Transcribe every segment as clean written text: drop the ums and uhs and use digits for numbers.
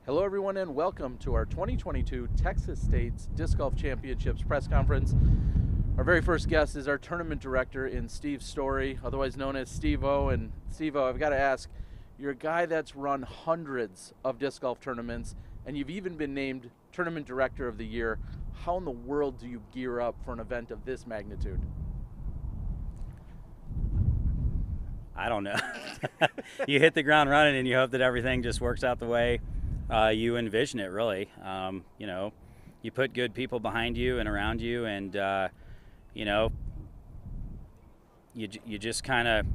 Hello everyone and welcome to our 2022 Texas States Disc Golf Championships press conference. Our very first guest is our tournament director in Steve Storrie, otherwise known as Steve-O. And Steve-O, I've got to ask, you're a guy that's run hundreds of disc golf tournaments and you've even been named Tournament Director of the Year. How in the world do you gear up for an event of this magnitude? I don't know. You hit the ground running and you hope that everything just works out the way you envision it, really. You know, you put good people behind you and around you, and you know, you just kind of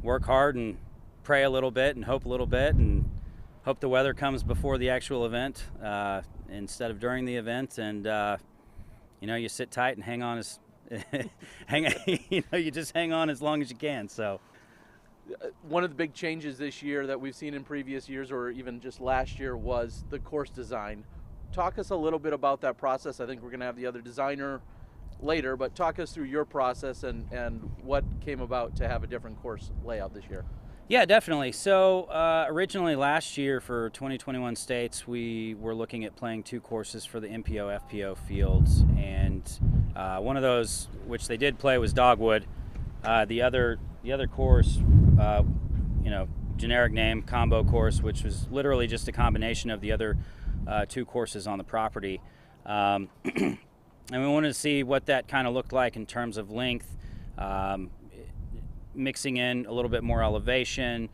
work hard and pray a little bit and hope a little bit and hope the weather comes before the actual event instead of during the event, and you know, you sit tight and hang on as you just hang on as long as you can. So one of the big changes this year that we've seen in previous years or even just last year was the course design. Talk us a little bit about that process. I think we're going to have the other designer later, but talk us through your process and what came about to have a different course layout this year. Yeah, definitely. So originally last year for 2021 States, we were looking at playing two courses for the MPO, FPO fields, and one of those, which they did play, was Dogwood. The other course, you know, generic name, combo course, which was literally just a combination of the other two courses on the property. And we wanted to see what that kind of looked like in terms of length, mixing in a little bit more elevation,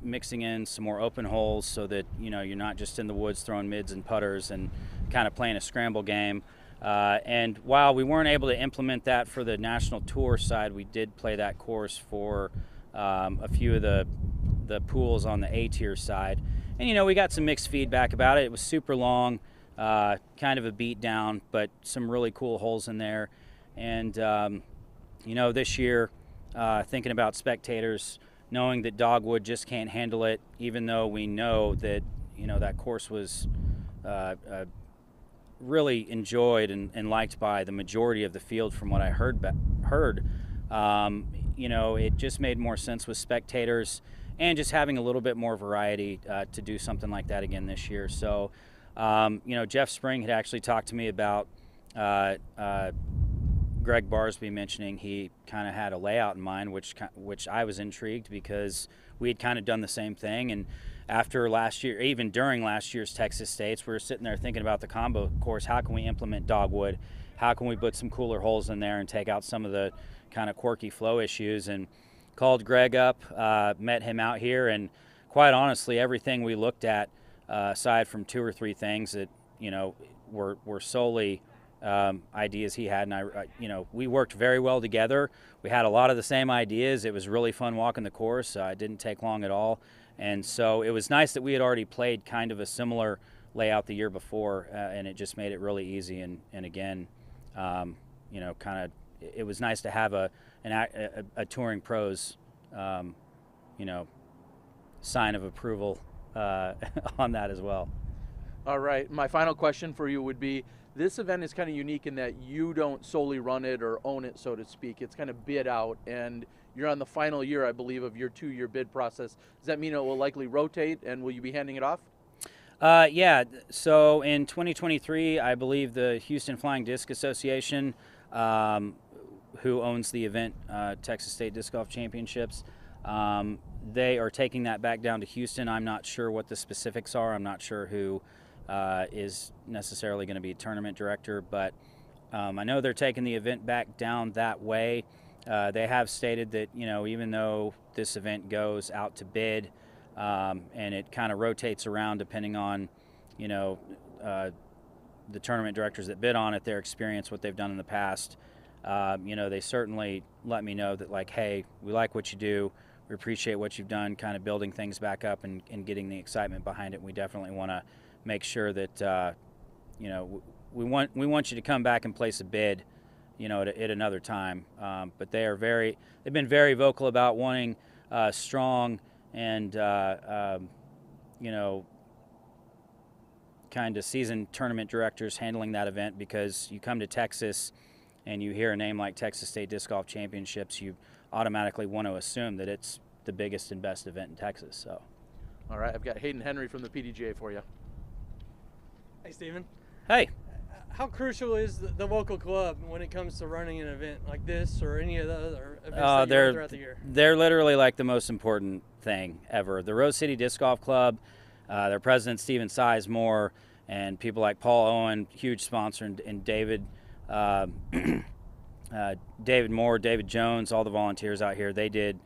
mixing in some more open holes so that, you know, you're not just in the woods throwing mids and putters and kind of playing a scramble game. And while we weren't able to implement that for the national tour side, we did play that course for a few of the pools on the A-tier side. And, you know, we got some mixed feedback about it. It was super long, kind of a beat down, but some really cool holes in there. And, you know, this year, thinking about spectators, knowing that Dogwood just can't handle it, even though we know that, you know, that course was really enjoyed and liked by the majority of the field from what I heard. You know, it just made more sense with spectators and just having a little bit more variety to do something like that again this year. So, you know, Jeff Spring had actually talked to me about Gregg Barsby mentioning he kind of had a layout in mind, which I was intrigued because we had kind of done the same thing. And after last year, even during last year's Texas States, we were sitting there thinking about the combo course. How can we implement Dogwood? How can we put some cooler holes in there and take out some of the kind of quirky flow issues? And called Gregg up, met him out here, and quite honestly, everything we looked at, aside from two or three things that, you know, were solely ideas he had, and you know, we worked very well together. We had a lot of the same ideas. It was really fun walking the course. It didn't take long at all. And so it was nice that we had already played kind of a similar layout the year before, and it just made it really easy. And again, you know, kind of, it was nice to have a touring pros, you know, sign of approval on that as well. All right, my final question for you would be, this event is kind of unique in that you don't solely run it or own it, so to speak. It's kind of bid out, and you're on the final year, I believe, of your 2-year bid process. Does that mean it will likely rotate, and will you be handing it off? Yeah, so in 2023, I believe the Houston Flying Disc Association, who owns the event, Texas State Disc Golf Championships, they are taking that back down to Houston. I'm not sure what the specifics are. I'm not sure who is necessarily going to be tournament director, but I know they're taking the event back down that way. They have stated that, you know, even though this event goes out to bid and it kind of rotates around depending on, you know, the tournament directors that bid on it, their experience, what they've done in the past, you know, they certainly let me know that, like, hey, we like what you do. We appreciate what you've done, kind of building things back up and getting the excitement behind it. We definitely want to make sure that, you know, we want you to come back and place a bid, you know, at another time. But they've been very vocal about wanting strong and, you know, kind of seasoned tournament directors handling that event, because you come to Texas and you hear a name like Texas State Disc Golf Championships, you automatically want to assume that it's the biggest and best event in Texas. So, all right, I've got Hayden Henry from the PDGA for you. Hey, Stephen. Hey. How crucial is the local club when it comes to running an event like this or any of the other events that you run throughout the year? They're literally like the most important thing ever. The Rose City Disc Golf Club, their president Stephen Sizemore, and people like Paul Owen, huge sponsor, and David David Moore, David Jones, all the volunteers out here, they did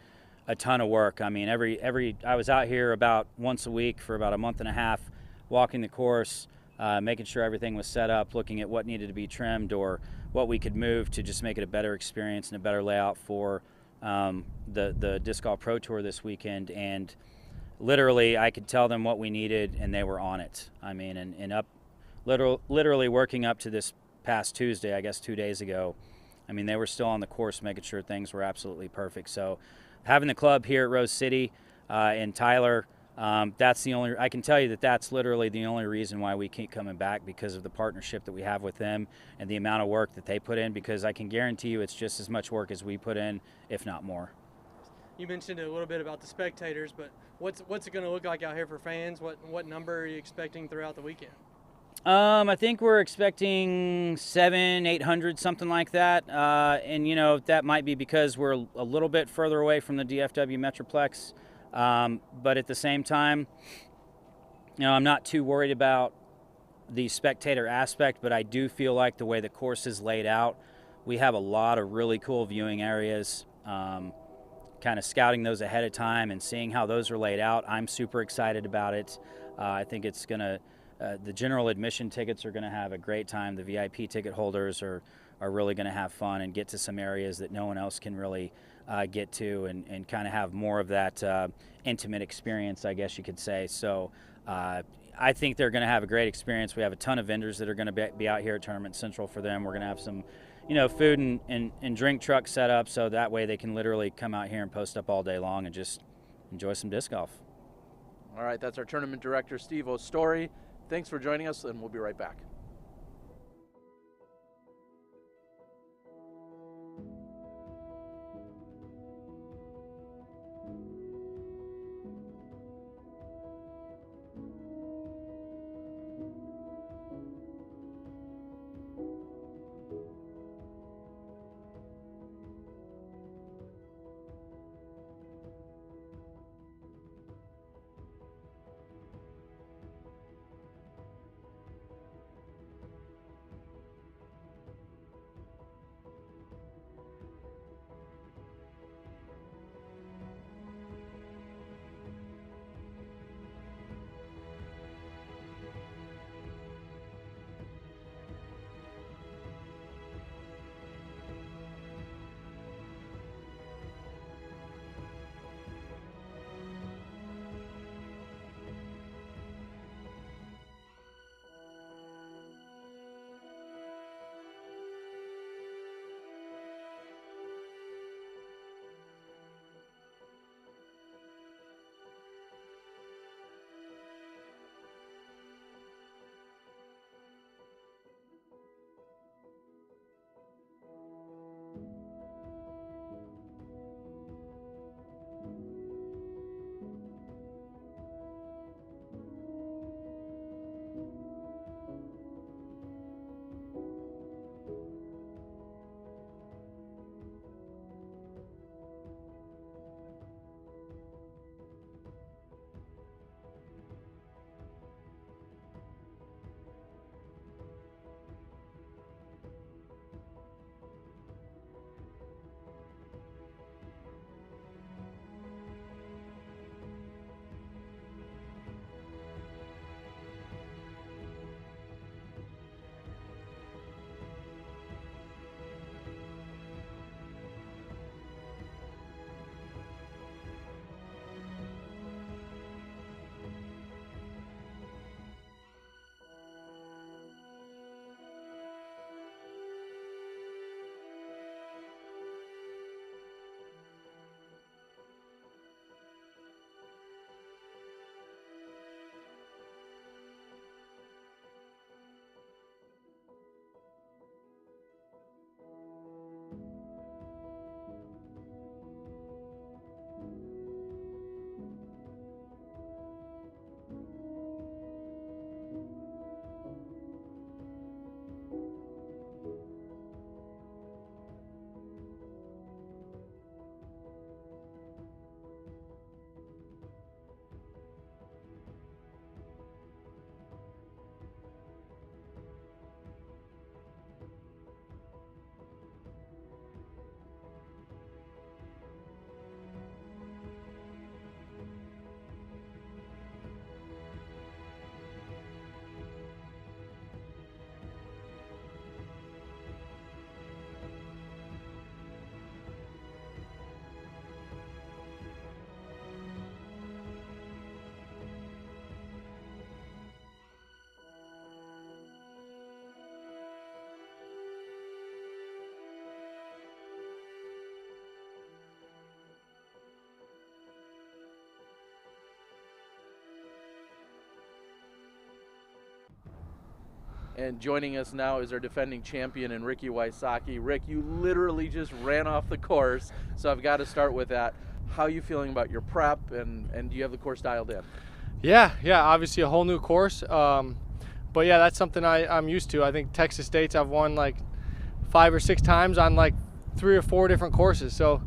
a ton of work. I mean, I was out here about once a week for about a month and a half, walking the course, making sure everything was set up, looking at what needed to be trimmed or what we could move to just make it a better experience and a better layout for the Disc Golf Pro Tour this weekend. And literally, I could tell them what we needed, and they were on it. I mean, and up, literally working up to this past Tuesday, I guess 2 days ago, I mean, they were still on the course making sure things were absolutely perfect. So having the club here at Rose City in Tyler, that's the only, I can tell you that that's literally the only reason why we keep coming back, because of the partnership that we have with them and the amount of work that they put in, because I can guarantee you it's just as much work as we put in, if not more. You mentioned a little bit about the spectators, but what's it going to look like out here for fans? What number are you expecting throughout the weekend? I think we're expecting 700-800, something like that. And, you know, that might be because we're a little bit further away from the DFW Metroplex. But at the same time, you know, I'm not too worried about the spectator aspect, but I do feel like the way the course is laid out, we have a lot of really cool viewing areas. Kind of scouting those ahead of time and seeing how those are laid out, I'm super excited about it. I think it's going to, the general admission tickets are going to have a great time. The VIP ticket holders are really going to have fun and get to some areas that no one else can really get to, and kind of have more of that intimate experience, I guess you could say. So I think they're going to have a great experience. We have a ton of vendors that are going to be out here at Tournament Central for them. We're going to have some, you know, food and drink trucks set up, so that way they can literally come out here and post up all day long and just enjoy some disc golf. All right, that's our tournament director, Steve Storrie. Thanks for joining us, and we'll be right back. And joining us now is our defending champion in Ricky Wysocki. Rick, you literally just ran off the course, so I've got to start with that. How are you feeling about your prep, and do you have the course dialed in? Yeah, obviously a whole new course. But yeah, that's something I'm used to. I think Texas State's I've won like 5 or 6 times on like 3 or 4 different courses. So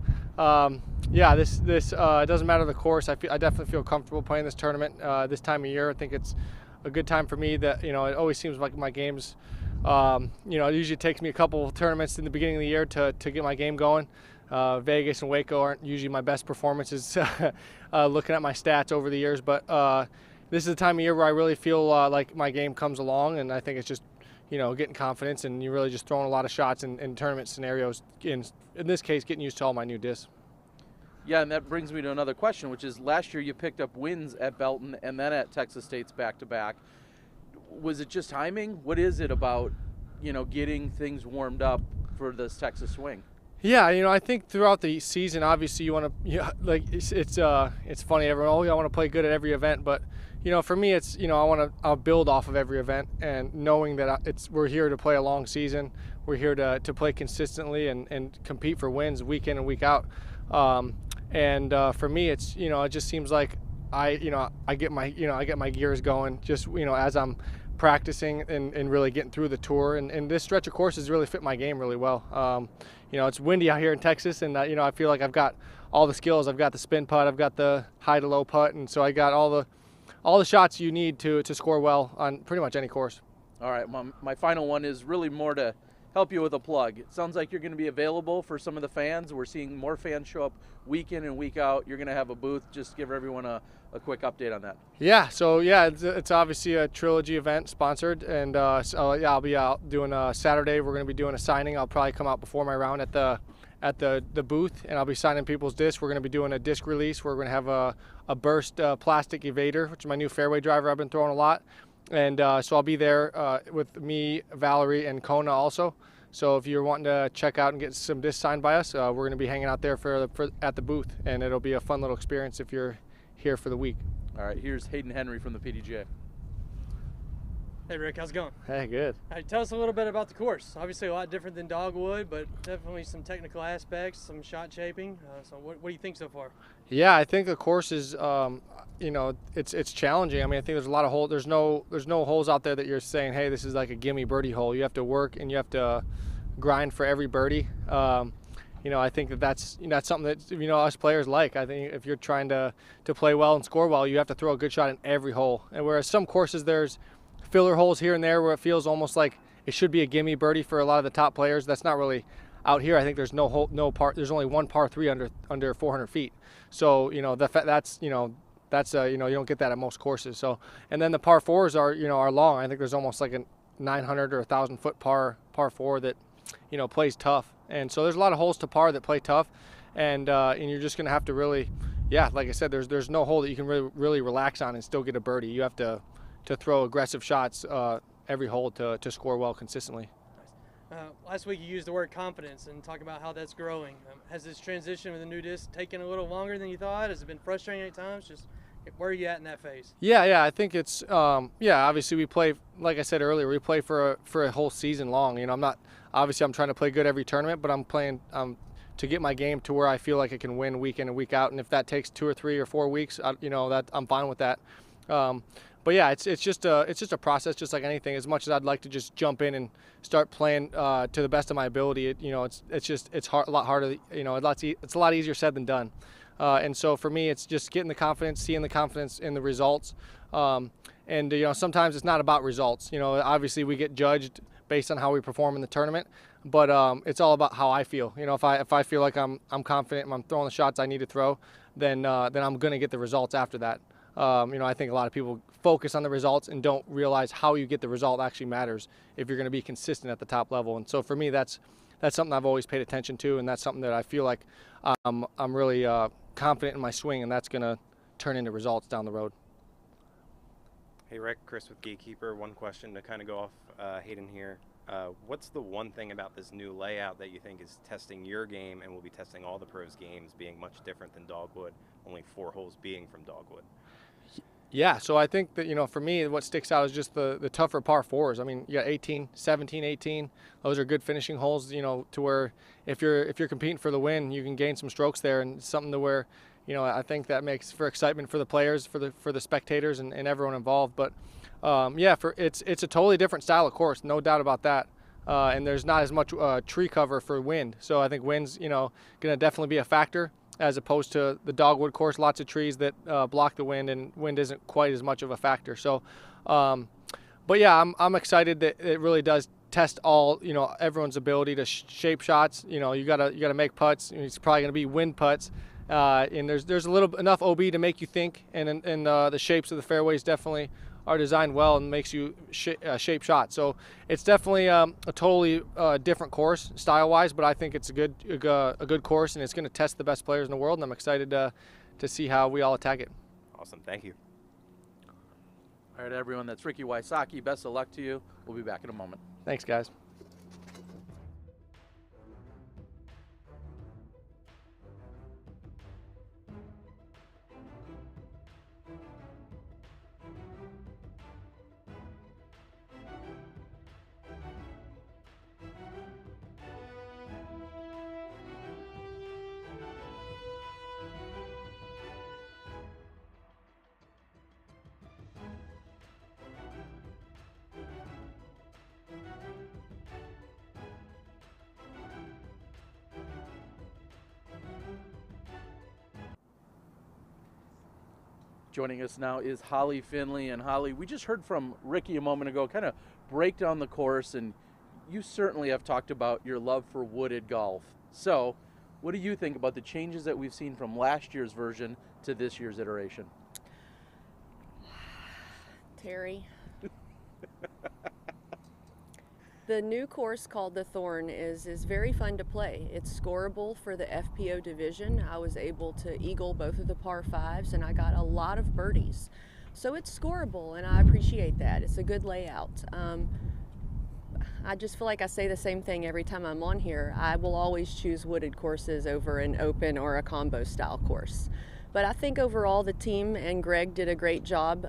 yeah, this it doesn't matter the course. I definitely feel comfortable playing this tournament this time of year. I think it's a good time for me. That it always seems like my games. It usually takes me a couple of tournaments in the beginning of the year to get my game going. Vegas and Waco aren't usually my best performances looking at my stats over the years, but this is the time of year where I really feel like my game comes along, and I think it's just getting confidence, and you're really just throwing a lot of shots in tournament scenarios. In this case, getting used to all my new discs. Yeah, and that brings me to another question, which is last year you picked up wins at Belton and then at Texas State's back-to-back. Was it just timing? What is it about, getting things warmed up for this Texas swing? Yeah, I think throughout the season, obviously you want to, it's funny, everyone, I want to play good at every event, but for me, it's I'll build off of every event, and knowing that we're here to play a long season, we're here to play consistently and compete for wins week in and week out. For me, it's it just seems like I get my gears going just as I'm practicing and really getting through the tour, and this stretch of courses really fit my game really well. It's windy out here in Texas, and I feel like I've got all the skills. I've got the spin putt, I've got the high to low putt, and so I got all the shots you need to score well on pretty much any course. All right, my final one is really more to help you with a plug. It sounds like you're going to be available for some of the fans. We're seeing more fans show up week in and week out. You're going to have a booth. Just give everyone a quick update on that. Yeah, so yeah, it's obviously a Trilogy event sponsored, and I'll be out doing a Saturday. We're going to be doing a signing. I'll probably come out before my round at the booth, and I'll be signing people's discs. We're going to be doing a disc release. We're going to have a burst plastic evader, which is my new fairway driver I've been throwing a lot. And so I'll be there with me, Valerie, and Kona also. So if you're wanting to check out and get some discs signed by us, we're going to be hanging out there at the booth, and it'll be a fun little experience if you're here for the week. All right, here's Hayden Henry from the PDGA. Hey Rick, how's it going? Hey, good. Tell us a little bit about the course. Obviously a lot different than Dogwood, but definitely some technical aspects, some shot shaping. So what do you think so far? Yeah, I think the course is, it's challenging. I mean, I think there's a lot of holes. There's no holes out there that you're saying, hey, this is like a gimme birdie hole. You have to work and you have to grind for every birdie. I think that's something that us players like. I think if you're trying to play well and score well, you have to throw a good shot in every hole. And whereas some courses there's filler holes here and there where it feels almost like it should be a gimme birdie for a lot of the top players. That's not really out here. I think there's there's only one par 3 under 400 feet. So you don't get that at most courses. So, and then the par 4s are long. I think there's almost like a 900 or 1,000 foot par 4 that plays tough. And so there's a lot of holes to par that play tough, and you're just gonna have to really, like I said, there's no hole that you can really relax on and still get a birdie. You have to throw aggressive shots every hole to score well consistently. Last week you used the word confidence and talk about how that's growing. Has this transition with the new disc taken a little longer than you thought? Has it been frustrating at times? Just where are you at in that phase? Yeah, I think it's obviously we play, like I said earlier, we play for a whole season long. I'm trying to play good every tournament, but I'm playing to get my game to where I feel like I can win week in and week out. And if that takes 2 or 3 or 4 weeks, that I'm fine with that. But yeah, it's just a process, just like anything. As much as I'd like to just jump in and start playing to the best of my ability, it's hard, a lot harder. It's a lot easier said than done. And so for me, it's just getting the confidence, seeing the confidence in the results. Sometimes it's not about results. Obviously we get judged based on how we perform in the tournament, but it's all about how I feel. If I feel like I'm confident and I'm throwing the shots I need to throw, then I'm going to get the results after that. I think a lot of people focus on the results and don't realize how you get the result actually matters if you're going to be consistent at the top level. And so for me, that's something I've always paid attention to, and that's something that I feel like I'm really confident in my swing, and that's going to turn into results down the road. Hey Rick, Chris with Gatekeeper. One question to kind of go off Hayden here. What's the one thing about this new layout that you think is testing your game and will be testing all the pros' games, being much different than Dogwood, only 4 holes being from Dogwood? Yeah, so I think that, for me, what sticks out is just the tougher par fours. I mean, you got 18, 17, 18. Those are good finishing holes, to where if you're competing for the win, you can gain some strokes there, and something to where, I think that makes for excitement for the players, for the spectators, and everyone involved. But yeah, it's a totally different style of course, no doubt about that. And there's not as much tree cover for wind, so I think wind's going to definitely be a factor, as opposed to the dogwood course, lots of trees that block the wind, and wind isn't quite as much of a factor. So, but yeah, I'm excited that it really does test all, everyone's ability to shape shots. You gotta make putts. It's probably gonna be wind putts, and there's enough OB to make you think, and the shapes of the fairways definitely are designed well and makes you shape shots. So it's definitely a totally different course style-wise, but I think it's a good course, and it's going to test the best players in the world, and I'm excited to see how we all attack it. Awesome, thank you. All right, everyone, that's Ricky Wysocki. Best of luck to you. We'll be back in a moment. Thanks, guys. Joining us now is Holly Finley. And Holly, we just heard from Ricky a moment ago, kind of break down the course, and you certainly have talked about your love for wooded golf. So what do you think about the changes that we've seen from last year's version to this year's iteration? Terry. The new course called the Thorn is very fun to play. It's scoreable for the FPO division. I was able to eagle both of the par fives, and I got a lot of birdies. So it's scoreable, and I appreciate that. It's a good layout. I just feel like I say the same thing every time I'm on here. I will always choose wooded courses over an open or a combo style course. But I think overall the team and Gregg did a great job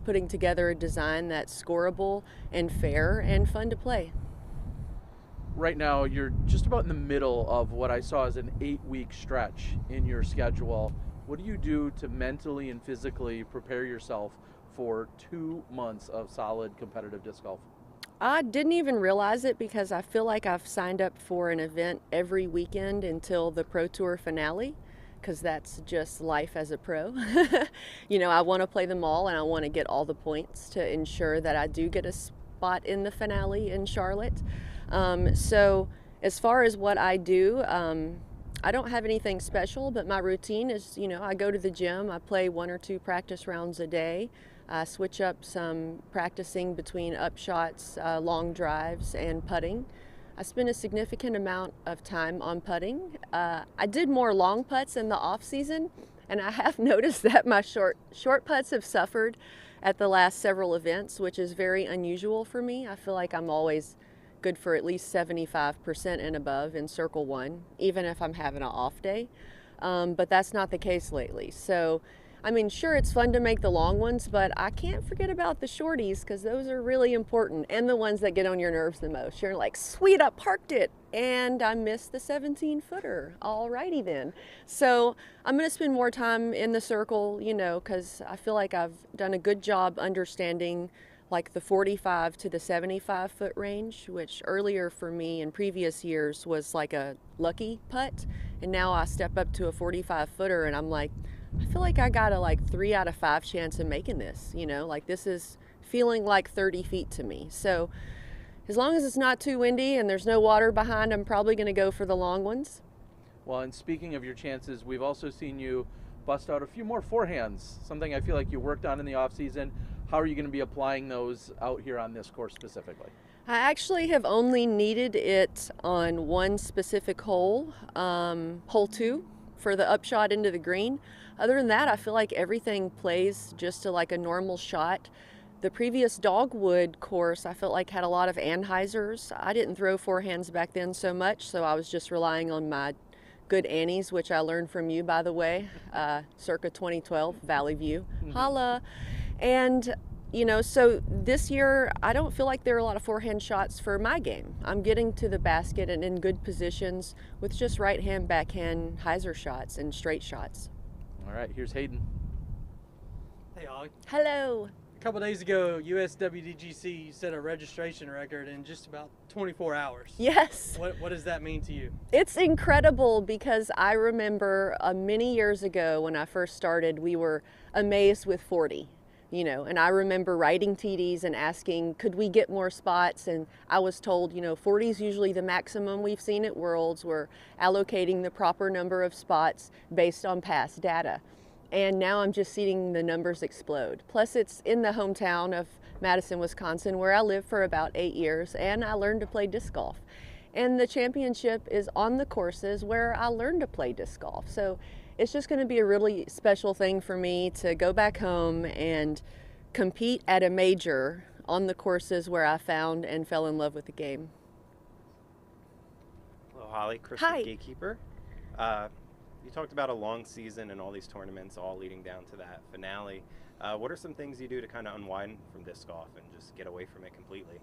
putting together a design that's scoreable and fair and fun to play. Right now, you're just about in the middle of what I saw as an 8-week stretch in your schedule. What do you do to mentally and physically prepare yourself for 2 months of solid competitive disc golf? I didn't even realize it because I feel like I've signed up for an event every weekend until the Pro Tour finale, because that's just life as a pro. I want to play them all, and I want to get all the points to ensure that I do get a spot in the finale in Charlotte. So as far as what I do, I don't have anything special, but my routine is, I go to the gym, I play 1 or 2 practice rounds a day. I switch up some practicing between upshots, long drives, and putting. I spend a significant amount of time on putting. I did more long putts in the off season, and I have noticed that my short putts have suffered at the last several events, which is very unusual for me. I feel like I'm always good for at least 75% and above in circle 1, even if I'm having an off day. But that's not the case lately. So, sure, it's fun to make the long ones, but I can't forget about the shorties, because those are really important, and the ones that get on your nerves the most. You're like, sweet, I parked it, and I missed the 17-footer. Alrighty then. So I'm going to spend more time in the circle, because I feel like I've done a good job understanding like the 45 to the 75-foot range, which earlier for me in previous years was like a lucky putt, and now I step up to a 45-footer, and I'm like, I feel like I got a 3 out of 5 chance of making this, this is feeling like 30 feet to me. So as long as it's not too windy and there's no water behind, I'm probably going to go for the long ones. Well, and speaking of your chances, we've also seen you bust out a few more forehands, something I feel like you worked on in the off season. How are you going to be applying those out here on this course specifically? I actually have only needed it on one specific hole, hole 2, for the upshot into the green. Other than that, I feel like everything plays just to like a normal shot. The previous dogwood course, I felt like had a lot of anhyzers. I didn't throw forehands back then so much, so I was just relying on my good Annies, which I learned from you, by the way, circa 2012, Valley View. Holla. And so this year, I don't feel like there are a lot of forehand shots for my game. I'm getting to the basket and in good positions with just right hand, backhand, hyzer shots and straight shots. All right, here's Hayden. Hey, Ollie. Hello. A couple days ago, USWDGC set a registration record in just about 24 hours. Yes. What does that mean to you? It's incredible because I remember many years ago when I first started, we were amazed with 40. And I remember writing TDs and asking, could we get more spots? And I was told, 40 is usually the maximum we've seen at Worlds. We're allocating the proper number of spots based on past data. And now I'm just seeing the numbers explode. Plus it's in the hometown of Madison, Wisconsin, where I lived for about 8 years, and I learned to play disc golf. And the championship is on the courses where I learned to play disc golf. So it's just going to be a really special thing for me to go back home and compete at a major on the courses where I found and fell in love with the game. Hello, Holly. Chris, Hi. the Gatekeeper. You talked about a long season and all these tournaments all leading down to that finale. What are some things you do to kind of unwind from disc golf and just get away from it completely?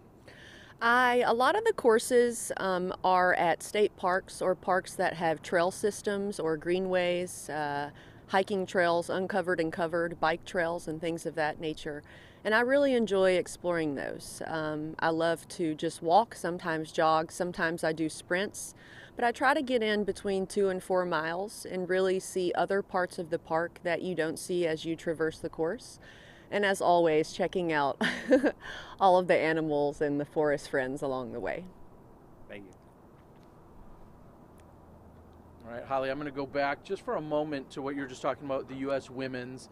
A lot of the courses are at state parks or parks that have trail systems or greenways, hiking trails, uncovered and covered, bike trails and things of that nature. And I really enjoy exploring those. I love to just walk, sometimes jog, sometimes I do sprints. But I try to get in between 2 and 4 miles and really see other parts of the park that you don't see as you traverse the course. And as always, checking out all of the animals and the forest friends along the way. Thank you. All right, Holly, I'm going to go back just for a moment to what you were just talking about. The U.S. women's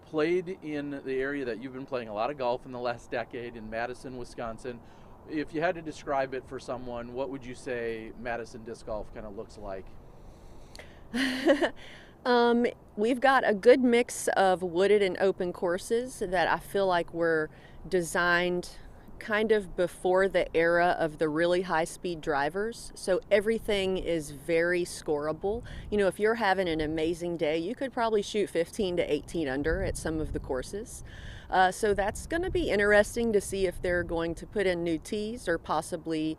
played in the area that you've been playing a lot of golf in the last decade in Madison, Wisconsin. If you had to describe it for someone, what would you say Madison disc golf kind of looks like? We've got a good mix of wooded and open courses that I feel like were designed kind of before the era of the really high-speed drivers. So everything is very scoreable. If you're having an amazing day, you could probably shoot 15 to 18 under at some of the courses. So that's going to be interesting to see if they're going to put in new tees or possibly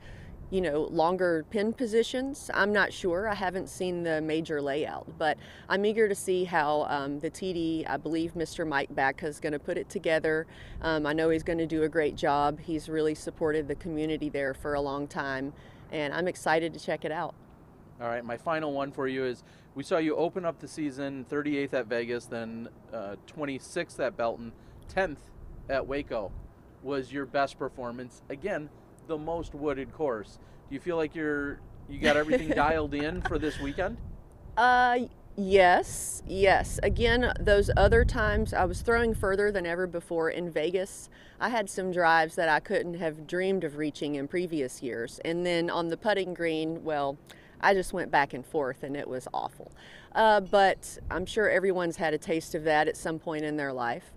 longer pin positions. I'm not sure. I haven't seen the major layout, but I'm eager to see how the TD, I believe Mr. Mike Back is going to put it together. I know he's going to do a great job. He's really supported the community there for a long time, and I'm excited to check it out. All right, my final one for you is, we saw you open up the season 38th at Vegas, then 26th at Belton, 10th at Waco was your best performance. Again, the most wooded course. Do you feel like you got everything dialed in for this weekend? Yes. Again, those other times I was throwing further than ever before in Vegas. I had some drives that I couldn't have dreamed of reaching in previous years. And then on the putting green, well, I just went back and forth and it was awful. But I'm sure everyone's had a taste of that at some point in their life.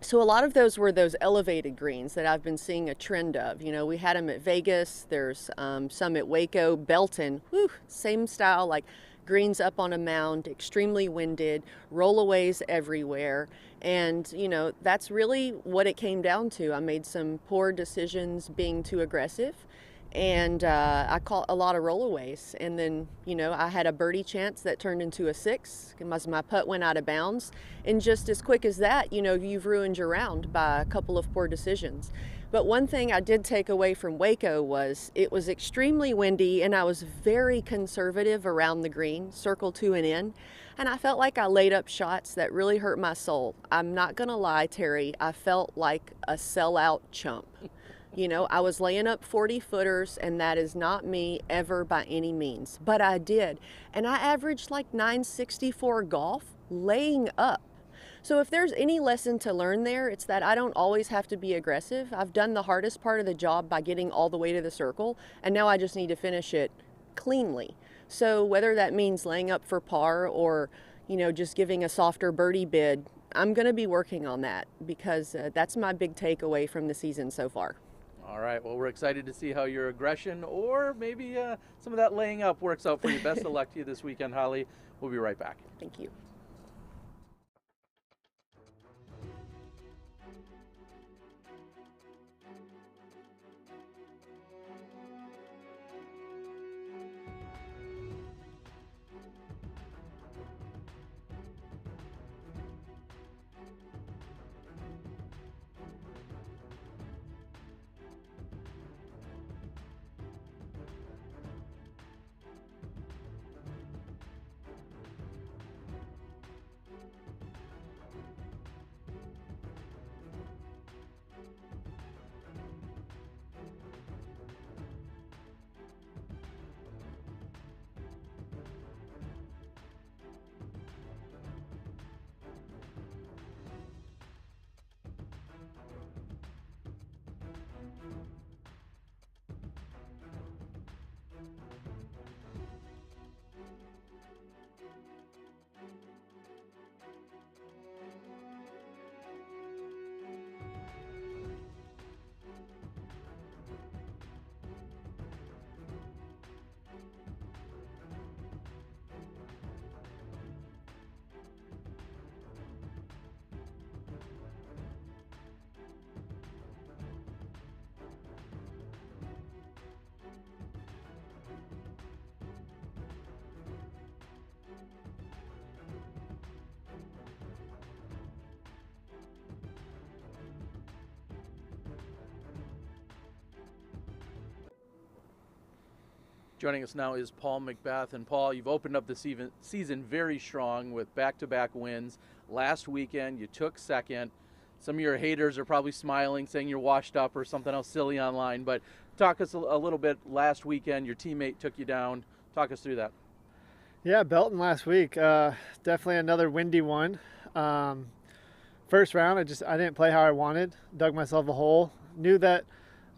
So a lot of those were those elevated greens that I've been seeing a trend of. We had them at Vegas, there's some at Waco, Belton, same style, like greens up on a mound, extremely winded, rollaways everywhere. And, that's really what it came down to. I made some poor decisions being too aggressive. And I caught a lot of rollaways. And then, I had a birdie chance that turned into a 6 because my putt went out of bounds. And just as quick as that, you've ruined your round by a couple of poor decisions. But one thing I did take away from Waco was it was extremely windy and I was very conservative around the green, circle to and in. And I felt like I laid up shots that really hurt my soul. I'm not going to lie, Terry, I felt like a sellout chump. I was laying up 40 footers and that is not me ever by any means, but I did. And I averaged like 964 golf laying up. So if there's any lesson to learn there, it's that I don't always have to be aggressive. I've done the hardest part of the job by getting all the way to the circle, and now I just need to finish it cleanly. So whether that means laying up for par or, just giving a softer birdie bid, I'm going to be working on that because that's my big takeaway from the season so far. All right, well, we're excited to see how your aggression or maybe some of that laying up works out for you. Best of luck to you this weekend, Holly. We'll be right back. Thank you. Joining us now is Paul McBeth. And Paul, you've opened up the season very strong with back-to-back wins. Last weekend, you took second. Some of your haters are probably smiling, saying you're washed up or something else silly online. But talk us a little bit. Last weekend, your teammate took you down. Talk us through that. Yeah, Belton last week. Definitely another windy one. First round, I didn't play how I wanted. Dug myself a hole. Knew that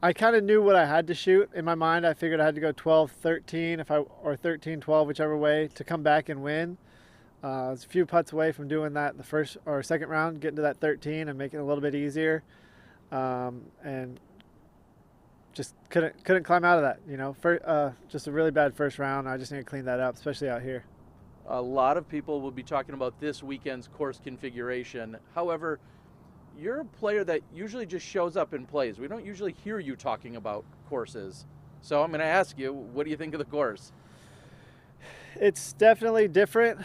I kind of knew what I had to shoot. In my mind, I figured I had to go 12-13 or 13-12, whichever way, to come back and win. I was a few putts away from doing that the first or second round, getting to that 13 and making it a little bit easier. And just couldn't climb out of that. You know, just a really bad first round. I just need to clean that up, especially out here. A lot of people will be talking about this weekend's course configuration. However, you're a player that usually just shows up and plays. We don't usually hear you talking about courses. So I'm going to ask you, what do you think of the course? It's definitely different.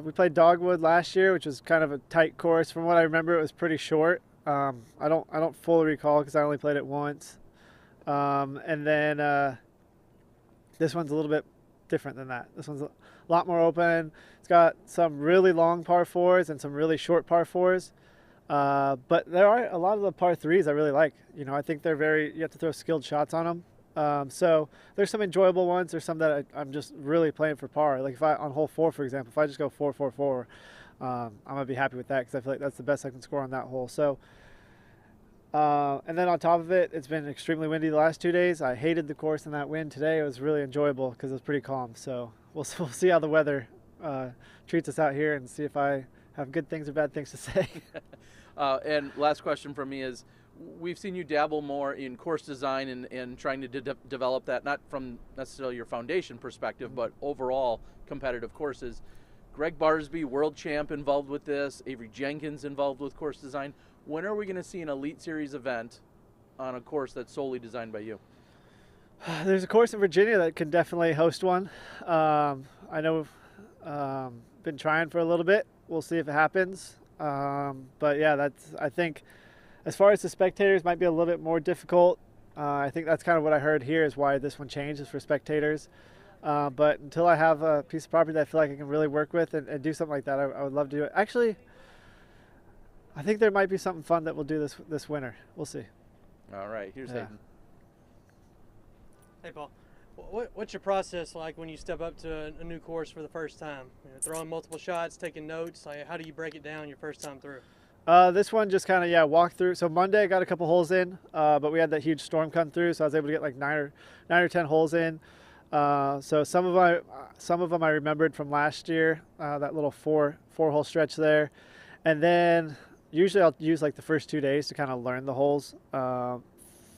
We played Dogwood last year, which was kind of a tight course. From what I remember, it was pretty short. I don't fully recall because I only played it once. And then this one's a little bit different than that. This one's a lot more open. It's got some really long par fours and some really short par fours. But there are a lot of the par threes I really like. You know, I think you have to throw skilled shots on them. So there's some enjoyable ones. There's some that I'm just really playing for par. Like on hole 4, for example, if I just go 4-4-4, I'm gonna be happy with that because I feel like that's the best I can score on that hole. So, and then on top of it, it's been extremely windy the last 2 days. I hated the course in that wind today. It was really enjoyable because it was pretty calm. So we'll see how the weather treats us out here and see if I have good things or bad things to say. And last question from me is, we've seen you dabble more in course design and trying to develop that, not from necessarily your foundation perspective, but overall competitive courses. Gregg Barsby, world champ, involved with this. Avery Jenkins involved with course design. When are we going to see an Elite Series event on a course that's solely designed by you? There's a course in Virginia that can definitely host one. I know been trying for a little bit. We'll see if it happens. But yeah, I think as far as the spectators might be a little bit more difficult. I think that's kind of what I heard here is why this one changed is for spectators. But until I have a piece of property that I feel like I can really work with and do something like that, I would love to do it. Actually, I think there might be something fun that we'll do this winter. We'll see. All right, here's Hayden. Hey, Paul. What's your process like when you step up to a new course for the first time? You know, throwing multiple shots, taking notes. Like, how do you break it down your first time through? This one just kind of walk through. So Monday I got a couple holes in, but we had that huge storm come through, so I was able to get like 9 or 10 holes in. So some of them I remembered from last year, that little four hole stretch there, and then usually I'll use like the first 2 days to kind of learn the holes.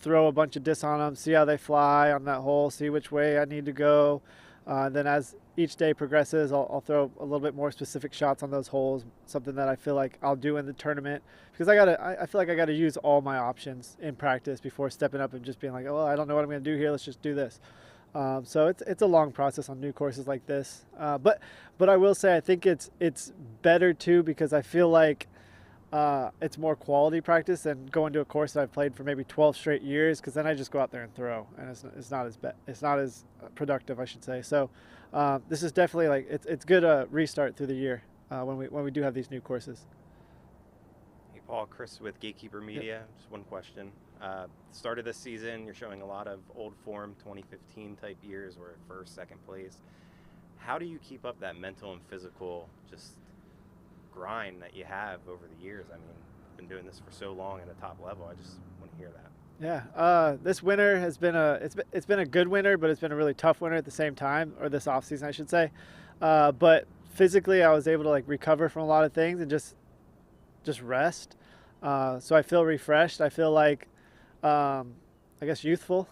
Throw a bunch of disc on them, see how they fly on that hole, see which way I need to go. Then as each day progresses, I'll throw a little bit more specific shots on those holes, something that I feel like I'll do in the tournament. Because I feel like I got to use all my options in practice before stepping up and just being like, oh, I don't know what I'm going to do here, let's just do this. So it's a long process on new courses like this. But I will say I think it's better too because I feel like it's more quality practice than going to a course that I've played for maybe 12 straight years, because then I just go out there and throw, and it's not as productive, I should say. So this is definitely like it's good restart through the year when we do have these new courses. Hey Paul, Chris with Gatekeeper Media. Yep. Just one question. Start of this season, you're showing a lot of old form 2015 type years where first, second place. How do you keep up that mental and physical just grind that you have over the years? I mean, you've been doing this for so long at a top level. I just want to hear that. Yeah, this winter has been it's been a good winter, but it's been a really tough winter at the same time, or this off season I should say. But physically, I was able to like recover from a lot of things and just rest. So I feel refreshed. I feel like I guess youthful.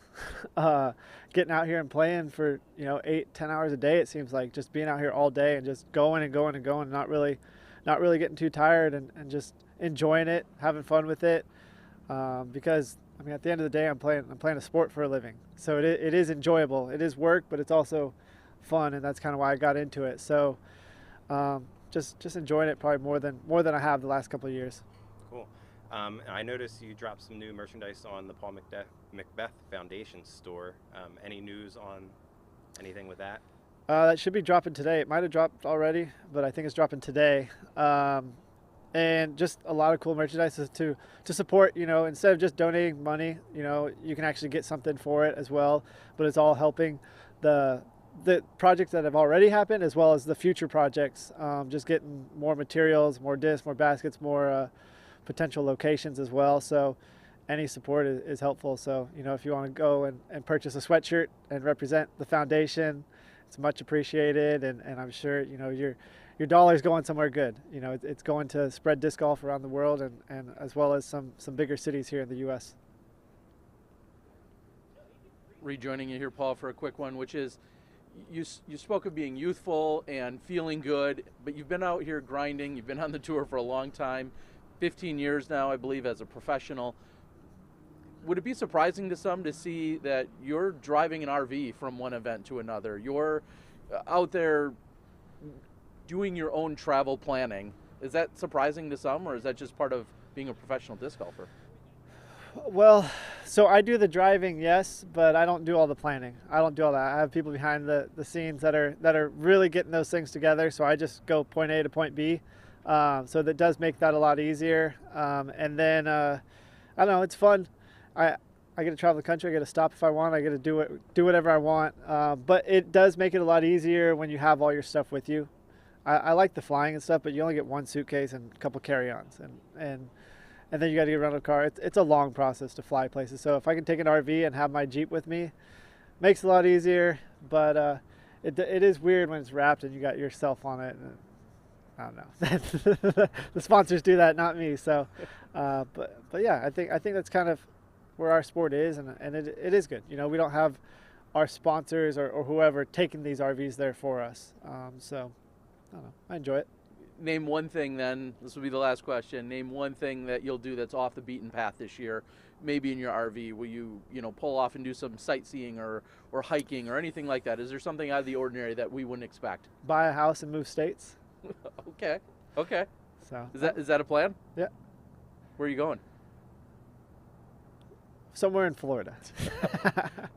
Getting out here and playing for 8-10 hours a day. It seems like just being out here all day and just going and going and going, not really getting too tired and just enjoying it, having fun with it. Because I mean, at the end of the day, I'm playing a sport for a living, so it is enjoyable. It is work, but it's also fun, and that's kind of why I got into it. So just enjoying it probably more than I have the last couple of years. Cool. I noticed you dropped some new merchandise on the Paul McBeth Foundation store. Any news on Anything with that? That should be dropping today. It might have dropped already, but I think it's dropping today. And just a lot of cool merchandise to support, you know, instead of just donating money, you know, you can actually get something for it as well. But it's all helping the projects that have already happened as well as the future projects. Just getting more materials, more discs, more baskets, more potential locations as well. So any support is helpful. So, you know, if you want to go and purchase a sweatshirt and represent the foundation, it's much appreciated. And I'm sure, you know, your dollar's going somewhere good. You know, it's going to spread disc golf around the world and as well as some bigger cities here in the U.S. Rejoining you here, Paul, for a quick one, which is you spoke of being youthful and feeling good, but you've been out here grinding. You've been on the tour for a long time, 15 years now, I believe, as a professional. Would it be surprising to some to see that you're driving an RV from one event to another? You're out there doing your own travel planning. Is that surprising to some, or is that just part of being a professional disc golfer? Well, so I do the driving, yes, but I don't do all the planning. I don't do all that. I have people behind the scenes that are really getting those things together. So I just go point A to point B. So that does make that a lot easier. And then I don't know, it's fun. I get to travel the country. I get to stop if I want. I get to do whatever I want. But it does make it a lot easier when you have all your stuff with you. I like the flying and stuff, but you only get one suitcase and a couple carry-ons, and then you got to get around a car. It's a long process to fly places. So if I can take an RV and have my Jeep with me, makes it a lot easier. But it is weird when it's wrapped and you got yourself on it. And I don't know. The sponsors do that, not me. So, but yeah, I think that's kind of where our sport is, and it is good. You know, we don't have our sponsors or whoever taking these RVs there for us. So. I don't know. I enjoy it. Name one thing then, this will be the last question, name one thing that you'll do that's off the beaten path this year, maybe in your RV. Will you pull off and do some sightseeing or hiking or anything like that? Is there something out of the ordinary that we wouldn't expect? Buy a house and move states. Okay. So Is that a plan? Yeah. Where are you going? Somewhere in Florida.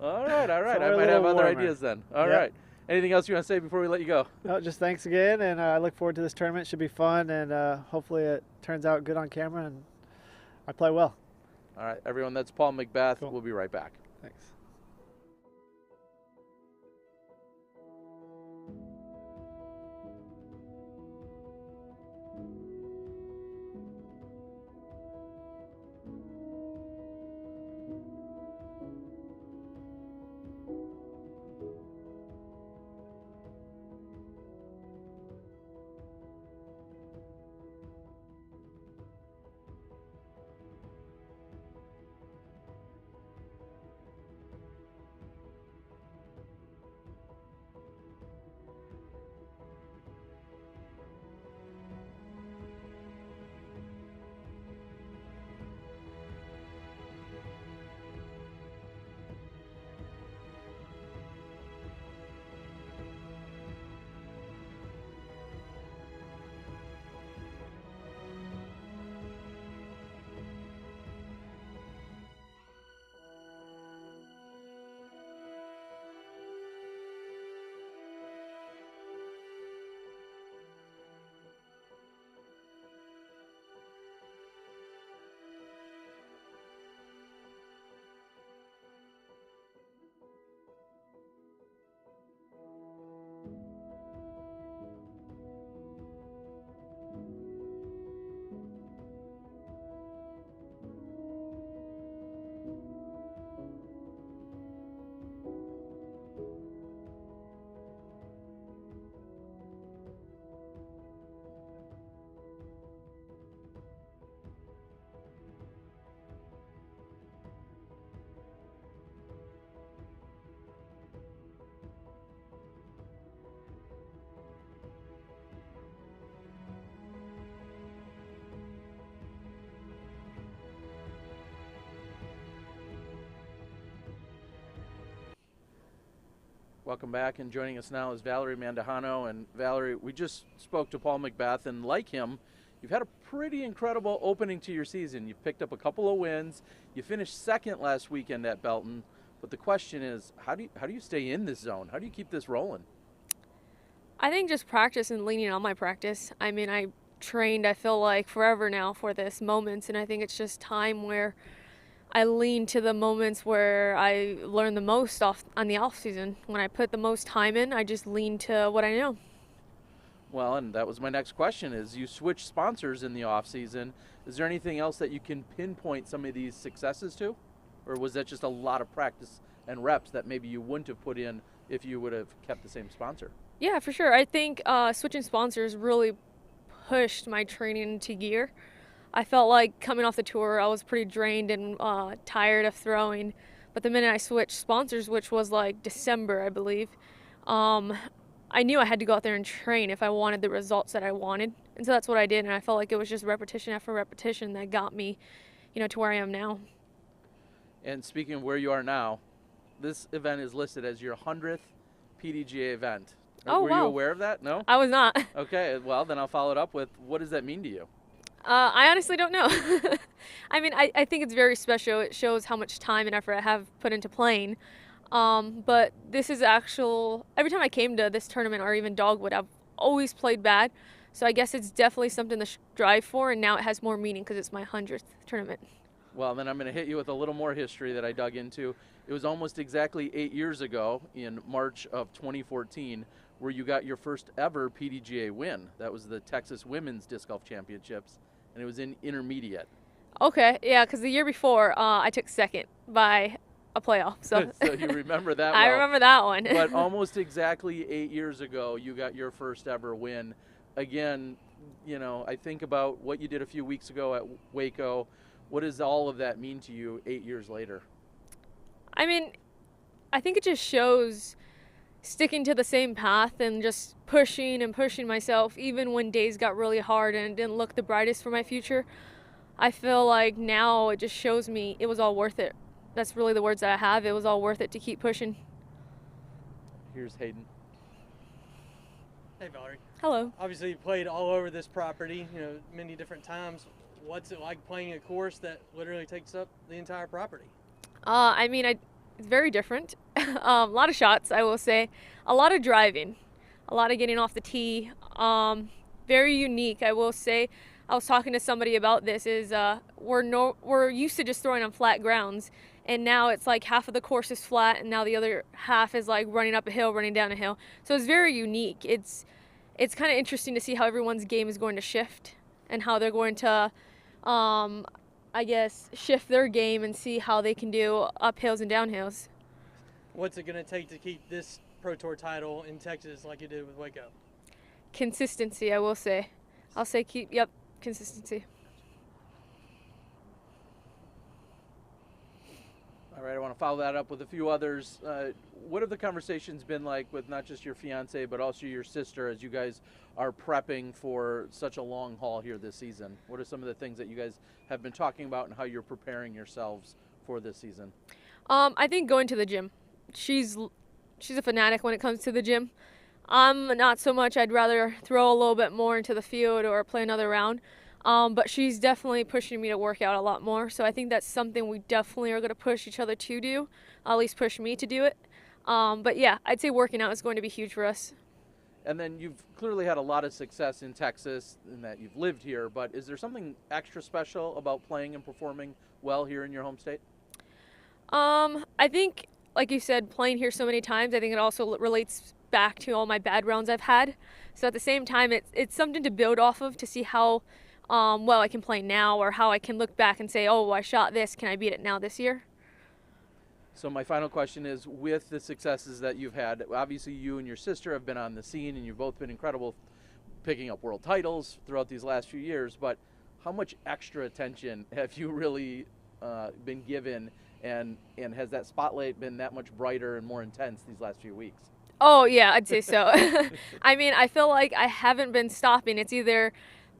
All right. Somewhere I might have other warmer. ideas then. All right. Anything else you want to say before we let you go? No, just thanks again, and I look forward to this tournament. It should be fun, and hopefully it turns out good on camera, and I play well. All right, everyone, that's Paul McBeth. Cool. We'll be right back. Thanks. Welcome back, and joining us now is Val Mandujano. And Valerie, we just spoke to Paul McBeth, and like him, you've had a pretty incredible opening to your season. You've picked up a couple of wins. You finished second last weekend at Belton, But the question is, how do you stay in this zone? How do you keep this rolling? I think just practice and leaning on my practice. I mean, I trained, I feel like, forever now for this moments, and I think it's just time where I lean to the moments where I learn the most on the off season. When I put the most time in, I just lean to what I know. Well, and that was my next question, is you switch sponsors in the off season. Is there anything else that you can pinpoint some of these successes to? Or was that just a lot of practice and reps that maybe you wouldn't have put in if you would have kept the same sponsor? Yeah, for sure. I think switching sponsors really pushed my training into gear. I felt like coming off the tour, I was pretty drained and tired of throwing. But the minute I switched sponsors, which was like December, I believe, I knew I had to go out there and train if I wanted the results that I wanted. And so that's what I did. And I felt like it was just repetition after repetition that got me, to where I am now. And speaking of where you are now, this event is listed as your 100th PDGA event. Oh, Were you aware of that? No? I was not. Okay, well, then I'll follow it up with, what does that mean to you? I honestly don't know. I mean, I think it's very special. It shows how much time and effort I have put into playing. But this is every time I came to this tournament or even Dogwood, I've always played bad. So I guess it's definitely something to strive for, and now it has more meaning because it's my 100th tournament. Well, then I'm going to hit you with a little more history that I dug into. It was almost exactly 8 years ago in March of 2014 where you got your first ever PDGA win. That was the Texas Women's Disc Golf Championships, and it was in intermediate. Okay, yeah, because the year before I took second by a playoff. So, so you remember that well. I remember that one. But almost exactly 8 years ago, you got your first ever win. Again, I think about what you did a few weeks ago at Waco. What does all of that mean to you 8 years later? I mean, I think it just shows sticking to the same path and just pushing and pushing myself even when days got really hard and it didn't look the brightest for my future. I feel like now it just shows me it was all worth it. That's really the words that I have. It was all worth it to keep pushing. Here's Hayden. Hey, Valerie. Hello. Obviously, you played all over this property, many different times. What's it like playing a course that literally takes up the entire property? I mean, it's very different. A lot of shots, I will say. A lot of driving. A lot of getting off the tee. Very unique, I will say. I was talking to somebody about this. We're used to just throwing on flat grounds, and now it's like half of the course is flat, and now the other half is like running up a hill, running down a hill. So it's very unique. It's kind of interesting to see how everyone's game is going to shift and how they're going to I guess, shift their game and see how they can do uphills and downhills. What's it going to take to keep this Pro Tour title in Texas like you did with Waco? Consistency, I will say. I'll say consistency. All right, I want to follow that up with a few others. What have the conversations been like with not just your fiance, but also your sister as you guys are prepping for such a long haul here this season? What are some of the things that you guys have been talking about and how you're preparing yourselves for this season? I think going to the gym. She's a fanatic when it comes to the gym. I'm not so much. I'd rather throw a little bit more into the field or play another round. But she's definitely pushing me to work out a lot more. So I think that's something we definitely are going to push each other to do, at least push me to do it. But yeah, I'd say working out is going to be huge for us. And then you've clearly had a lot of success in Texas in that you've lived here, but is there something extra special about playing and performing well here in your home state? I think, like you said, playing here so many times, I think it also relates back to all my bad rounds I've had. So at the same time, it's something to build off of to see how well I can play now, or how I can look back and say, oh, I shot this, can I beat it now this year? So my final question is, with the successes that you've had, obviously you and your sister have been on the scene and you've both been incredible picking up world titles throughout these last few years, but how much extra attention have you really been given, and has that spotlight been that much brighter and more intense these last few weeks? Oh, yeah, I'd say so. I mean, I feel like I haven't been stopping. It's either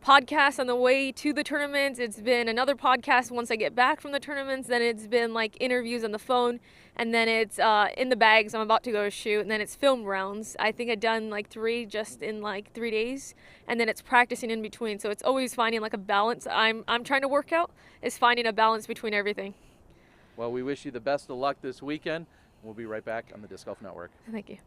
podcasts on the way to the tournaments, it's been another podcast once I get back from the tournaments, then it's been like interviews on the phone, and then it's in the bags, I'm about to go shoot, and then it's film rounds. I think I've done like 3 just in like 3 days, and then it's practicing in between. So it's always finding like a balance. I'm trying to work out, is finding a balance between everything. Well, we wish you the best of luck this weekend. We'll be right back on the Disc Golf Network. Thank you.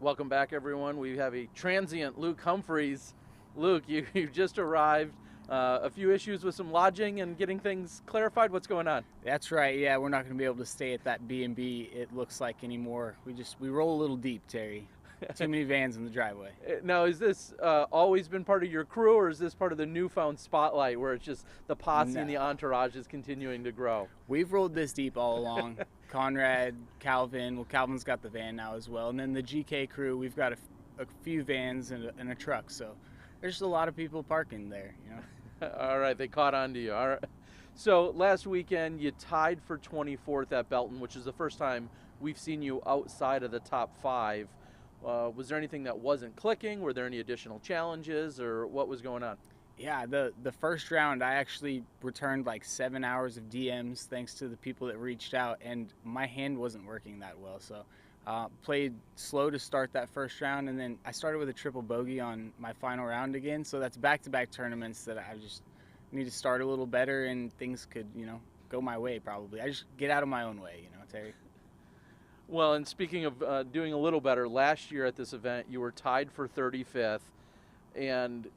Welcome back, everyone. We have a transient Luke Humphries. Luke, you've just arrived. A few issues with some lodging and getting things clarified. What's going on? That's right. Yeah, we're not going to be able to stay at that B&B, it looks like, anymore. We roll a little deep, Terry. Too many vans in the driveway. Now, is this always been part of your crew, or is this part of the newfound spotlight where it's just the posse and the entourage is continuing to grow? We've rolled this deep all along. Conrad, Calvin. Well, Calvin's got the van now as well. And then the GK crew, we've got a few vans and a truck. So there's just a lot of people parking there, you know. All right, they caught on to you. All right. So last weekend, you tied for 24th at Belton, which is the first time we've seen you outside of the top 5. Was there anything that wasn't clicking? Were there any additional challenges, or what was going on? Yeah, the first round, I actually returned like 7 hours of DMs thanks to the people that reached out, and my hand wasn't working that well. So played slow to start that first round, and then I started with a triple bogey on my final round again. So that's back-to-back tournaments that I just need to start a little better, and things could, you know, go my way probably. I just get out of my own way, you know, Terry. Well, and speaking of doing a little better, last year at this event, you were tied for 35th. And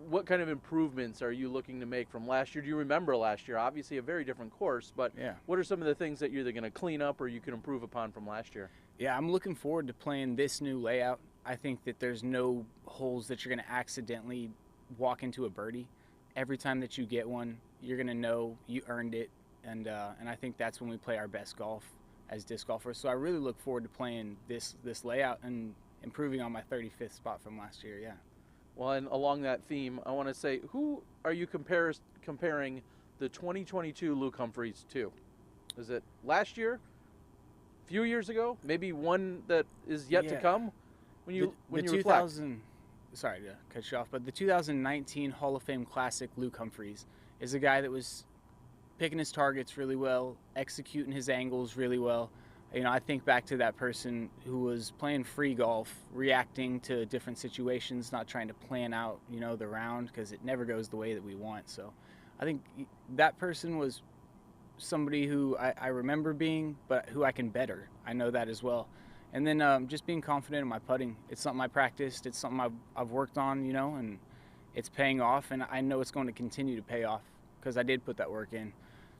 what kind of improvements are you looking to make from last year? Do you remember last year? Obviously a very different course, but yeah. What are some of the things that you're either going to clean up or you can improve upon from last year? Yeah, I'm looking forward to playing this new layout. I think that there's no holes that you're going to accidentally walk into a birdie. Every time that you get one, you're going to know you earned it. And I think that's when we play our best golf as disc golfers. So I really look forward to playing this layout and improving on my 35th spot from last year, yeah. Well, and along that theme, I want to say, who are you comparing the 2022 Luke Humphries to? Is it last year? A few years ago? Maybe one that is yet to come? When you reflect? Sorry to cut you off, but the 2019 Hall of Fame Classic Luke Humphries is a guy that was picking his targets really well, executing his angles really well. You know, I think back to that person who was playing free golf, reacting to different situations, not trying to plan out, you know, the round, because it never goes the way that we want. So I think that person was somebody who I remember being, but who I can better. I know that as well. And then just being confident in my putting. It's something I practiced. It's something I've worked on, you know, and it's paying off. And I know it's going to continue to pay off because I did put that work in,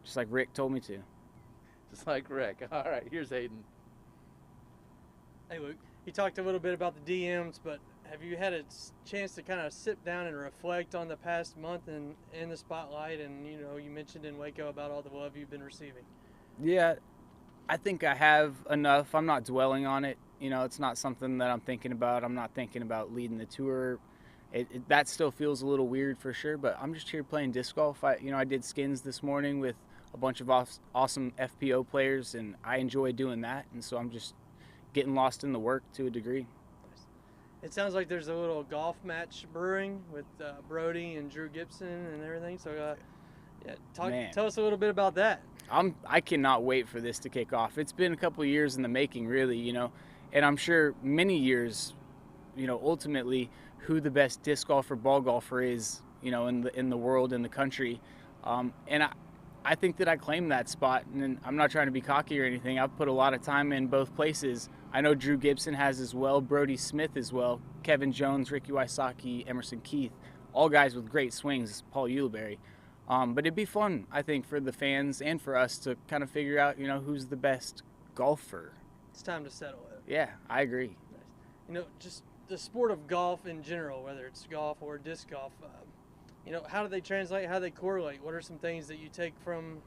just like Rick told me to. Just like Rick. All right, here's Hayden. Hey, Luke. You talked a little bit about the DMs, but have you had a chance to kind of sit down and reflect on the past month in the spotlight? And, you know, you mentioned in Waco about all the love you've been receiving. Yeah, I think I have enough. I'm not dwelling on it. You know, it's not something that I'm thinking about. I'm not thinking about leading the tour. That still feels a little weird for sure, but I'm just here playing disc golf. I did skins this morning with a bunch of awesome FPO players, and I enjoy doing that, and so I'm just getting lost in the work to a degree. It sounds like there's a little golf match brewing with Brody and Drew Gibson and everything, so tell us a little bit about that. I cannot wait for this to kick off. It's been a couple of years in the making, really, you know, and I'm sure many years, you know, ultimately who the best disc golfer, ball golfer is, you know, in the world, in the country, and I think that I claim that spot, and I'm not trying to be cocky or anything. I've put a lot of time in both places. I know Drew Gibson has as well, Brody Smith as well, Kevin Jones, Ricky Wysocki, Emerson Keith, all guys with great swings, Paul Uleberry. But it'd be fun, I think, for the fans and for us to kind of figure out, you know, who's the best golfer. It's time to settle it. Yeah, I agree. Nice. You know, just the sport of golf in general, whether it's golf or disc golf, you know, how do they translate? How do they correlate? What are some things that you take from,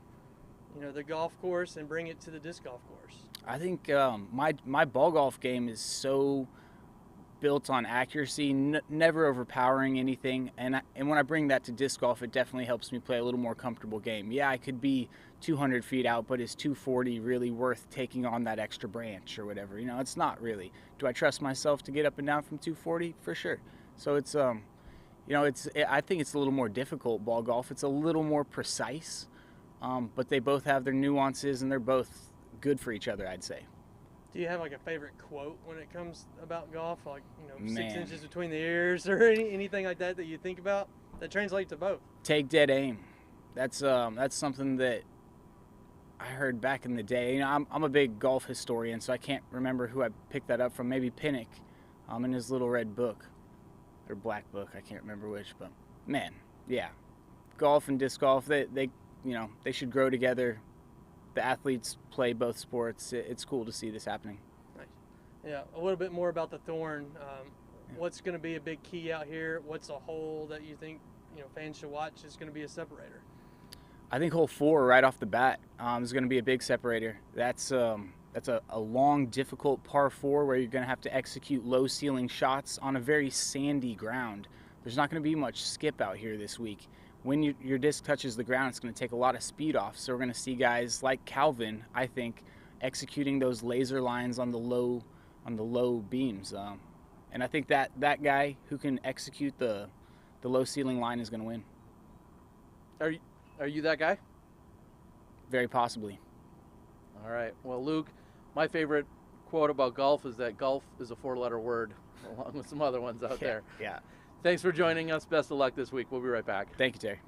you know, the golf course and bring it to the disc golf course? I think my ball golf game is so built on accuracy, never overpowering anything. And when I bring that to disc golf, it definitely helps me play a little more comfortable game. Yeah, I could be 200 feet out, but is 240 really worth taking on that extra branch or whatever? You know, it's not really. Do I trust myself to get up and down from 240? For sure. So it's you know, I think it's a little more difficult, ball golf. It's a little more precise, but they both have their nuances, and they're both good for each other, I'd say. Do you have like a favorite quote when it comes about golf, like, you know, 6 inches between the ears or anything like that you think about that translates to both? Take dead aim. That's something that I heard back in the day. You know, I'm a big golf historian, so I can't remember who I picked that up from. Maybe Pinnock, in his little red book or black book. I can't remember which, but man, yeah, golf and disc golf, they you know, they should grow together. The athletes play both sports. It's cool to see this happening. Nice. Yeah, a little bit more about the Thorn. What's going to be a big key out here? What's a hole that you think, you know, fans should watch is going to be a separator? I think hole 4 right off the bat is going to be a big separator. That's a long, difficult par 4 where you're going to have to execute low ceiling shots on a very sandy ground. There's not going to be much skip out here this week. When your disc touches the ground, it's going to take a lot of speed off. So we're going to see guys like Calvin, I think, executing those laser lines on the low beams. And I think that guy who can execute the low ceiling line is going to win. Are you that guy? Very possibly. All right. Well, Luke, my favorite quote about golf is that golf is a 4-letter word, along with some other ones out there. Yeah. Thanks for joining us. Best of luck this week. We'll be right back. Thank you, Terry.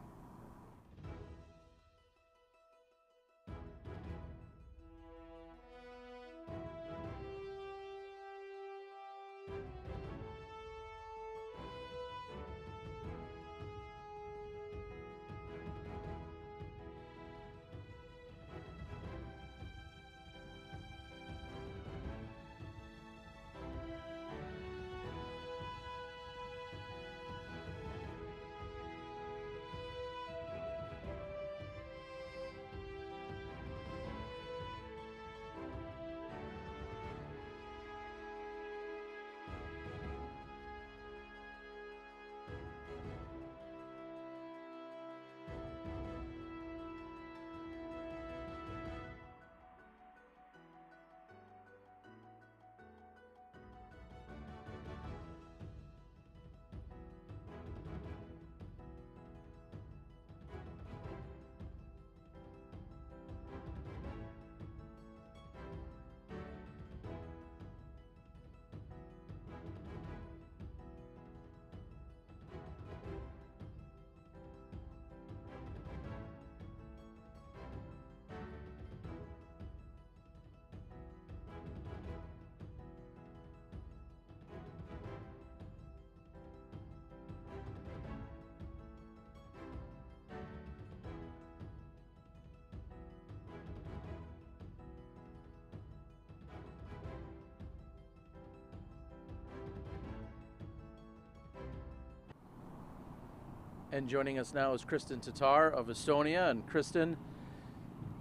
And joining us now is Kristin Tattar of Estonia. And Kristin,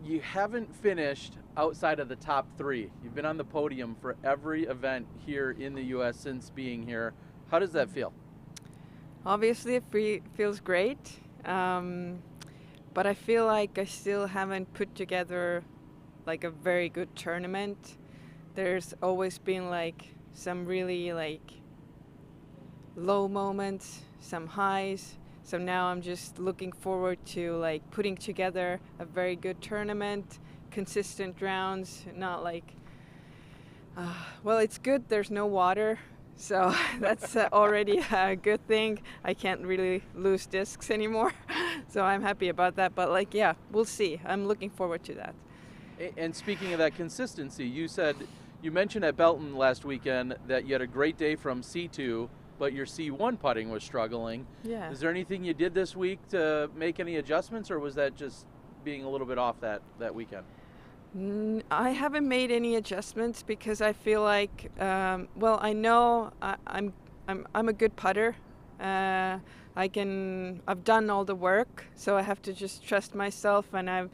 you haven't finished outside of the top 3. You've been on the podium for every event here in the U.S. since being here. How does that feel? Obviously, it feels great, but I feel like I still haven't put together like a very good tournament. There's always been like some really like low moments, some highs. So now I'm just looking forward to like putting together a very good tournament, consistent rounds, not like, well, it's good there's no water, so that's already a good thing. I can't really lose discs anymore, so I'm happy about that. But like, yeah, we'll see. I'm looking forward to that. And speaking of that consistency, you mentioned at Belton last weekend that you had a great day from C2, but your C1 putting was struggling. Yeah. Is there anything you did this week to make any adjustments, or was that just being a little bit off that weekend? I haven't made any adjustments because I feel like, well, I know I'm a good putter. I've done all the work, so I have to just trust myself, and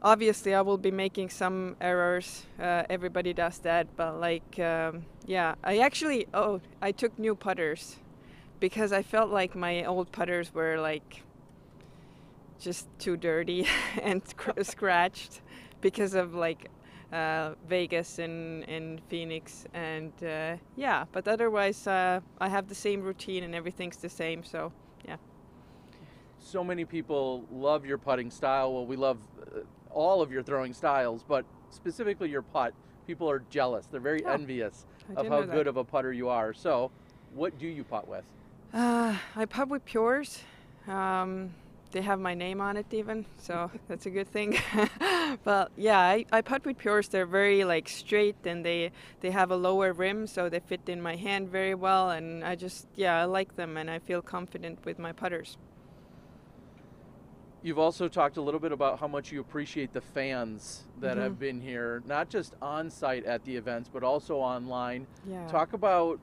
obviously I will be making some errors. Everybody does that, but like, yeah, I took new putters because I felt like my old putters were like just too dirty and scratched because of like Vegas and Phoenix, and yeah, but otherwise I have the same routine and everything's the same, so yeah. So many people love your putting style. Well, we love all of your throwing styles, but specifically your putt. People are jealous. They're very envious of how good of a putter you are. So what do you putt with? I putt with Pures. they have my name on it even, so that's a good thing. But yeah, I putt with Pures. They're very like straight, and they have a lower rim, so they fit in my hand very well, and I like them, and I feel confident with my putters. You've also talked a little bit about how much you appreciate the fans that have been here, not just on site at the events, but also online. Yeah. Talk about,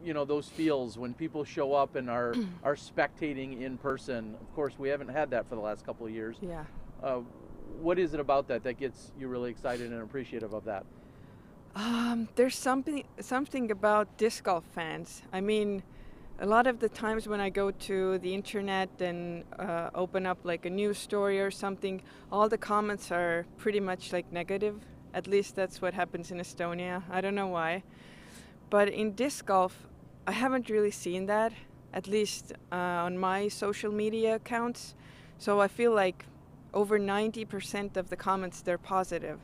you know, those feels when people show up and are spectating in person. Of course, we haven't had that for the last couple of years. Yeah. What is it about that gets you really excited and appreciative of that? There's something about disc golf fans. I mean, a lot of the times when I go to the internet and open up like a news story or something, all the comments are pretty much like negative. At least that's what happens in Estonia. I don't know why. But in disc golf, I haven't really seen that, at least on my social media accounts. So I feel like over 90% of the comments, they're positive.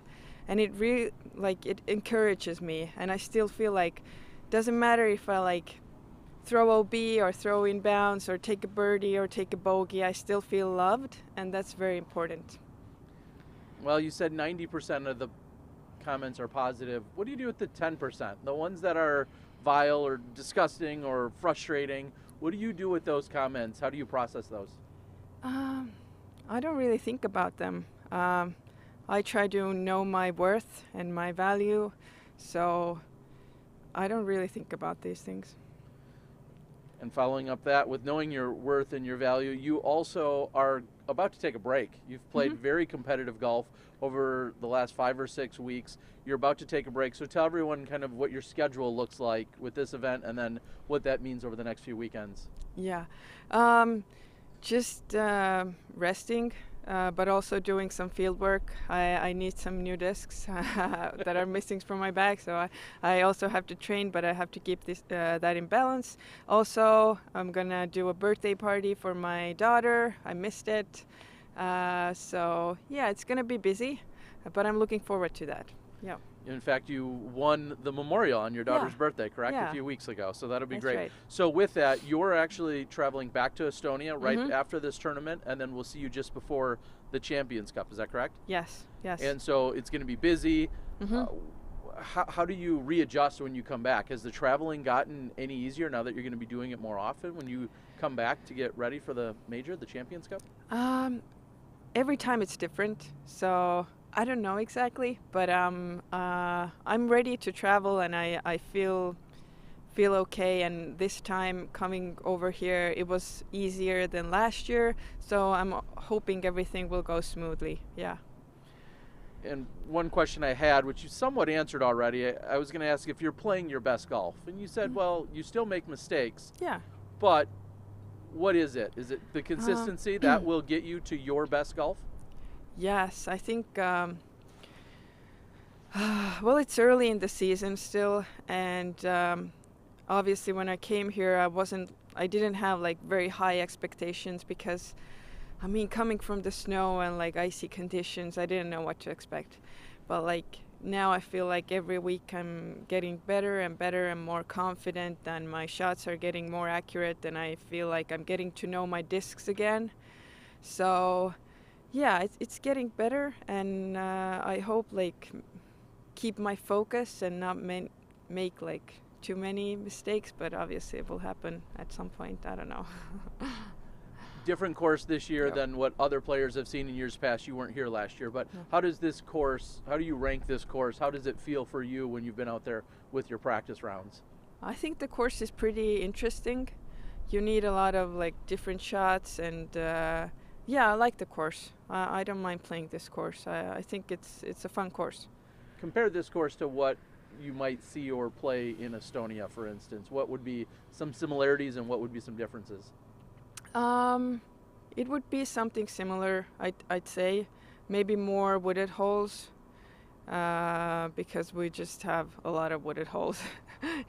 And it really, like, it encourages me. And I still feel like, doesn't matter if I like throw OB or throw in bounds or take a birdie or take a bogey, I still feel loved, and that's very important. Well, you said 90% of the comments are positive. What do you do with the 10%? The ones that are vile or disgusting or frustrating, what do you do with those comments? How do you process those? I don't really think about them. I try to know my worth and my value, so I don't really think about these things. And following up that, with knowing your worth and your value, you also are about to take a break. You've played very competitive golf over the last 5 or 6 weeks. You're about to take a break. So tell everyone kind of what your schedule looks like with this event, and then what that means over the next few weekends. Yeah, just resting, but also doing some field work. I need some new discs that are missing from my bag, so I also have to train, but I have to keep this that in balance. Also, I'm gonna do a birthday party for my daughter. I missed it, so yeah, it's gonna be busy, but I'm looking forward to that. Yeah. In fact, you won the memorial on your daughter's birthday, correct? Yeah. A few weeks ago, so that'll be That's great. right. So with that, you're actually traveling back to Estonia right after this tournament, and then we'll see you just before the Champions Cup. Is that correct? Yes. Yes. And so it's going to be busy. How do you readjust when you come back? Has the traveling gotten any easier now that you're going to be doing it more often when you come back to get ready for the major, the Champions Cup? Every time it's different, so I don't know exactly, but I'm ready to travel, and I feel okay. And this time coming over here, it was easier than last year, so I'm hoping everything will go smoothly. Yeah. And one question I had, which you somewhat answered already, I was going to ask if you're playing your best golf, and you said, well, you still make mistakes. Yeah. But what is it? Is it the consistency that will get you to your best golf? Yes, I think, well, it's early in the season still, and obviously when I came here, I didn't have like very high expectations because, I mean, coming from the snow and like icy conditions, I didn't know what to expect. But like now I feel like every week I'm getting better and better and more confident, and my shots are getting more accurate, and I feel like I'm getting to know my discs again. So yeah, it's getting better, and I hope like keep my focus and not make like too many mistakes, but obviously it will happen at some point. I don't know. Different course this year than what other players have seen in years past. You weren't here last year, but how does this course, how do you rank this course? How does it feel for you when you've been out there with your practice rounds? I think the course is pretty interesting. You need a lot of like different shots, and yeah, I like the course. I don't mind playing this course. I think it's a fun course. Compare this course to what you might see or play in Estonia, for instance. What would be some similarities and what would be some differences? It would be something similar, I'd say. Maybe more wooded holes, because we just have a lot of wooded holes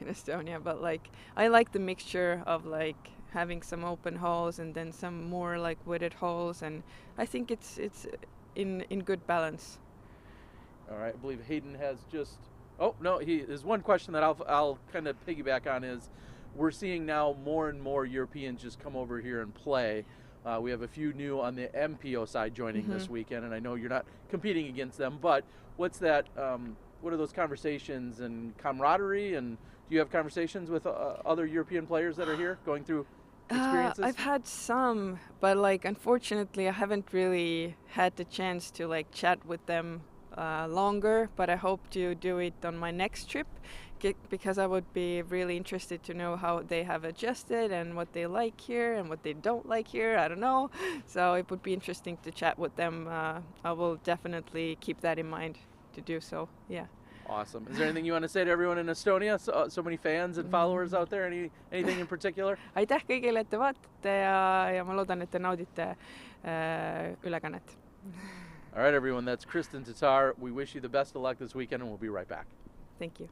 in Estonia. But like, I like the mixture of like having some open holes and then some more like wooded holes, and I think it's in good balance. All right, I believe Hayden has just. Oh no, there's one question that I'll kind of piggyback on is, we're seeing now more and more Europeans just come over here and play. We have a few new on the MPO side joining this weekend, and I know you're not competing against them, but what's that, what are those conversations and camaraderie, and do you have conversations with other European players that are here going through experiences? I've had some, but like unfortunately I haven't really had the chance to like chat with them longer, but I hope to do it on my next trip because I would be really interested to know how they have adjusted and what they like here and what they don't like here. I don't know. So it would be interesting to chat with them. I will definitely keep that in mind to do so. Yeah. Awesome. Is there anything you want to say to everyone in Estonia? So many fans and followers out there. Anything in particular? Aitäh kõigile, et te vaatate ja ma loodan, et te naudite ülekannet. All right, everyone. That's Kristin Tattar. We wish you the best of luck this weekend, and we'll be right back. Thank you.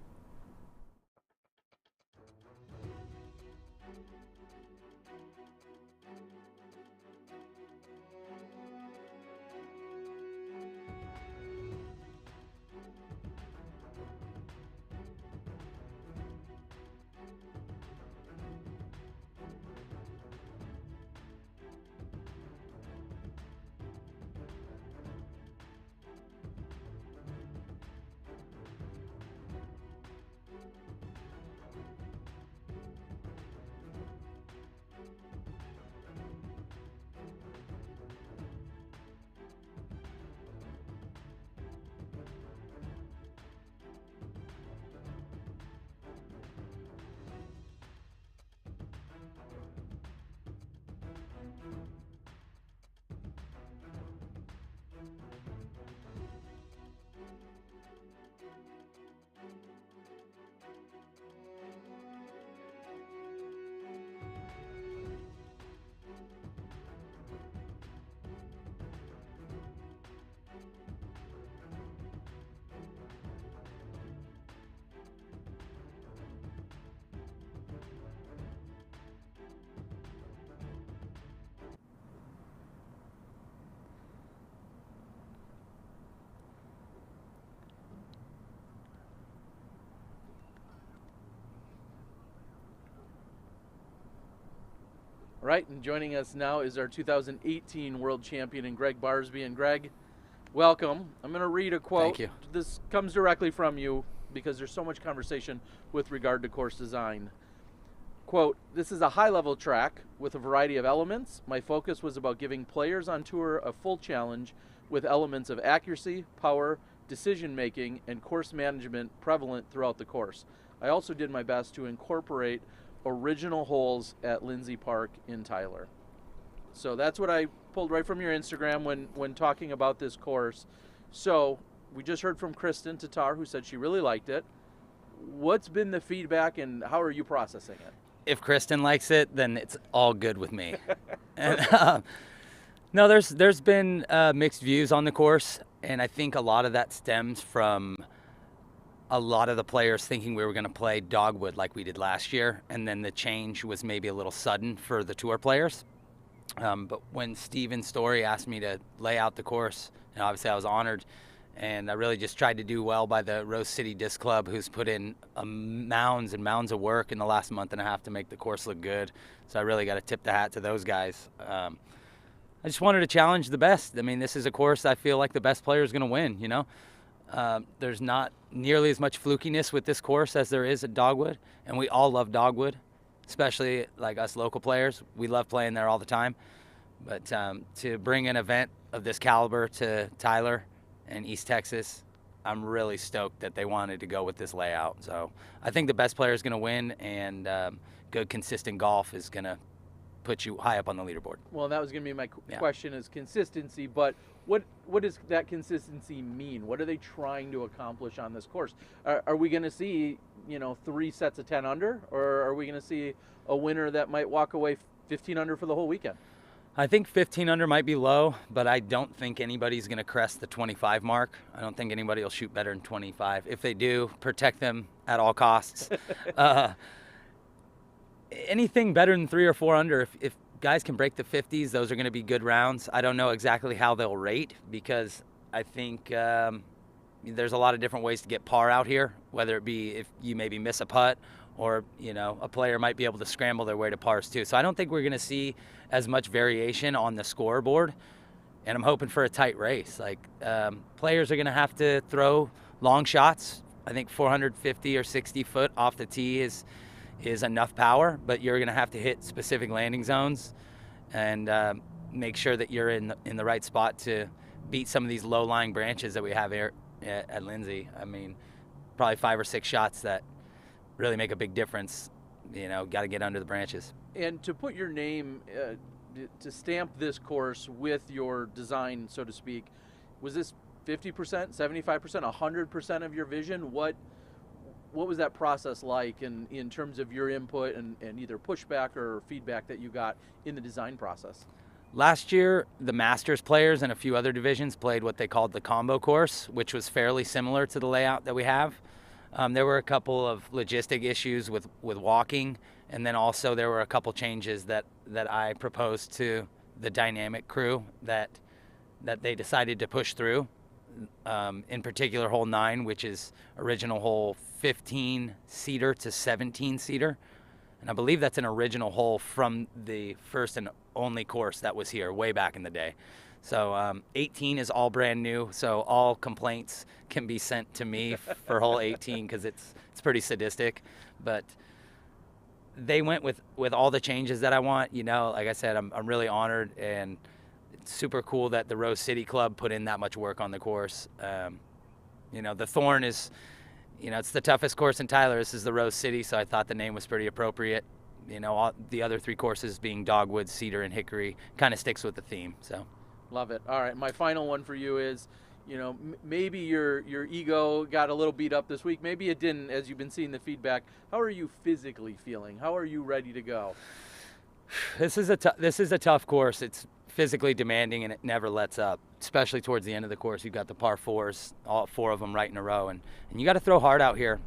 All right, and joining us now is our 2018 world champion in Gregg Barsby. And Gregg, welcome. I'm going to read a quote. Thank you. This comes directly from you because there's so much conversation with regard to course design. Quote, "This is a high-level track with a variety of elements. My focus was about giving players on tour a full challenge with elements of accuracy, power, decision-making, and course management prevalent throughout the course. I also did my best to incorporate original holes at Lindsay Park in Tyler." So that's what I pulled right from your Instagram when talking about this course. So we just heard from Kristin Tattar, who said she really liked it. What's been the feedback, and how are you processing it? If Kristin likes it, then it's all good with me. And, no, there's been mixed views on the course, and I think a lot of that stems from a lot of the players thinking we were going to play dogwood like we did last year, and then the change was maybe a little sudden for the tour players. But when Steve and Storrie asked me to lay out the course, and obviously I was honored, and I really just tried to do well by the Rose City Disc Club, who's put in mounds and mounds of work in the last month and a half to make the course look good. So I really got to tip the hat to those guys. I just wanted to challenge the best. I mean, this is a course I feel like the best player is going to win, you know? There's not nearly as much flukiness with this course as there is at dogwood, and we all love dogwood, especially like us local players. We love playing there all the time. But to bring an event of this caliber to Tyler and East Texas, I'm really stoked that they wanted to go with this layout. So I think the best player is going to win, and good consistent golf is going to put you high up on the leaderboard. Well, that was going to be my question, is consistency, but what does that consistency mean? What are they trying to accomplish on this course? Are we going to see, 3 sets of 10 under, or are we going to see a winner that might walk away 15 under for the whole weekend? I think 15 under might be low, but I don't think anybody's going to crest the 25 mark. I don't think anybody will shoot better than 25. If they do, protect them at all costs. Anything better than 3 or 4 under, if guys can break the 50s, those are going to be good rounds. I don't know exactly how they'll rate, because I think there's a lot of different ways to get par out here, whether it be if you maybe miss a putt or, you know, a player might be able to scramble their way to pars too. So I don't think we're going to see as much variation on the scoreboard, and I'm hoping for a tight race. Like, players are going to have to throw long shots. I think 450 or 60 foot off the tee is enough power, but you're going to have to hit specific landing zones and make sure that you're in the right spot to beat some of these low-lying branches that we have here at Lindsay. I mean, probably 5 or 6 shots that really make a big difference. You know, got to get under the branches. And to put your name, to stamp this course with your design, so to speak, was this 50%, 75%, 100% of your vision? What was that process like in terms of your input and either pushback or feedback that you got in the design process? Last year, the Masters players and a few other divisions played what they called the combo course, which was fairly similar to the layout that we have. There were a couple of logistic issues with walking, and then also there were a couple changes that I proposed to the dynamic crew that they decided to push through. In particular, hole 9, which is original hole 15-seater to 17-seater. And I believe that's an original hole from the first and only course that was here way back in the day. So 18 is all brand new, so all complaints can be sent to me for hole 18 because it's pretty sadistic. But they went with all the changes that I want. You know, like I said, I'm really honored, and it's super cool that the Rose City Club put in that much work on the course. You know, the Thorn is, you know, it's the toughest course in Tyler. This is the Rose City, so I thought the name was pretty appropriate. You know, all the other 3 courses being Dogwood, Cedar, and Hickory kind of sticks with the theme. So, love it. All right, my final one for you is, you know, maybe your ego got a little beat up this week. Maybe it didn't, as you've been seeing the feedback. How are you physically feeling? How are you ready to go? This is a tough course. It's physically demanding, and it never lets up, especially towards the end of the course. You've got the par 4s, all 4 of them right in a row, and you got to throw hard out here.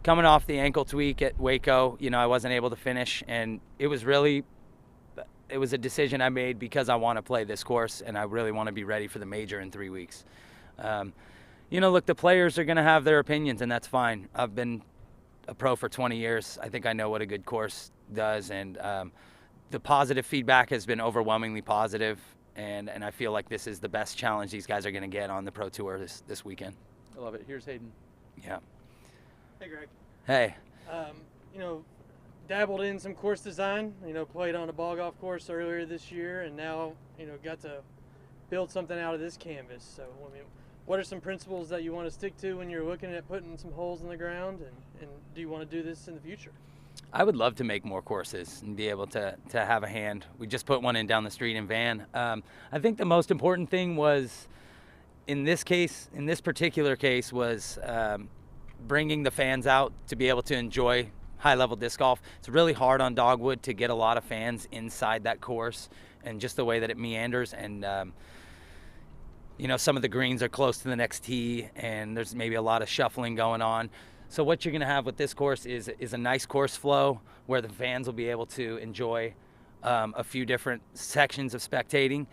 Coming off the ankle tweak at Waco, you know, I wasn't able to finish, and it was a decision I made because I want to play this course, and I really want to be ready for the major in 3 weeks. You know, look, the players are going to have their opinions, and that's fine. I've been a pro for 20 years. I think I know what a good course does, and the positive feedback has been overwhelmingly positive, and I feel like this is the best challenge these guys are going to get on the Pro Tour this weekend. I love it. Here's Hayden. Yeah. Hey, Greg. Hey. You know, dabbled in some course design, you know, played on a ball golf course earlier this year, and now, you know, got to build something out of this canvas. So, I mean, what are some principles that you want to stick to when you're looking at putting some holes in the ground, and do you want to do this in the future? I would love to make more courses and be able to have a hand. We just put one in down the street in Van. I think the most important thing was, in this particular case, was bringing the fans out to be able to enjoy high-level disc golf. It's really hard on Dogwood to get a lot of fans inside that course, and just the way that it meanders, and you know, some of the greens are close to the next tee, and there's maybe a lot of shuffling going on. So what you're going to have with this course is a nice course flow where the fans will be able to enjoy a few different sections of spectating.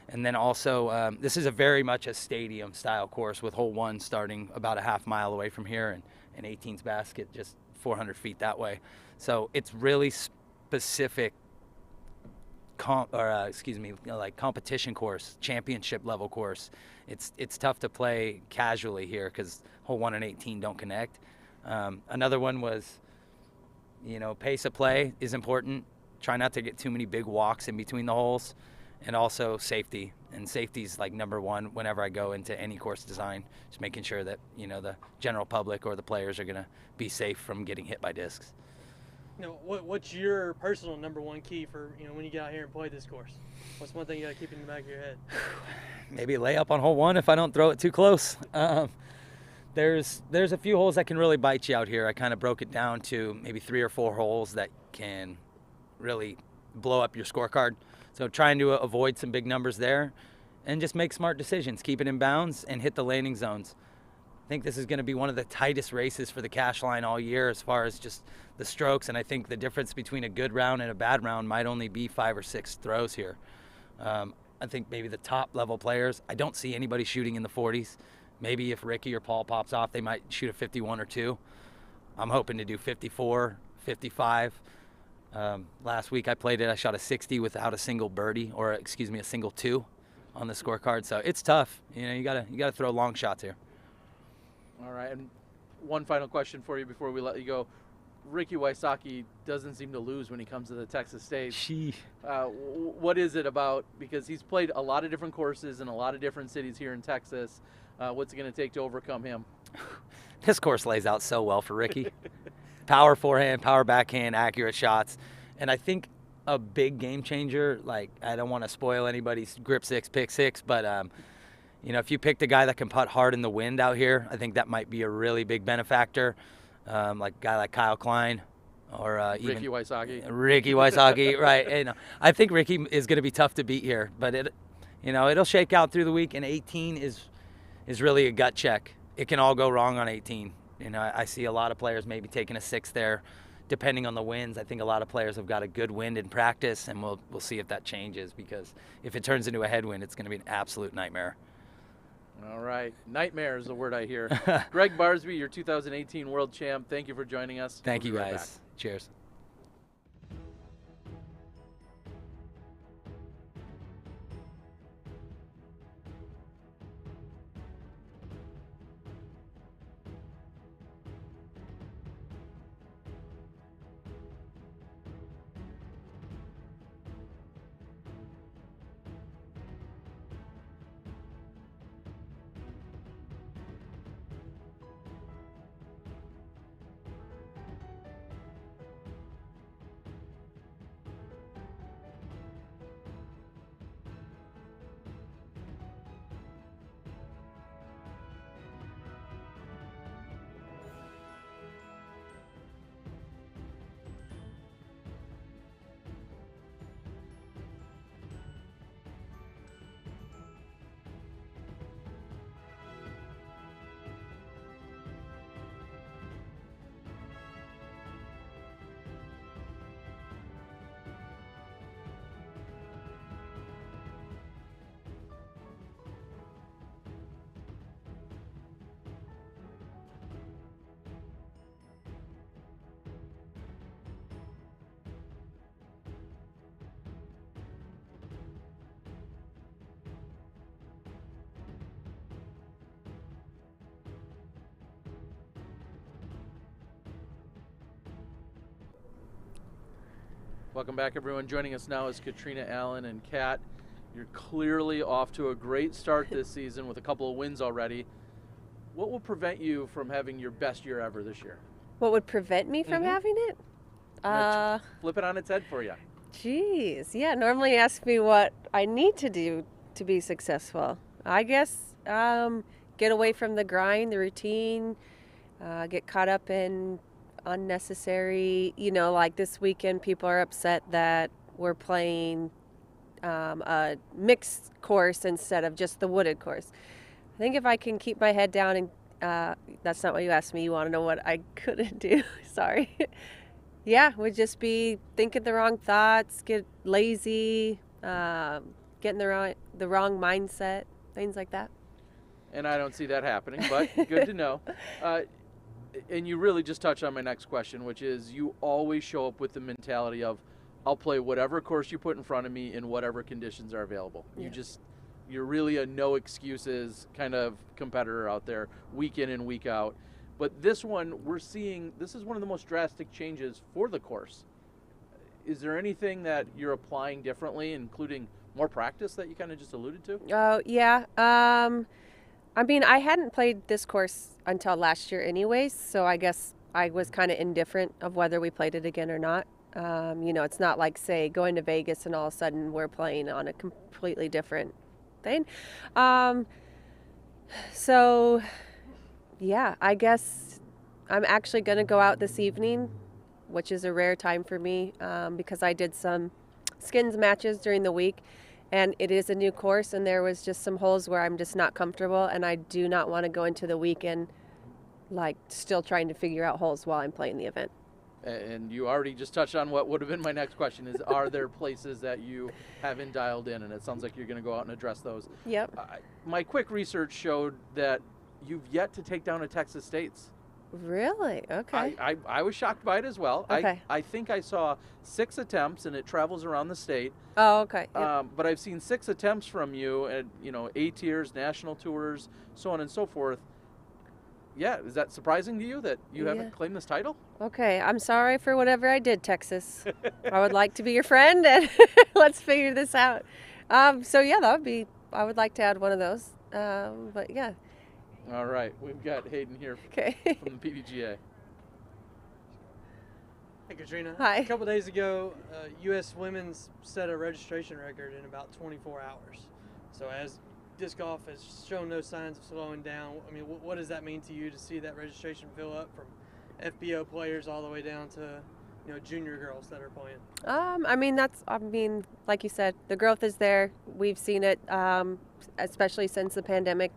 And then also, this is very much a stadium-style course with hole 1 starting about a half mile away from here, and 18's basket just 400 feet that way. So it's really specific, like competition course, championship level course. It's tough to play casually here because hole 1 and 18 don't connect. Another one was, you know, pace of play is important. Try not to get too many big walks in between the holes, and also safety. And safety's like number 1 whenever I go into any course design. Just making sure that, you know, the general public or the players are going to be safe from getting hit by discs. You know, what's your personal number 1 key for, you know, when you get out here and play this course? What's one thing you got to keep in the back of your head? Maybe lay up on hole 1 if I don't throw it too close. There's a few holes that can really bite you out here. I kind of broke it down to maybe 3 or 4 holes that can really blow up your scorecard. So trying to avoid some big numbers there and just make smart decisions, keep it in bounds, and hit the landing zones. I think this is going to be one of the tightest races for the cash line all year as far as just the strokes, and I think the difference between a good round and a bad round might only be 5 or 6 throws here. I think maybe the top level players, I don't see anybody shooting in the 40s. Maybe if Ricky or Paul pops off, they might shoot a 51 or 2. I'm hoping to do 54, 55. Last week I played it. I shot a 60 without a single birdie, or excuse me, a single 2 on the scorecard. So it's tough. You know, you gotta throw long shots here. All right, and one final question for you before we let you go. Ricky Wysocki doesn't seem to lose when he comes to the Texas State. What is it about? Because he's played a lot of different courses in a lot of different cities here in Texas. What's it going to take to overcome him? This course lays out so well for Ricky. Power forehand, power backhand, accurate shots. And I think a big game changer, like, I don't want to spoil anybody's grip 6, pick 6, but you know, if you picked a guy that can putt hard in the wind out here, I think that might be a really big benefactor. Like a guy like Kyle Klein, or even Ricky Wysocki. Ricky Wysocki, right? And I think Ricky is going to be tough to beat here, but it'll shake out through the week. And 18 is really a gut check. It can all go wrong on 18. You know, I see a lot of players maybe taking a 6 there, depending on the winds. I think a lot of players have got a good wind in practice, and we'll see if that changes, because if it turns into a headwind, it's going to be an absolute nightmare. All right. Nightmare is the word I hear. Gregg Barsby, your 2018 world champ. Thank you for joining us. Thank We'll you, be right guys. back. Cheers. Welcome back, everyone. Joining us now is Catrina Allen. And Kat, you're clearly off to a great start this season with a couple of wins already. What will prevent you from having your best year ever this year? What would prevent me from having it? Flip it on its head for you. Geez, yeah. Normally, ask me what I need to do to be successful. I guess get away from the grind, the routine, get caught up in unnecessary, like this weekend people are upset that we're playing a mixed course instead of just the wooded course. I think if I can keep my head down and that's not what you asked me, you want to know what I couldn't do. Sorry. Yeah, would just be thinking the wrong thoughts, get lazy, getting the wrong mindset, things like that. And I don't see that happening, but good to know. And you really just touched on my next question, which is you always show up with the mentality of, I'll play whatever course you put in front of me in whatever conditions are available. Yeah. You're really a no excuses kind of competitor out there, week in and week out. But this one, this is one of the most drastic changes for the course. Is there anything that you're applying differently, including more practice that you kind of just alluded to? Oh, yeah. I mean, I hadn't played this course until last year anyways, so I guess I was kind of indifferent of whether we played it again or not. It's not like, say, going to Vegas and all of a sudden we're playing on a completely different thing. So, yeah, I guess I'm actually going to go out this evening, which is a rare time for me because I did some skins matches during the week. And it is a new course, and there was just some holes where I'm just not comfortable, and I do not want to go into the weekend still trying to figure out holes while I'm playing the event. And you already just touched on what would have been my next question is, are there places that you haven't dialed in? And it sounds like you're going to go out and address those. Yep. My quick research showed that you've yet to take down a Texas State's Really? Okay. I was shocked by it as well. Okay. I think I saw 6 attempts, and it travels around the state. Oh, okay. Yep. But I've seen 6 attempts from you at, A tiers, national tours, so on and so forth. Yeah, is that surprising to you that you haven't claimed this title? Okay, I'm sorry for whatever I did, Texas. I would like to be your friend, and let's figure this out. So yeah, I would like to add one of those. But yeah. All right, we've got Hayden here from the PDGA. Hey, Catrina. Hi. A couple days ago, U.S. Women's set a registration record in about 24 hours. So as disc golf has shown no signs of slowing down, I mean, what does that mean to you to see that registration fill up from FBO players all the way down to, junior girls that are playing? I mean, like you said, the growth is there. We've seen it, especially since the pandemic.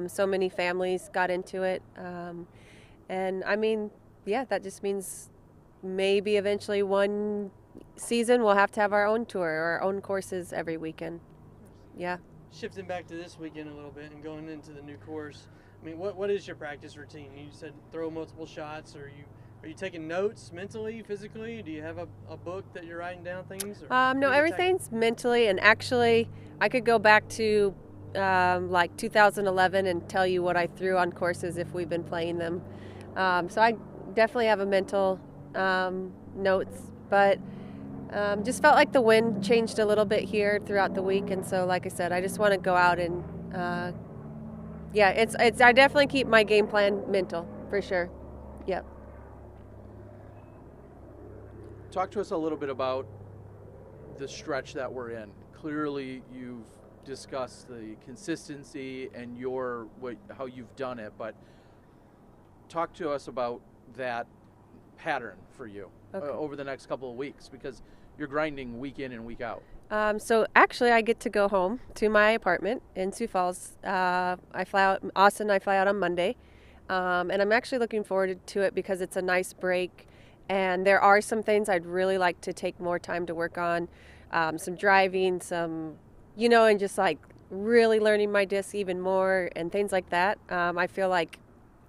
So many families got into it. And I mean, yeah, that just means maybe eventually one season we'll have to have our own tour or our own courses every weekend. Yeah. Shifting back to this weekend a little bit and going into the new course, I mean, what is your practice routine? You said throw multiple shots. Are you taking notes mentally, physically? Do you have a book that you're writing down things? No, everything's mentally, and actually I could go back to like 2011 and tell you what I threw on courses if we've been playing them. So I definitely have a mental notes, but just felt like the wind changed a little bit here throughout the week, and so like I said, I just want to go out and I definitely keep my game plan mental for sure. Yep. Talk to us a little bit about the stretch that we're in. Clearly, you've discussed the consistency and how you've done it, but talk to us about that pattern for you over the next couple of weeks, because you're grinding week in and week out. So actually, I get to go home to my apartment in Sioux Falls. I fly out Austin. I fly out on Monday, and I'm actually looking forward to it because it's a nice break. And there are some things I'd really like to take more time to work on, some driving, some, and just like really learning my disc even more and things like that. I feel like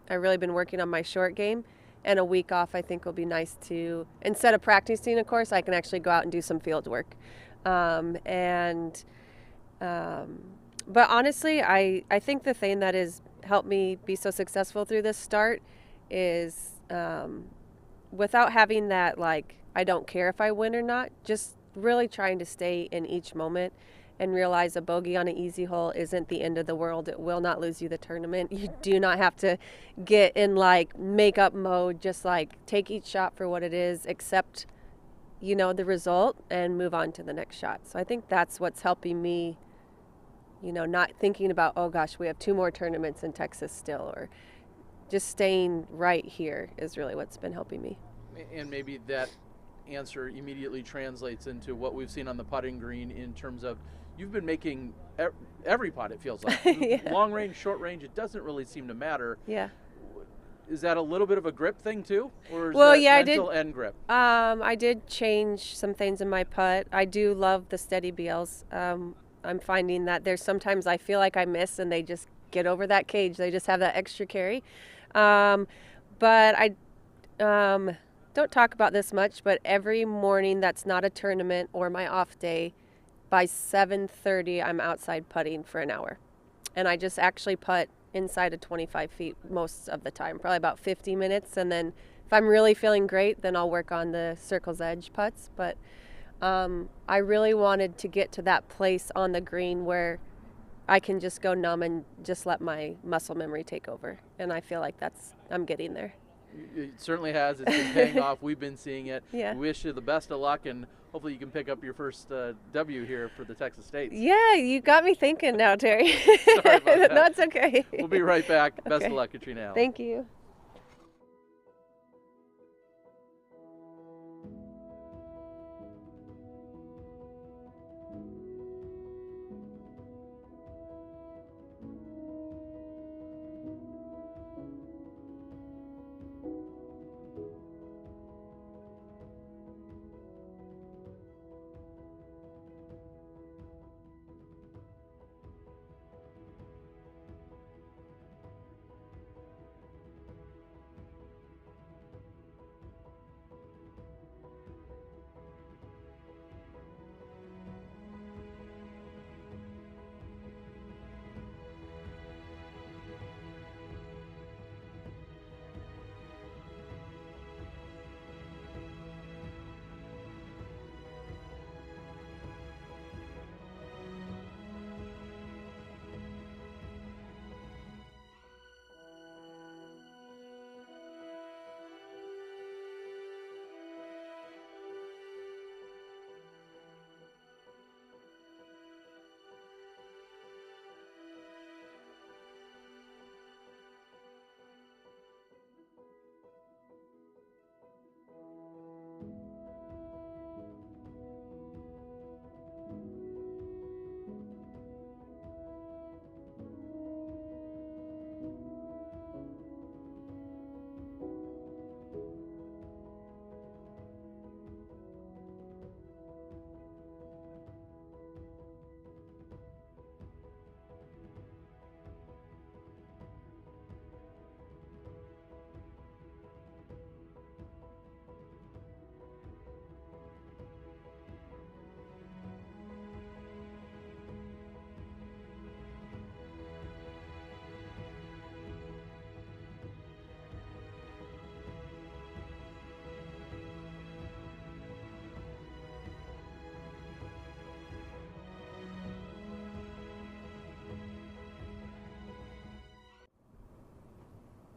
I've really been working on my short game, and a week off I think will be nice to, instead of practicing a course, I can actually go out and do some field work. But honestly, I think the thing that has helped me be so successful through this start is without having that, like, I don't care if I win or not, just really trying to stay in each moment and realize a bogey on an easy hole isn't the end of the world. It will not lose you the tournament. You do not have to get in like makeup mode, just like take each shot for what it is, accept, the result and move on to the next shot. So I think that's what's helping me, not thinking about, oh gosh, we have 2 more tournaments in Texas still, or just staying right here is really what's been helping me. And maybe that answer immediately translates into what we've seen on the putting green in terms of you've been making every putt, it feels like. Yeah. Long range, short range, it doesn't really seem to matter. Yeah. Is that a little bit of a grip thing too? Or is well, that yeah, mental and grip? I did change some things in my putt. I do love the steady BLs. I'm finding that there's sometimes I feel like I miss and they just get over that cage. They just have that extra carry. But I don't talk about this much, but every morning that's not a tournament or my off day, by 7:30 I'm outside putting for an hour. And I just actually putt inside of 25 feet most of the time, probably about 50 minutes. And then if I'm really feeling great, then I'll work on the circle's edge putts. But I really wanted to get to that place on the green where I can just go numb and just let my muscle memory take over. And I feel like I'm getting there. It certainly has. It's been paying off. We've been seeing it. Yeah. We wish you the best of luck, and hopefully you can pick up your first W here for the Texas States. Yeah, you got me thinking now, Terry. Sorry about that. No, it's okay. We'll be right back. Best Okay. of luck, Catrina Allen. Thank you.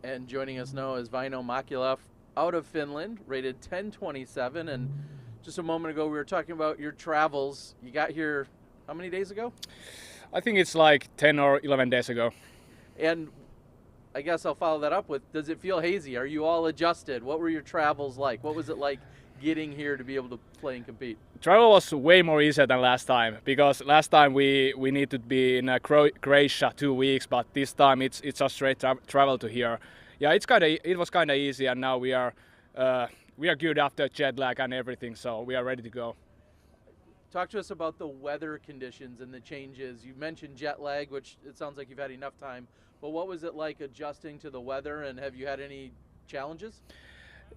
And joining us now is Vaino Makela out of Finland, rated 1027. And just a moment ago, we were talking about your travels. You got here how many days ago? I think it's like 10 or 11 days ago. And I guess I'll follow that up with, does it feel hazy? Are you all adjusted? What were your travels like? What was it like getting here to be able to play and compete? Travel was way more easier than last time, because last time we needed to be in Croatia 2 weeks, but this time it's just straight travel to here. Yeah, it was kind of easy, and now we are good after jet lag and everything, so we are ready to go. Talk to us about the weather conditions and the changes. You mentioned jet lag, which it sounds like you've had enough time, but what was it like adjusting to the weather, and have you had any challenges?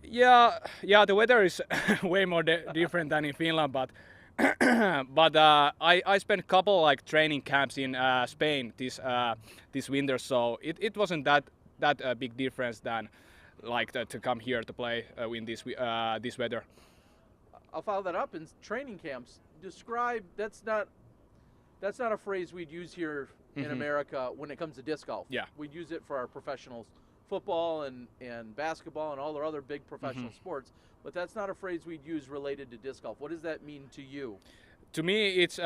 Yeah, the weather is way more different than in Finland, but I spent a couple like training camps in Spain this winter, so it wasn't that big difference than like to come here to play in this weather. I'll follow that up. In training camps, describe, that's not a phrase we'd use here in America when it comes to disc golf. Yeah, we'd use it for our professionals, football and basketball and all our other big professional sports, but that's not a phrase we'd use related to disc golf. What does that mean to you? To me, it's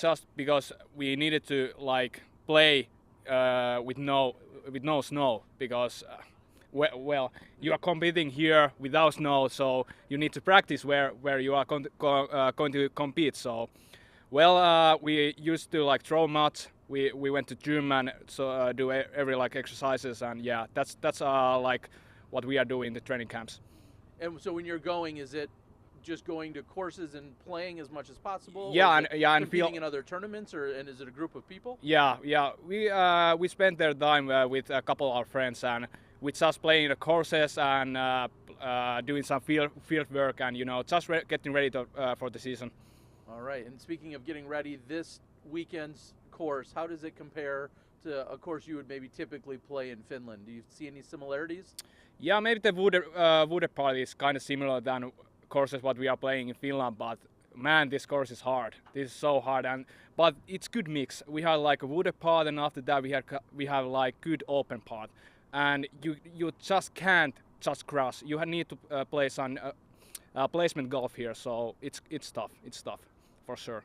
just because we needed to like play with no snow, because well, you are competing here without snow, so you need to practice where you are going to compete. So, well, we used to like throw mud. We went to gym and do every like exercises, and yeah, that's like what we are doing in the training camps. And so when you're going, is it just going to courses and playing as much as possible? Yeah, and competing in other tournaments, and is it a group of people? Yeah. We spent their time with a couple of our friends, and we just playing the courses and doing some field work, and just getting ready for the season. All right. And speaking of getting ready, this weekend's course, how does it compare to a course you would maybe typically play in Finland? Do you see any similarities? Yeah, maybe the wood part is kind of similar than courses what we are playing in Finland, but man, this course is hard. This is so hard, but it's good mix. We have like a wooded part, and after that we have like good open part, and you just can't just cross. You need to play some placement golf here, so it's tough. It's tough for sure.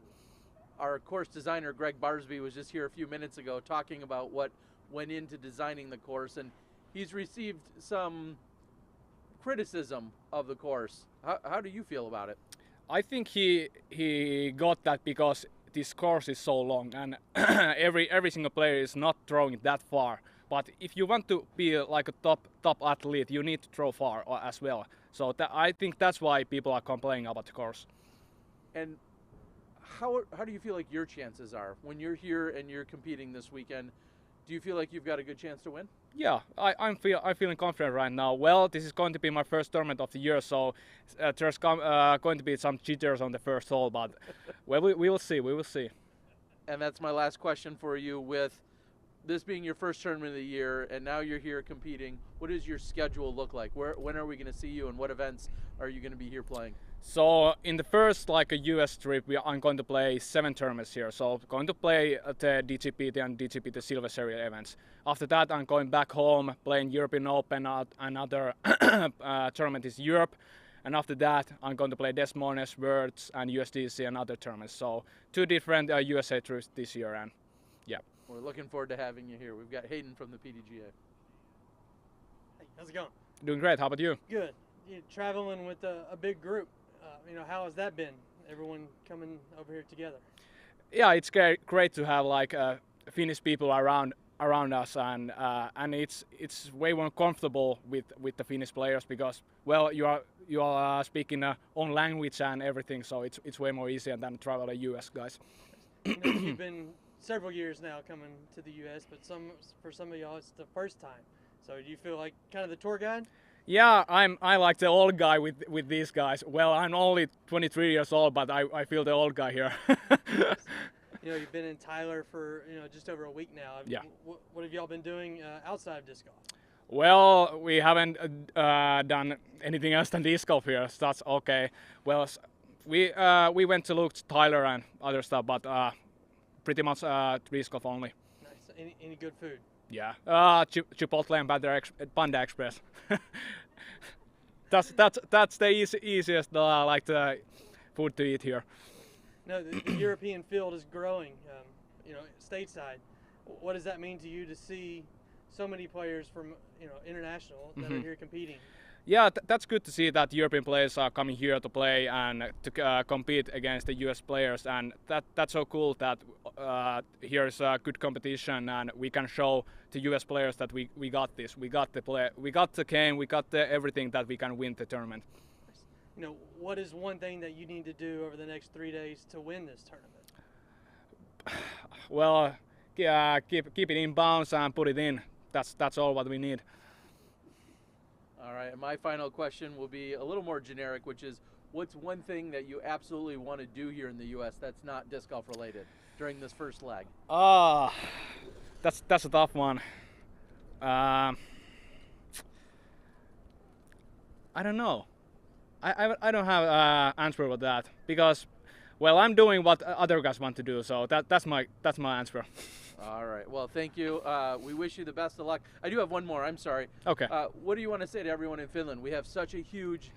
Our course designer, Gregg Barsby, was just here a few minutes ago talking about what went into designing the course, and he's received some criticism of the course. How do you feel about it? I think he got that because this course is so long, and every single player is not throwing it that far. But if you want to be like a top athlete, you need to throw far as well. So I think that's why people are complaining about the course. And how do you feel like your chances are when you're here and you're competing this weekend? Do you feel like you've got a good chance to win? Yeah, I'm feeling confident right now. Well, this is going to be my first tournament of the year, so there's going to be some jitters on the first hole, but well, we will see. We will see. And that's my last question for you. With this being your first tournament of the year, and now you're here competing, what does your schedule look like? When are we going to see you, and what events are you going to be here playing? So in the first like a US trip, I'm going to play 7 tournaments here. So going to play at the DGPT and DGPT Silver Series events. After that, I'm going back home, playing European Open, another tournament is Europe. And after that, I'm going to play Des Moines, Mertsch, and USDC and other tournaments. So 2 different USA trips this year, and yeah. We're looking forward to having you here. We've got Hayden from the PDGA. Hey, how's it going? Doing great. How about you? Good. You're traveling with a big group. How has that been? Everyone coming over here together. Yeah, it's great to have like Finnish people around us, and it's way more comfortable with the Finnish players, because well, you are speaking own language and everything, so it's way more easier than travel the US guys. You've been several years now coming to the US, but for some of y'all it's the first time. So do you feel like kind of the tour guide? Yeah, I like the old guy with these guys. Well, I'm only 23 years old, but I feel the old guy here. You've been in Tyler for just over a week now. Yeah. What have y'all been doing outside of disc golf? Well, we haven't done anything else than disc golf here. So that's okay. Well, we went to look at Tyler and other stuff, but pretty much disc golf only. Nice. Any good food? Yeah, Chipotle and Panda Express. that's the easiest like the food to eat here. No, the European field is growing. Stateside. What does that mean to you to see so many players from international that are here competing? Yeah, that's good to see that European players are coming here to play and to compete against the US players, and that's so cool that here's a good competition and we can show to US players that we got this, we got the game, we got everything that we can win the tournament. What is one thing that you need to do over the next 3 days to win this tournament? Well, keep it in bounds and put it in. That's all what we need. All right, and my final question will be a little more generic, which is, what's one thing that you absolutely want to do here in the U.S. that's not disc golf related during this first leg? That's a tough one. I don't know. I don't have an answer with that because, well, I'm doing what other guys want to do, so that's my answer. All right. Well, thank you. We wish you the best of luck. I do have one more. I'm sorry. Okay. What do you want to say to everyone in Finland? We have such a huge,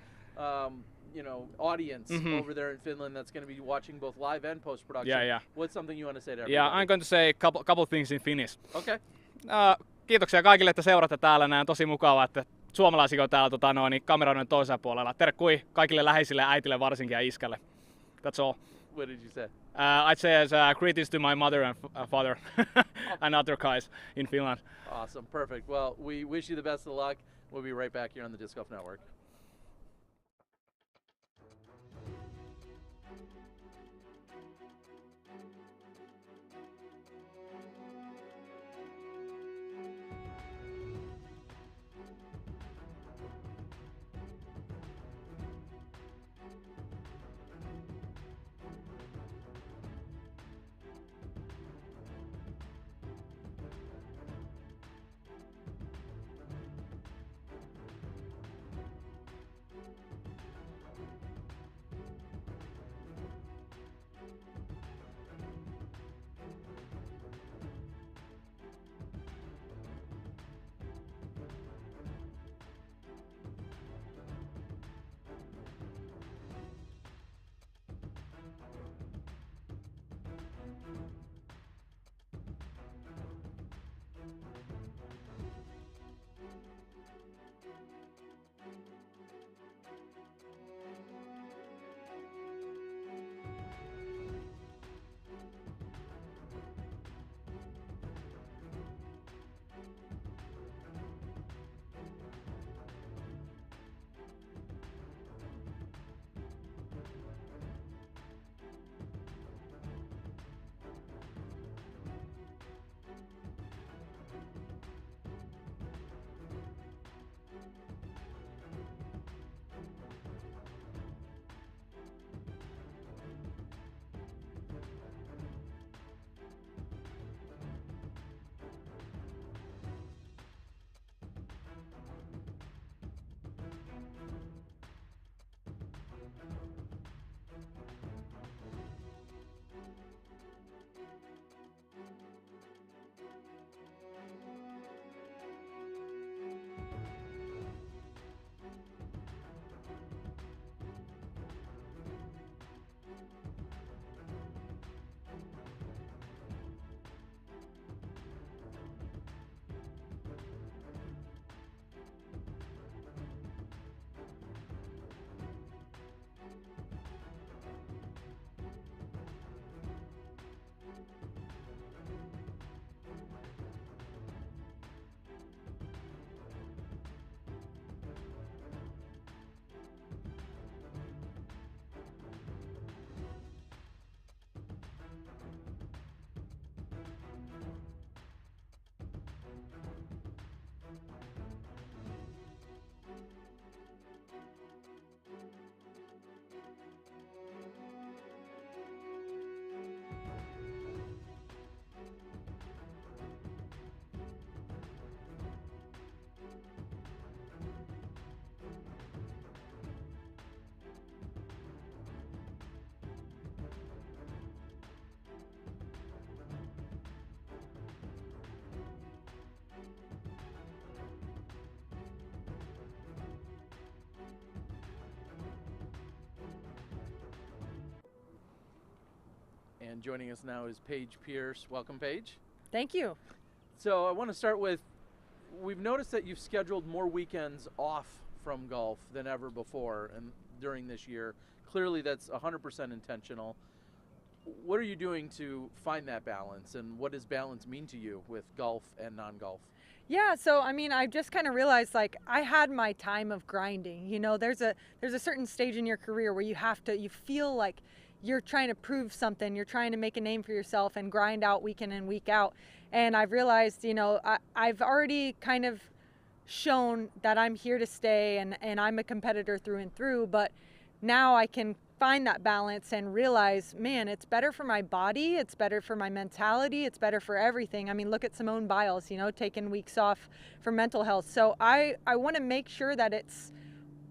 audience over there in Finland that's going to be watching both live and post-production. Yeah. What's something you want to say to everybody? Yeah, I'm going to say a couple things in Finnish. Okay. Kiitoksia kaikille, että seuraatte täällä. Näin tosi mukavaa, että suomalaisia on täällä niin kameroiden toisella puolella. Terkkui kaikille läheisille, äitille varsinkin ja iskälle. That's all. What did you say? I'd say as greetings to my mother and father and other guys in Finland. Awesome. Perfect. Well, we wish you the best of luck. We'll be right back here on the Disc Golf Network. And joining us now is Paige Pierce. Welcome, Paige. Thank you. So I want to start with, we've noticed that you've scheduled more weekends off from golf than ever before and during this year. Clearly that's 100% intentional. What are you doing to find that balance, and what does balance mean to you with golf and non-golf? Yeah, so I mean, I just kind of realized, like, I had my time of grinding. You know, there's a certain stage in your career where you feel like you're trying to prove something, you're trying to make a name for yourself and grind out week in and week out. And I've realized, you know, I've already kind of shown that I'm here to stay and I'm a competitor through and through, but now I can find that balance and realize, man, it's better for my body, it's better for my mentality, it's better for everything. I mean, look at Simone Biles, you know, taking weeks off for mental health. So I want to make sure that it's,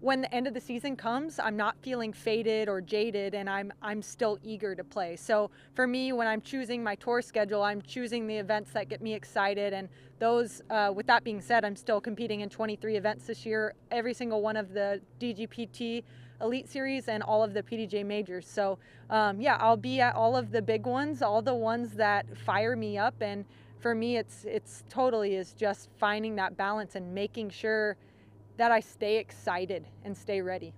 when the end of the season comes, I'm not feeling faded or jaded, and I'm still eager to play. So for me, when I'm choosing my tour schedule, I'm choosing the events that get me excited. And those, with that being said, I'm still competing in 23 events this year, every single one of the DGPT Elite Series and all of the PDJ majors. So yeah, I'll be at all of the big ones, all the ones that fire me up. And for me, it's totally is just finding that balance and making sure that I stay excited and stay ready.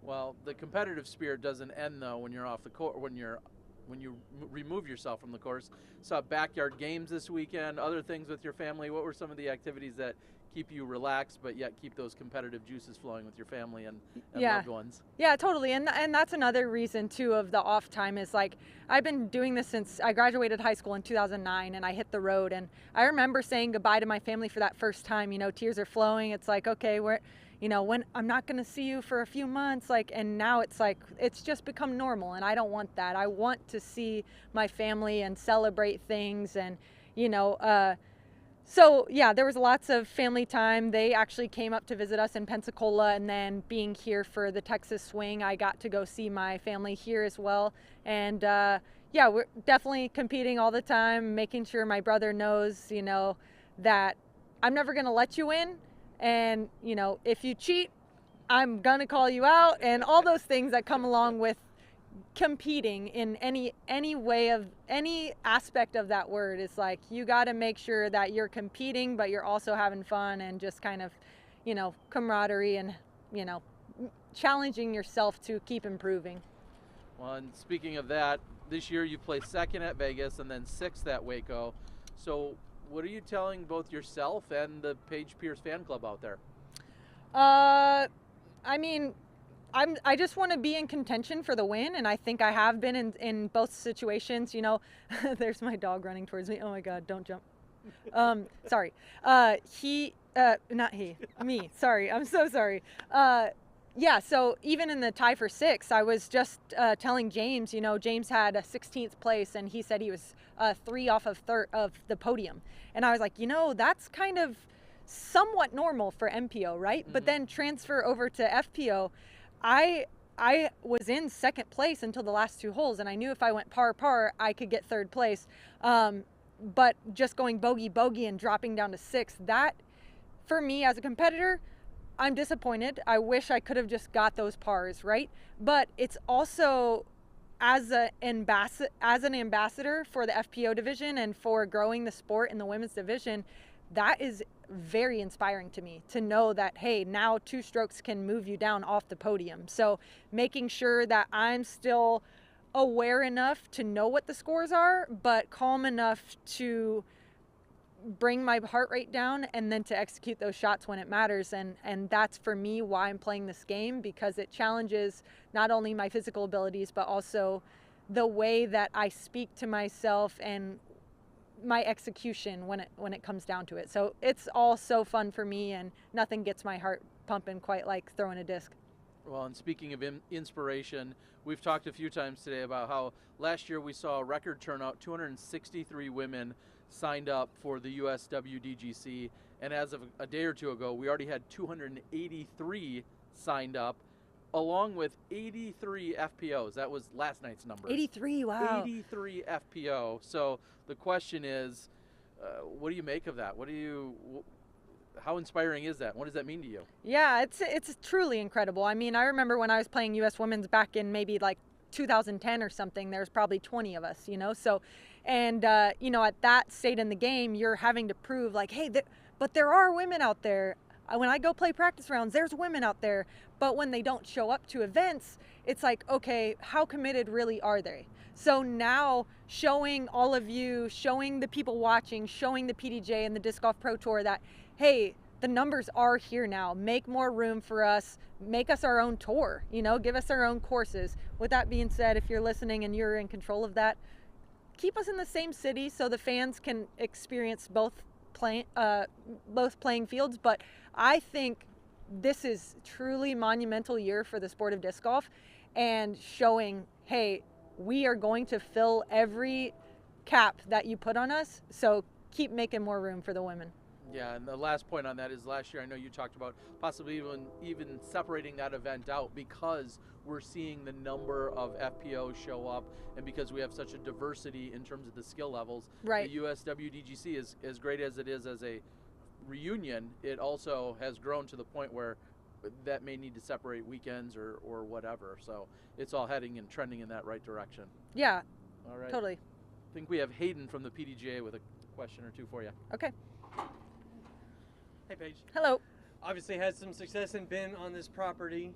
Well, the competitive spirit doesn't end though when you're off the court, when you remove yourself from the course. Saw backyard games this weekend, other things with your family. What were some of the activities that keep you relaxed but yet keep those competitive juices flowing with your family and loved ones? Yeah, totally. And that's another reason too of the off time is, like, I've been doing this since I graduated high school in 2009 and I hit the road, and I remember saying goodbye to my family for that first time. You know, tears are flowing. It's like, okay, when I'm not going to see you for a few months, like, and now it's like, it's just become normal, and I don't want that. I want to see my family and celebrate things, and, you know, so yeah, there was lots of family time. They actually came up to visit us in Pensacola, and then being here for the Texas Swing, I got to go see my family here as well. And yeah, we're definitely competing all the time, making sure my brother knows, you know, that I'm never going to let you in. And, you know, if you cheat, I'm going to call you out, and all those things that come along with competing in any way of any aspect of that word. Is like, you got to make sure that you're competing, but you're also having fun and just kind of, you know, camaraderie and, you know, challenging yourself to keep improving. Well, and speaking of that, this year you placed second at Vegas and then sixth at Waco. So what are you telling both yourself and the Paige Pierce fan club out there? I mean, I just want to be in contention for the win, and I think I have been in both situations. You know, there's my dog running towards me. Oh my God, don't jump. Sorry. Me. Sorry. I'm so sorry. Yeah, so even in the tie for sixth, I was just telling James, you know, James had a 16th place, and he said he was 3 off of the podium. And I was like, you know, that's kind of somewhat normal for MPO, right? Mm-hmm. But then transfer over to FPO, I was in second place until the last 2 holes, and I knew if I went par, I could get third place. But just going bogey and dropping down to sixth, that, for me as a competitor, I'm disappointed. I wish I could have just got those pars, right? But it's also, as an ambassador for the FPO division and for growing the sport in the women's division, that is very inspiring to me, to know that, hey, now 2 strokes can move you down off the podium. So making sure that I'm still aware enough to know what the scores are, but calm enough to bring my heart rate down and then to execute those shots when it matters. And that's, for me, why I'm playing this game, because it challenges not only my physical abilities, but also the way that I speak to myself and my execution when it comes down to it. So it's all so fun for me, and nothing gets my heart pumping quite like throwing a disc. Well, and speaking of inspiration, we've talked a few times today about how last year we saw a record turnout. 263 women signed up for the USWDGC, and as of a day or two ago, we already had 283 signed up, along with 83 FPOs. That was last night's number. 83, wow. 83 FPO. So the question is, what do you make of that? How inspiring is that? What does that mean to you? Yeah, it's truly incredible. I mean, I remember when I was playing U.S. Women's back in maybe like 2010 or something, there's probably 20 of us, you know? So, and, you know, at that state in the game, you're having to prove like, hey, but there are women out there. When I go play practice rounds, there's women out there. But when they don't show up to events, it's like, okay, how committed really are they? So now showing all of you, showing the people watching, showing the PDJ and the Disc Golf Pro Tour that, hey, the numbers are here now. Make more room for us. Make us our own tour, you know, give us our own courses. With that being said, if you're listening and you're in control of that, keep us in the same city so the fans can experience both playing fields. But I think this is truly monumental year for the sport of disc golf, and showing, hey, we are going to fill every cap that you put on us. So keep making more room for the women. Yeah, and the last point on that is last year I know you talked about possibly even separating that event out because we're seeing the number of FPOs show up, and because we have such a diversity in terms of the skill levels. Right. The USWDGC is as great as it is as a reunion. It also has grown to the point where that may need to separate weekends or whatever. So it's all heading and trending in that right direction. Yeah. All right. Totally. I think we have Hayden from the PDGA with a question or two for you. Okay. Hey, Paige. Hello. Obviously had some success and been on this property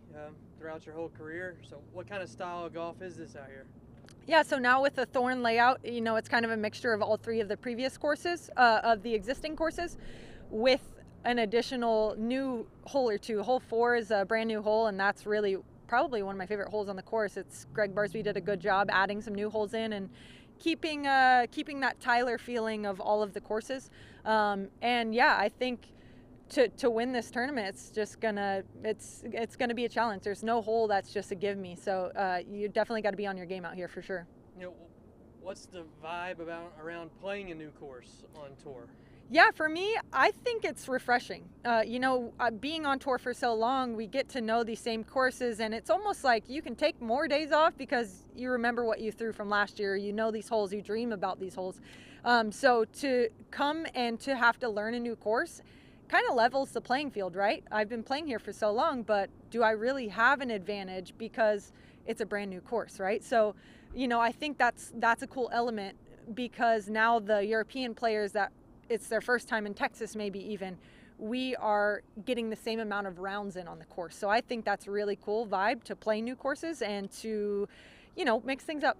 throughout your whole career. So what kind of style of golf is this out here? Yeah, so now with the Thorn layout, you know, it's kind of a mixture of all three of the previous courses, of the existing courses, with an additional new hole or two. Hole 4 is a brand new hole, and that's really probably one of my favorite holes on the course. It's Gregg Barsby did a good job adding some new holes in and keeping that Tyler feeling of all of the courses. And yeah, I think to win this tournament, it's just gonna be a challenge. There's no hole that's just a give me. So you definitely got to be on your game out here for sure. You know, what's the vibe around playing a new course on tour? Yeah, for me, I think it's refreshing. You know, being on tour for so long, we get to know these same courses, and it's almost like you can take more days off because you remember what you threw from last year. You know these holes, you dream about these holes. So to come and to have to learn a new course kind of levels the playing field, right? I've been playing here for so long, but do I really have an advantage because it's a brand new course, right? So, you know, I think that's a cool element, because now the European players that it's their first time in Texas, maybe even, we are getting the same amount of rounds in on the course. So I think that's a really cool vibe to play new courses and to, you know, mix things up.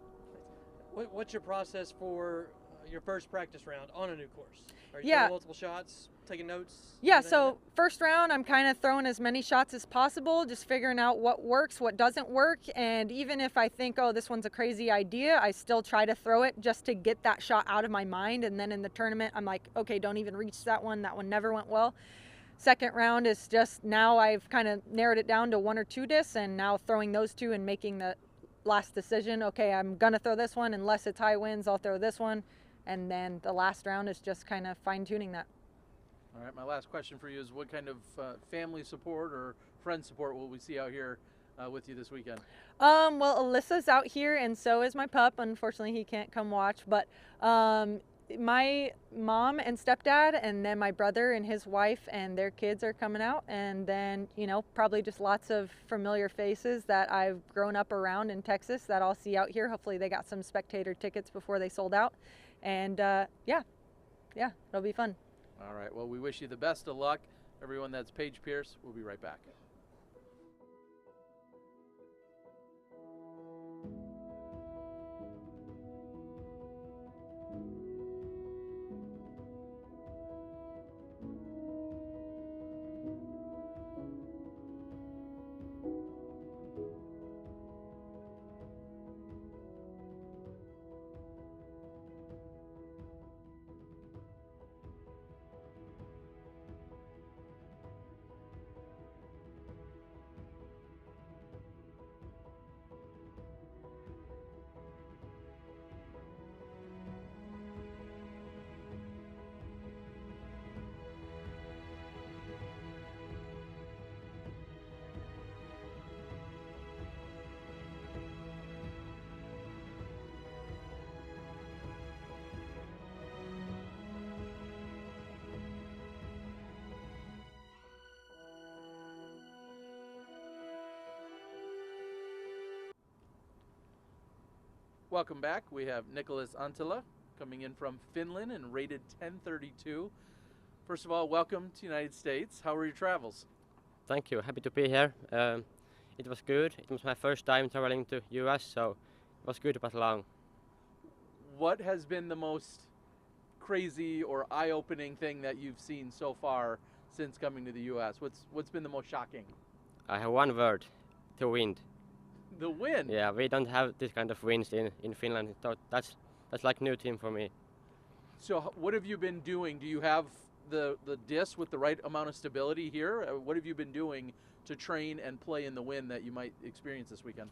What's your process for your first practice round on a new course? Are you Yeah. throwing multiple shots, taking notes? Yeah, so first round, I'm kind of throwing as many shots as possible, just figuring out what works, what doesn't work. And even if I think, oh, this one's a crazy idea, I still try to throw it just to get that shot out of my mind. And then in the tournament, I'm like, okay, don't even reach that one. That one never went well. Second round is just, now I've kind of narrowed it down to 1 or 2 discs, and now throwing those 2 and making the last decision. Okay, I'm going to throw this one. Unless it's high winds, I'll throw this one. And then the last round is just kind of fine-tuning that. All right, my last question for you is what kind of family support or friend support will we see out here with you this weekend? Well, Alyssa's out here, and so is my pup. Unfortunately, he can't come watch, but my mom and stepdad, and then my brother and his wife and their kids are coming out, and then, you know, probably just lots of familiar faces that I've grown up around in Texas that I'll see out here. Hopefully they got some spectator tickets before they sold out. And yeah, it'll be fun. All right, well, we wish you the best of luck. Everyone, that's Paige Pierce. We'll be right back. Welcome back. We have Niklas Antilla coming in from Finland and rated 1032. First of all, welcome to the United States. How were your travels? Thank you. Happy to be here. It was good. It was my first time traveling to US, so it was good but long. What has been the most crazy or eye-opening thing that you've seen so far since coming to the US? What's been the most shocking? I have one word: the wind. The wind? Yeah, we don't have this kind of winds in Finland. So that's like new team for me. So what have you been doing? Do you have the disc with the right amount of stability here? What have you been doing to train and play in the wind that you might experience this weekend?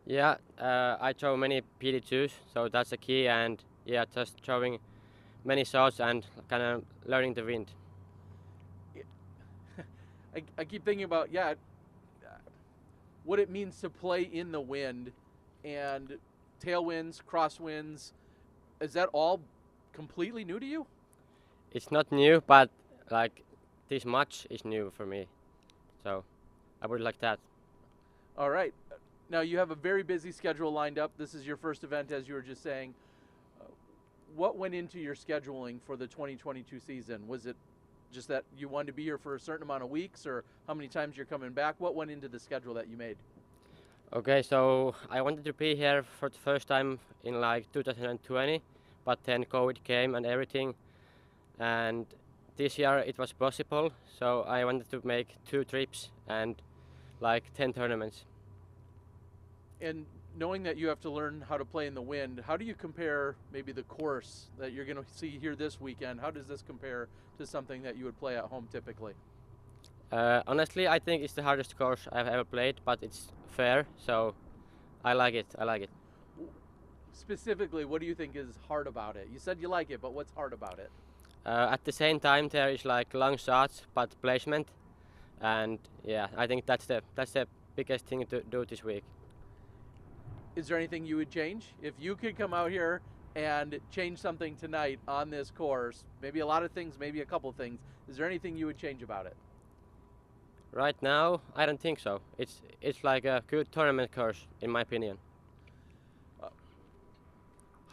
Yeah, I throw many PD2s, so that's the key. And yeah, just throwing many shots and kind of learning the wind. I keep thinking about, what it means to play in the wind and tailwinds, crosswinds. Is that all completely new to you? It's not new, but like this much is new for me. So I would like that. All right. Now you have a very busy schedule lined up. This is your first event, as you were just saying. What went into your scheduling for the 2022 season? Was it just that you wanted to be here for a certain amount of weeks, or how many times you're coming back? What went into the schedule that you made? Okay, so I wanted to be here for the first time in like 2020, but then COVID came and everything. And this year it was possible, so I wanted to make 2 trips and like 10 tournaments. And knowing that you have to learn how to play in the wind, how do you compare maybe the course that you're going to see here this weekend? How does this compare to something that you would play at home typically? Honestly, I think it's the hardest course I've ever played, but it's fair, so I like it. Specifically, what do you think is hard about it? You said you like it, but what's hard about it? At the same time, there is like long shots, but placement, and yeah, I think that's the biggest thing to do this week. Is there anything you would change? If you could come out here and change something tonight on this course, maybe a lot of things, maybe a couple things, is there anything you would change about it? Right now, I don't think so. It's like a good tournament course, in my opinion.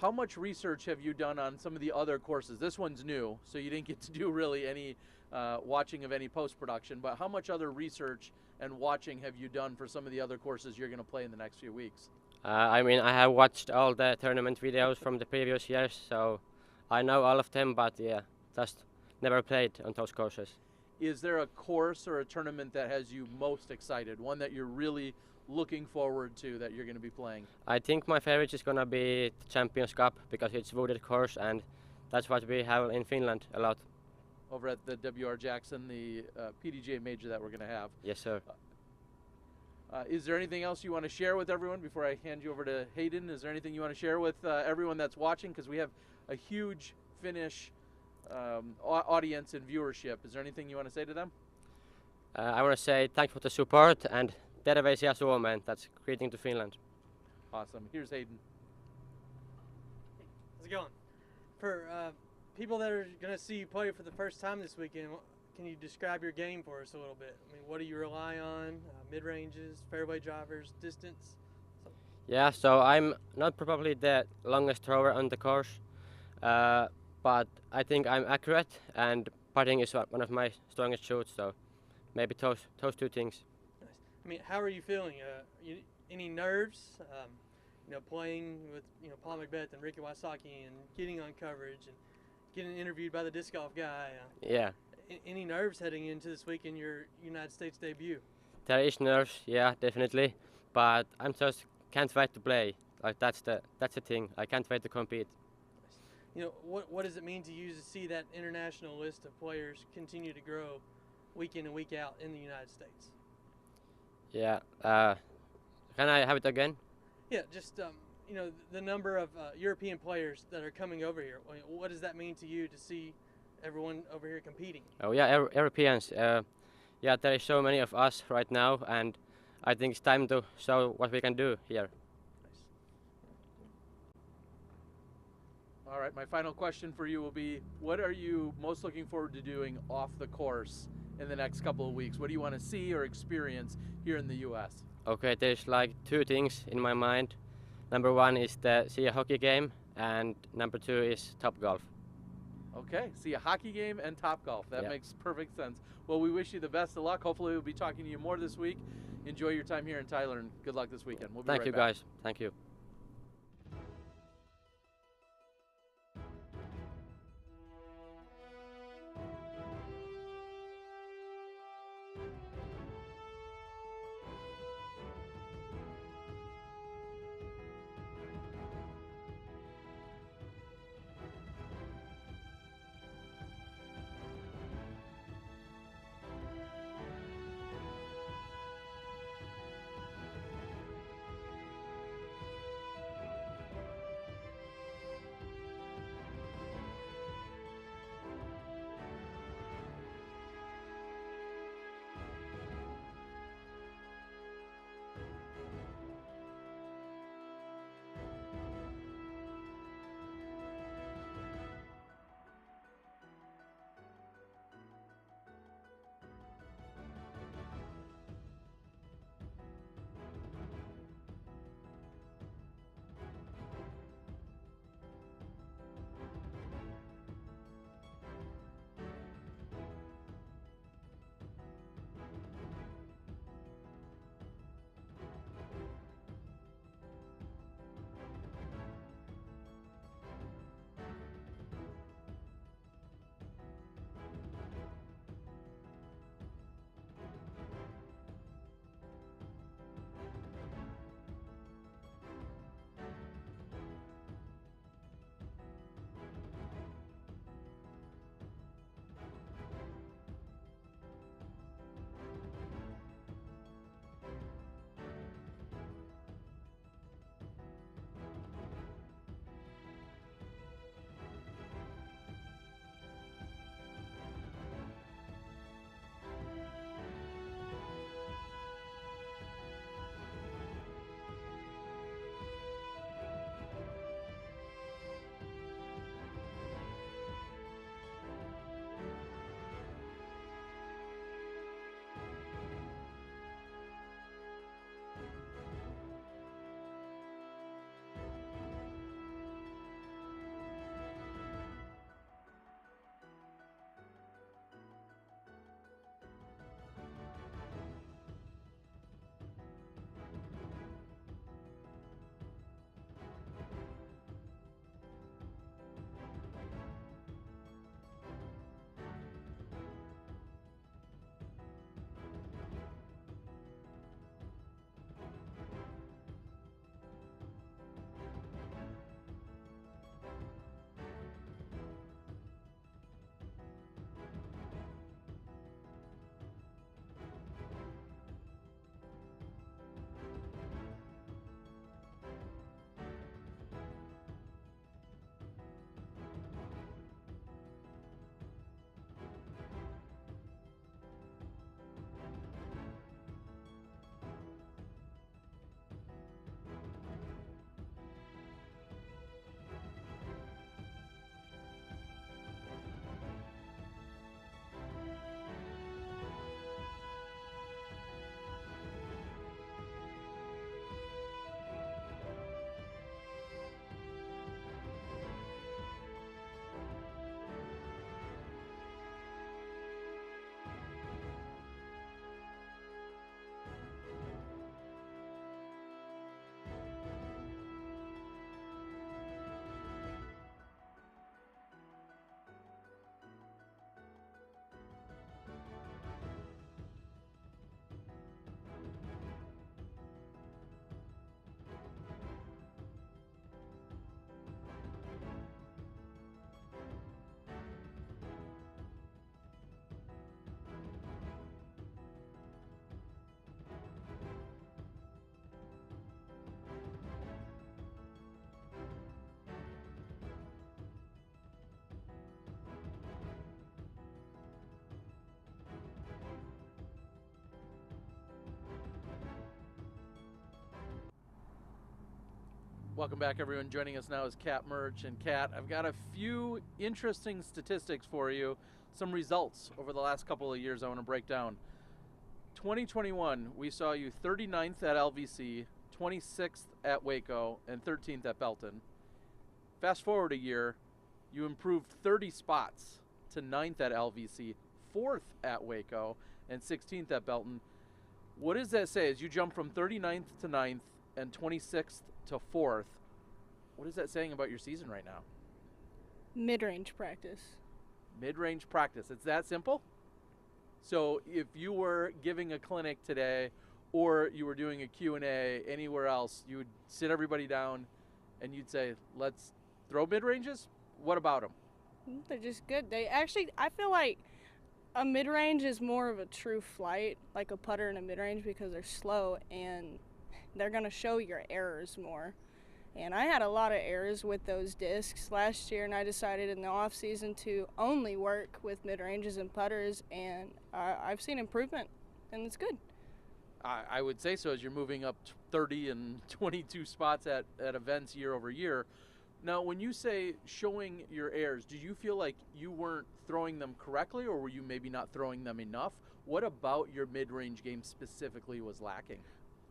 How much research have you done on some of the other courses? This one's new, so you didn't get to do really any watching of any post-production, but how much other research and watching have you done for some of the other courses you're going to play in the next few weeks? I mean, I have watched all the tournament videos from the previous years, so I know all of them, but yeah, just never played on those courses. Is there a course or a tournament that has you most excited, one that you're really looking forward to that you're going to be playing? I think my favorite is going to be the Champions Cup because it's a wooded course and that's what we have in Finland a lot. Over at the W.R. Jackson, the PDGA major that we're going to have. Yes, sir. Is there anything else you want to share with everyone before I hand you over to Hayden? Is there anything you want to share with everyone that's watching? Because we have a huge Finnish audience and viewership. Is there anything you want to say to them? I want to say thanks for the support and terveisiä Suomeen. That's greeting to Finland. Awesome. Here's Hayden. How's it going? For people that are going to see you play for the first time this weekend, can you describe your game for us a little bit? I mean, what do you rely on? Mid-ranges, fairway drivers, distance? Yeah, so I'm not probably the longest thrower on the course, but I think I'm accurate and putting is one of my strongest shoots, so maybe those 2 things. Nice. I mean, how are you feeling? Any nerves? Playing with Paul McBeth and Ricky Wysocki and getting on coverage and getting interviewed by the disc golf guy. Yeah. Any nerves heading into this week in your United States debut? There is nerves, yeah, definitely, but I'm just can't wait to play. Like that's the thing. I can't wait to compete. What does it mean to you to see that international list of players continue to grow week in and week out in the United States? Yeah. Can I have it again? Yeah, just the number of European players that are coming over here. What does that mean to you to see everyone over here competing? Oh yeah, Europeans. Yeah, there is so many of us right now, and I think it's time to show what we can do here. Nice. All right, my final question for you will be, what are you most looking forward to doing off the course in the next couple of weeks? What do you want to see or experience here in the U.S.? Okay, there's like 2 things in my mind. Number 1 is the See a Hockey game, and number 2 is Top Golf. Okay, see a hockey game and Top Golf. That Yeah. makes perfect sense. Well, we wish you the best of luck. Hopefully we'll be talking to you more this week. Enjoy your time here in Tyler, and good luck this weekend. We'll be Thank right you, back. guys. Thank you. Welcome back, everyone. Joining us now is Kat Mertsch. And Kat, I've got a few interesting statistics for you, some results over the last couple of years I want to break down. 2021, we saw you 39th at LVC, 26th at Waco, and 13th at Belton. Fast forward a year, you improved 30 spots to 9th at LVC, 4th at Waco, and 16th at Belton. What does that say as you jump from 39th to 9th and 26th to 4th? What is that saying about your season right now? Mid-range practice. Mid-range practice. It's that simple? So if you were giving a clinic today or you were doing a Q&A anywhere else, you would sit everybody down and you'd say, let's throw mid-ranges? What about them? They're just good. They actually, I feel like a mid-range is more of a true flight, like a putter in a mid-range, because they're slow and they're going to show your errors more. And I had a lot of errors with those discs last year, and I decided in the off season to only work with mid-ranges and putters, and I've seen improvement, and it's good. I would say so, as you're moving up 30 and 22 spots at events year over year. Now, when you say showing your errors, do you feel like you weren't throwing them correctly, or were you maybe not throwing them enough? What about your mid-range game specifically was lacking?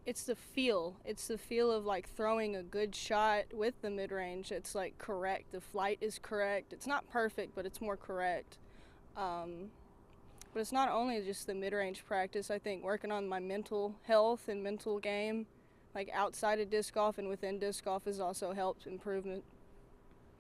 It's the feel. It's the feel of like throwing a good shot with the mid-range. It's like correct. The flight is correct. It's not perfect, but it's more correct. But it's not only just the mid-range practice. I think working on my mental health and mental game, like outside of disc golf and within disc golf, has also helped improvement.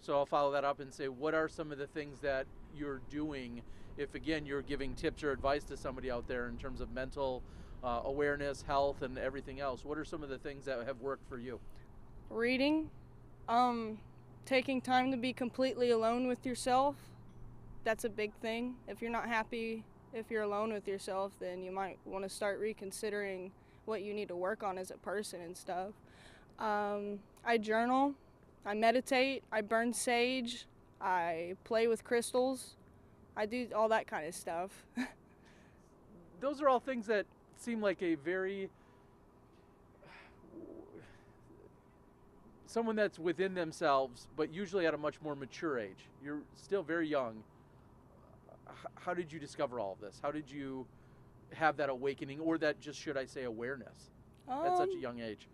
So I'll follow that up and say, what are some of the things that you're doing if, again, you're giving tips or advice to somebody out there in terms of mental awareness, health, and everything else? What are some of the things that have worked for you? Reading, taking time to be completely alone with yourself. That's a big thing. If you're not happy, if you're alone with yourself, then you might want to start reconsidering what you need to work on as a person and stuff. I journal, I meditate, I burn sage, I play with crystals. I do all that kind of stuff. Those are all things that seem like a very someone that's within themselves, but usually at a much more mature age. You're still very young. How did you discover all of this? How did you have that awakening, or that, just should I say, awareness at such a young age?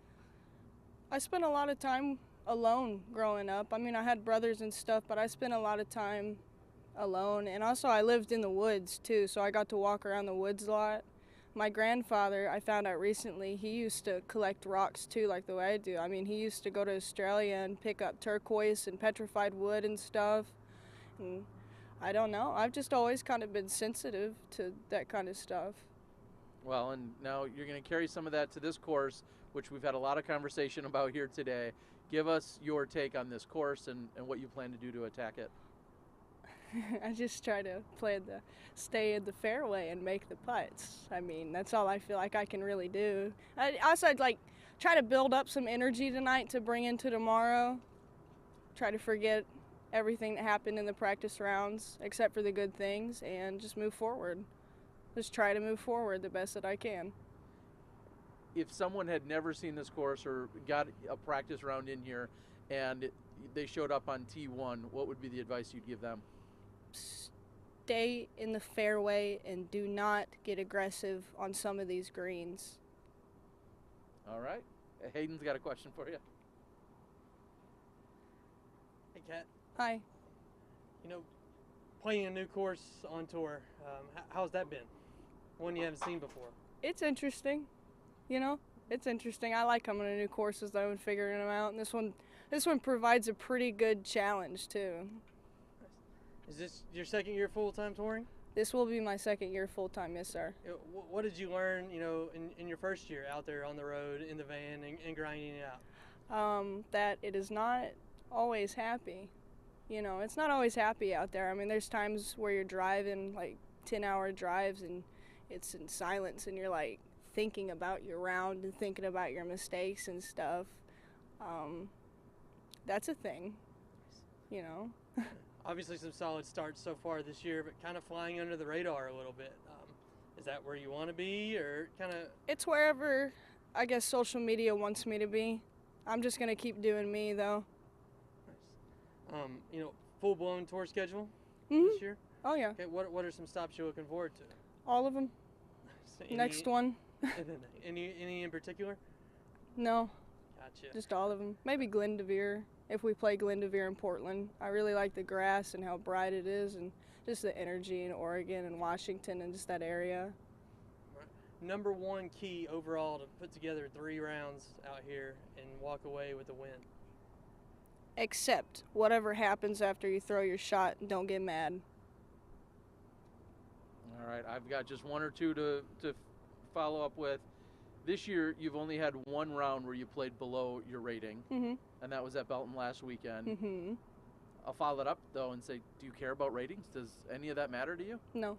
I spent a lot of time alone growing up. I mean, I had brothers and stuff, but I spent a lot of time alone. And also I lived in the woods too, so I got to walk around the woods a lot. My grandfather, I found out recently, he used to collect rocks too, like the way I do. I mean, he used to go to Australia and pick up turquoise and petrified wood and stuff. And I don't know, I've just always kind of been sensitive to that kind of stuff. Well, and now you're going to carry some of that to this course, which we've had a lot of conversation about here today. Give us your take on this course and what you plan to do to attack it. I just try to stay in the fairway and make the putts. I mean, that's all I feel like I can really do. I also like try to build up some energy tonight to bring into tomorrow. Try to forget everything that happened in the practice rounds, except for the good things, and just move forward. Just try to move forward the best that I can. If someone had never seen this course or got a practice round in here and they showed up on T1, what would be the advice you'd give them? Stay in the fairway and do not get aggressive on some of these greens. All right. Hayden's got a question for you. Hey, Kat. Hi. You know, playing a new course on tour, how's that been? One you haven't seen before. It's interesting. You know, it's interesting. I like coming to new courses though and figuring them out. And this one provides a pretty good challenge too. Is this your second year full-time touring? This will be my second year full-time, yes sir. What did you learn, you know, in your first year out there on the road, in the van, and grinding it out? That it is not always happy. You know, it's not always happy out there. I mean, there's times where you're driving like 10-hour drives and it's in silence and you're like thinking about your round and thinking about your mistakes and stuff. That's a thing, you know. Obviously some solid starts so far this year, but kind of flying under the radar a little bit. Is that where you want to be, or kind of? It's wherever, I guess, social media wants me to be. I'm just going to keep doing me, though. Nice. You know, full-blown tour schedule this year? Oh, yeah. Okay, what are some stops you're looking forward to? All of them. Nice. Next one. Any in particular? No, Gotcha. Just all of them. Maybe Glendevere, if we play Glendevere in Portland. I really like the grass and how bright it is, and just the energy in Oregon and Washington and just that area. Number one key overall to put together 3 rounds out here and walk away with a win. Accept whatever happens after you throw your shot. Don't get mad. All right, I've got just one or two to follow up with. This year, you've only had 1 round where you played below your rating, and that was at Belton last weekend. I'll follow it up, though, and say, do you care about ratings? Does any of that matter to you? No.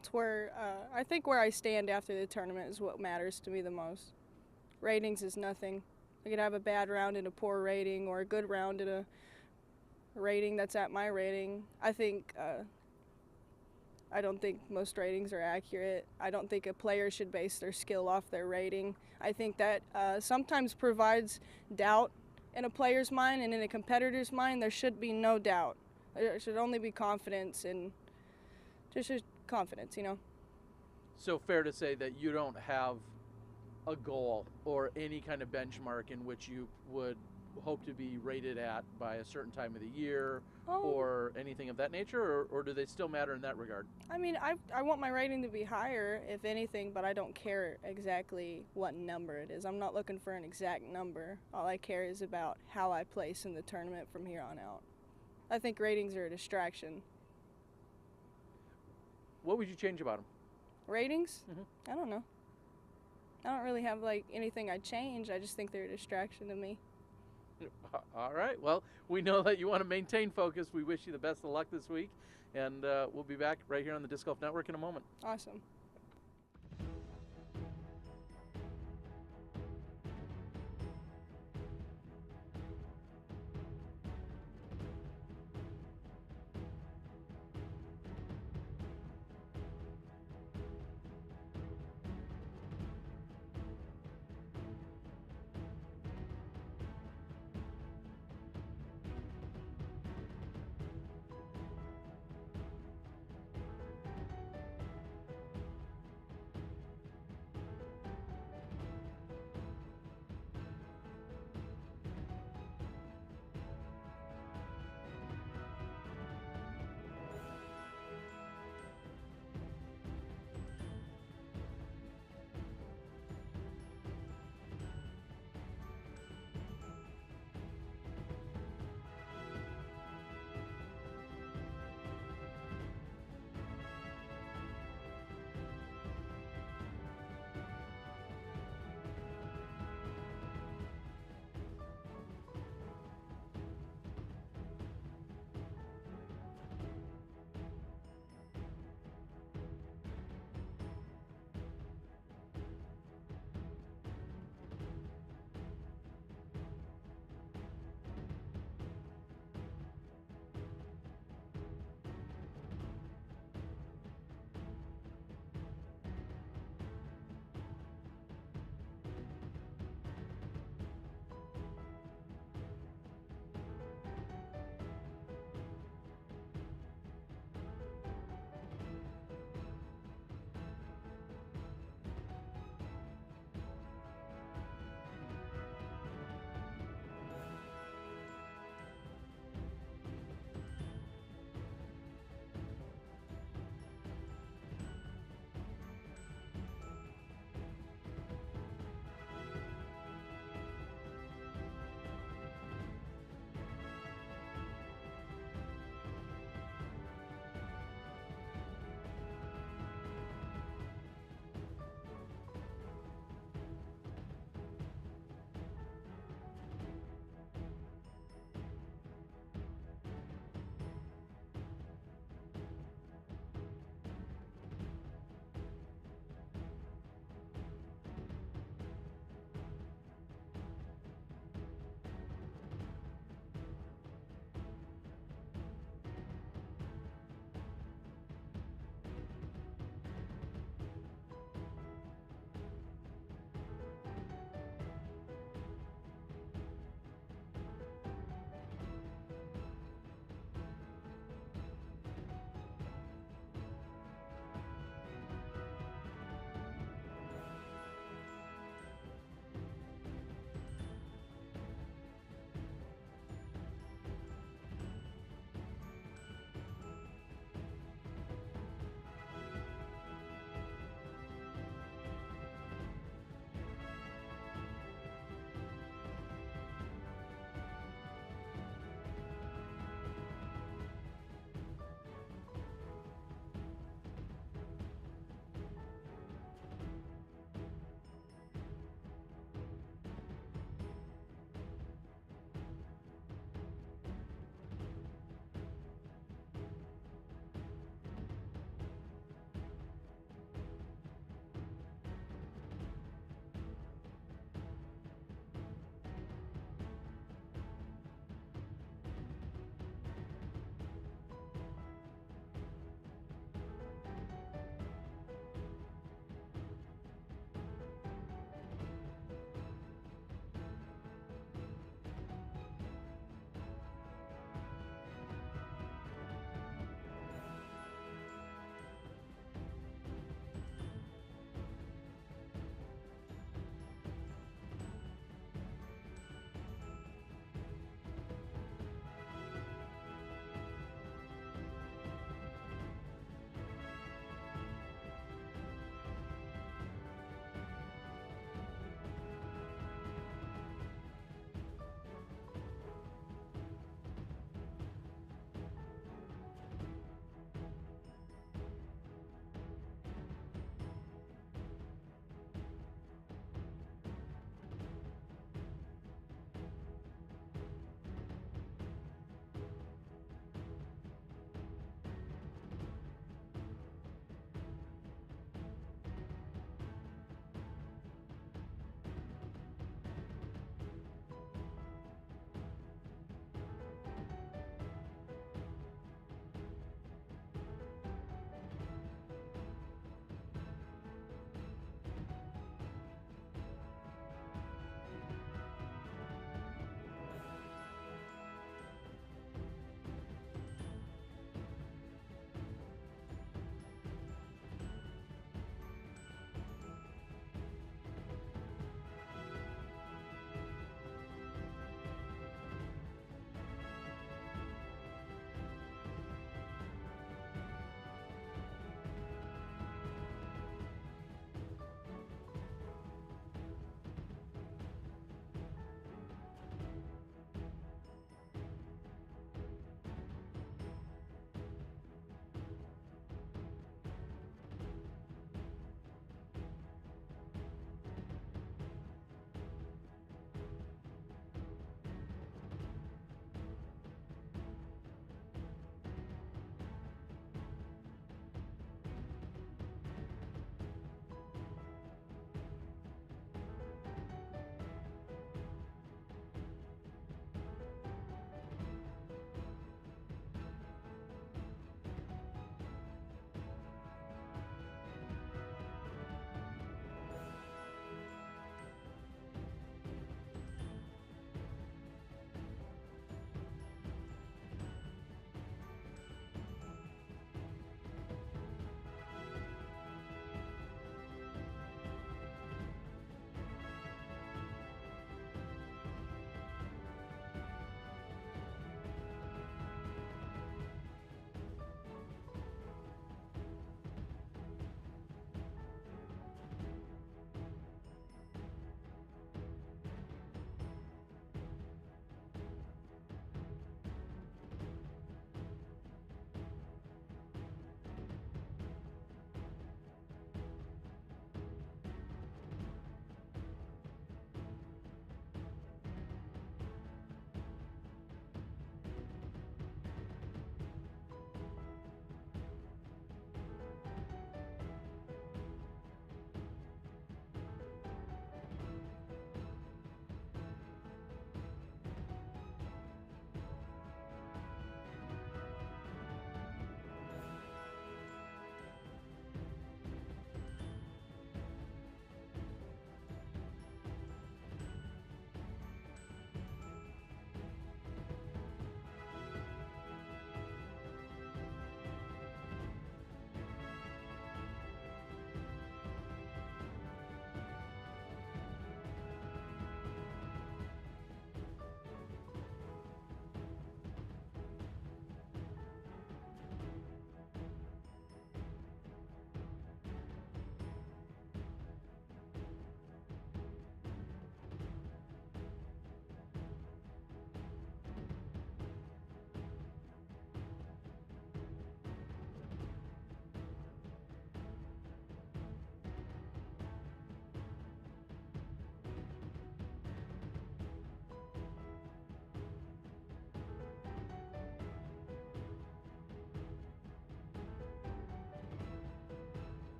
It's where I think where I stand after the tournament is what matters to me the most. Ratings is nothing. I could have a bad round and a poor rating, or a good round and a rating that's at my rating. I don't think most ratings are accurate. I don't think a player should base their skill off their rating. I think that sometimes provides doubt in a player's mind, and in a competitor's mind, there should be no doubt. There should only be confidence, and just confidence, you know. So fair to say that you don't have a goal or any kind of benchmark in which you would hope to be rated at by a certain time of the year or anything of that nature, or do they still matter in that regard? I mean, I want my rating to be higher, if anything, but I don't care exactly what number it is. I'm not looking for an exact number. All I care is about how I place in the tournament from here on out. I think ratings are a distraction. What would you change about them? Ratings? I don't know. I don't really have like anything I'd change. I just think they're a distraction to me. All right. Well, we know that you want to maintain focus. We wish you the best of luck this week, and we'll be back right here on the Disc Golf Network in a moment. Awesome.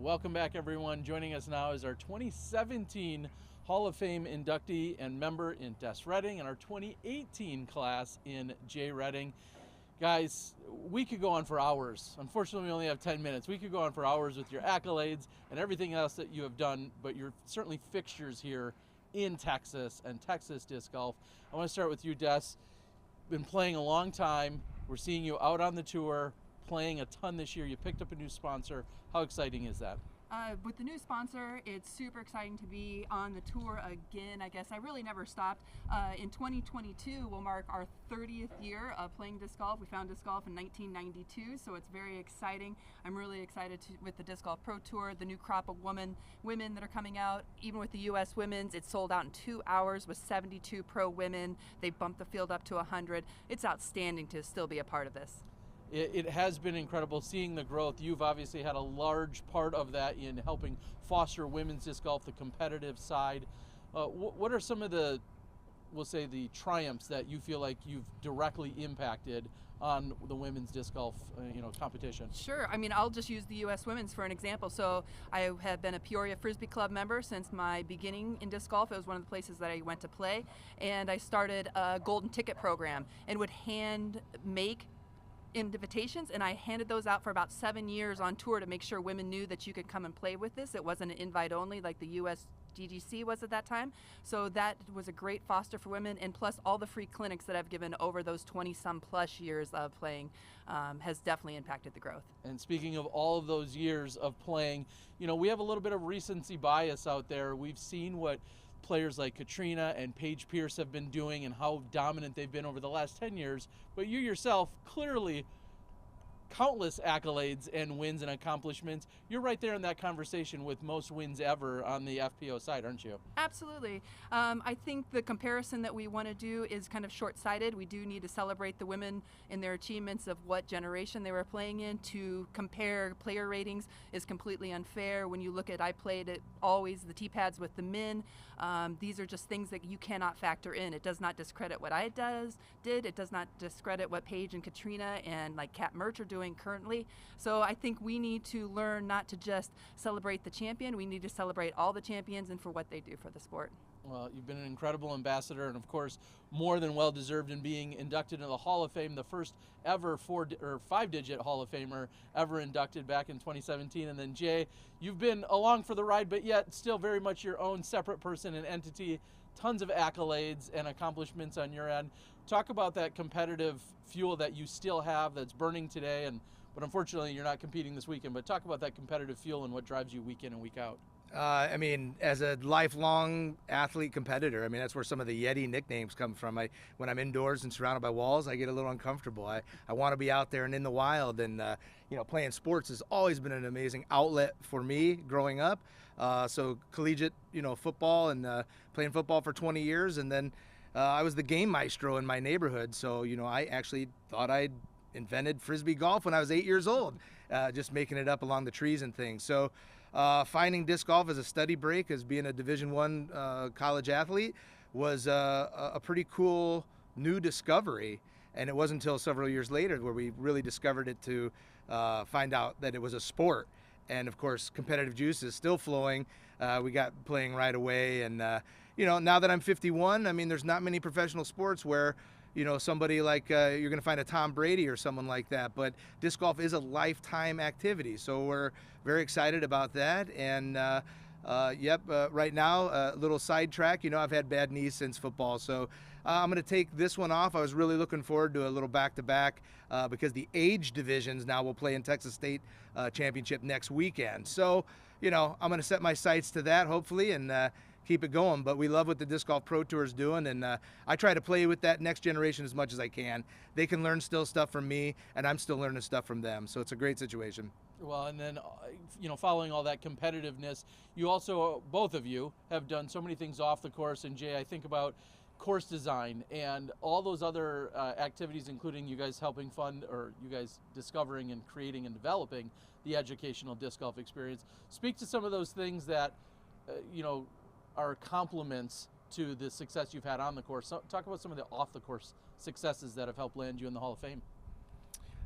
welcome back, everyone. Joining us now is our 2017 Hall of Fame inductee and member in Des Redding and our 2018 class in J. Redding. Guys, we could go on for hours. Unfortunately, we only have 10 minutes. We could go on for hours with your accolades and everything else that you have done, but you're certainly fixtures here in Texas and Texas disc golf. I want to start with you, Des. Been playing a long time. We're seeing you out on the tour, playing a ton this year. You picked up a new sponsor. How exciting is that? With the new sponsor, it's super exciting to be on the tour again. I guess I really never stopped. In 2022, we'll mark our 30th year of playing disc golf. We found disc golf in 1992, so it's very exciting. I'm really excited with the Disc Golf Pro Tour, the new crop of women that are coming out. Even with the U.S. Women's, it's sold out in 2 hours with 72 pro women. They bumped the field up to 100. It's outstanding to still be a part of this. It has been incredible seeing the growth. You've obviously had a large part of that in helping foster women's disc golf, the competitive side. What are some of the, we'll say, the triumphs that you feel like you've directly impacted on the women's disc golf, competition? Sure. I mean, I'll just use the U.S. Women's for an example. So I have been a Peoria Frisbee Club member since my beginning in disc golf. It was one of the places that I went to play, and I started a golden ticket program and would hand make invitations, and I handed those out for about 7 years on tour to make sure women knew that you could come and play with this. It wasn't an invite only like the US DGC was at that time. So that was a great foster for women, and plus all the free clinics that I've given over those 20-some plus years of playing has definitely impacted the growth. And speaking of all of those years of playing, we have a little bit of recency bias out there. We've seen what players like Catrina and Paige Pierce have been doing and how dominant they've been over the last 10 years, but you yourself, clearly countless accolades and wins and accomplishments. You're right there in that conversation with most wins ever on the FPO side, aren't you? Absolutely. I think the comparison that we want to do is kind of short-sighted. We do need to celebrate the women in their achievements of what generation they were playing in. To compare player ratings is completely unfair. When you look at, I played at always the T-pads with the men. These are just things that you cannot factor in. It does not discredit what I did. It does not discredit what Paige and Catrina and like Cat Mertsch are doing currently. So I think we need to learn not to just celebrate the champion. We need to celebrate all the champions and for what they do for the sport. Well, you've been an incredible ambassador, and of course, more than well deserved in being inducted into the Hall of Fame, the first ever 5-digit Hall of Famer ever inducted back in 2017. And then Jay, you've been along for the ride, but yet still very much your own separate person and entity. Tons of accolades and accomplishments on your end. Talk about that competitive fuel that you still have that's burning today, but unfortunately you're not competing this weekend, but talk about that competitive fuel and what drives you week in and week out. As a lifelong athlete competitor, that's where some of the Yeti nicknames come from. When I'm indoors and surrounded by walls, I get a little uncomfortable. I want to be out there and in the wild, and playing sports has always been an amazing outlet for me growing up. So collegiate, football and playing football for 20 years, and then I was the game maestro in my neighborhood. So I actually thought I'd invented Frisbee golf when I was 8 years old, just making it up along the trees and things. So finding disc golf as a study break, as being a Division I college athlete, was a pretty cool new discovery. And it wasn't until several years later where we really discovered it to find out that it was a sport. And of course, competitive juice is still flowing. We got playing right away. And, now that I'm 51, there's not many professional sports where, somebody like you're going to find a Tom Brady or someone like that. But disc golf is a lifetime activity. So we're very excited about that. And right now, a little sidetrack. I've had bad knees since football. So I'm going to take this one off. I was really looking forward to a little back-to-back because the age divisions now will play in Texas State Championship next weekend. So, I'm going to set my sights to that, hopefully, and keep it going. But we love what the Disc Golf Pro Tour is doing, and I try to play with that next generation as much as I can. They can learn still stuff from me, and I'm still learning stuff from them. So it's a great situation. Well, and then, following all that competitiveness, you also, both of you, have done so many things off the course. And Jay, I think about course design and all those other activities, including you guys helping fund, or you guys discovering and creating and developing the educational disc golf experience. Speak to some of those things that, are complements to the success you've had on the course. So talk about some of the off the course successes that have helped land you in the Hall of Fame.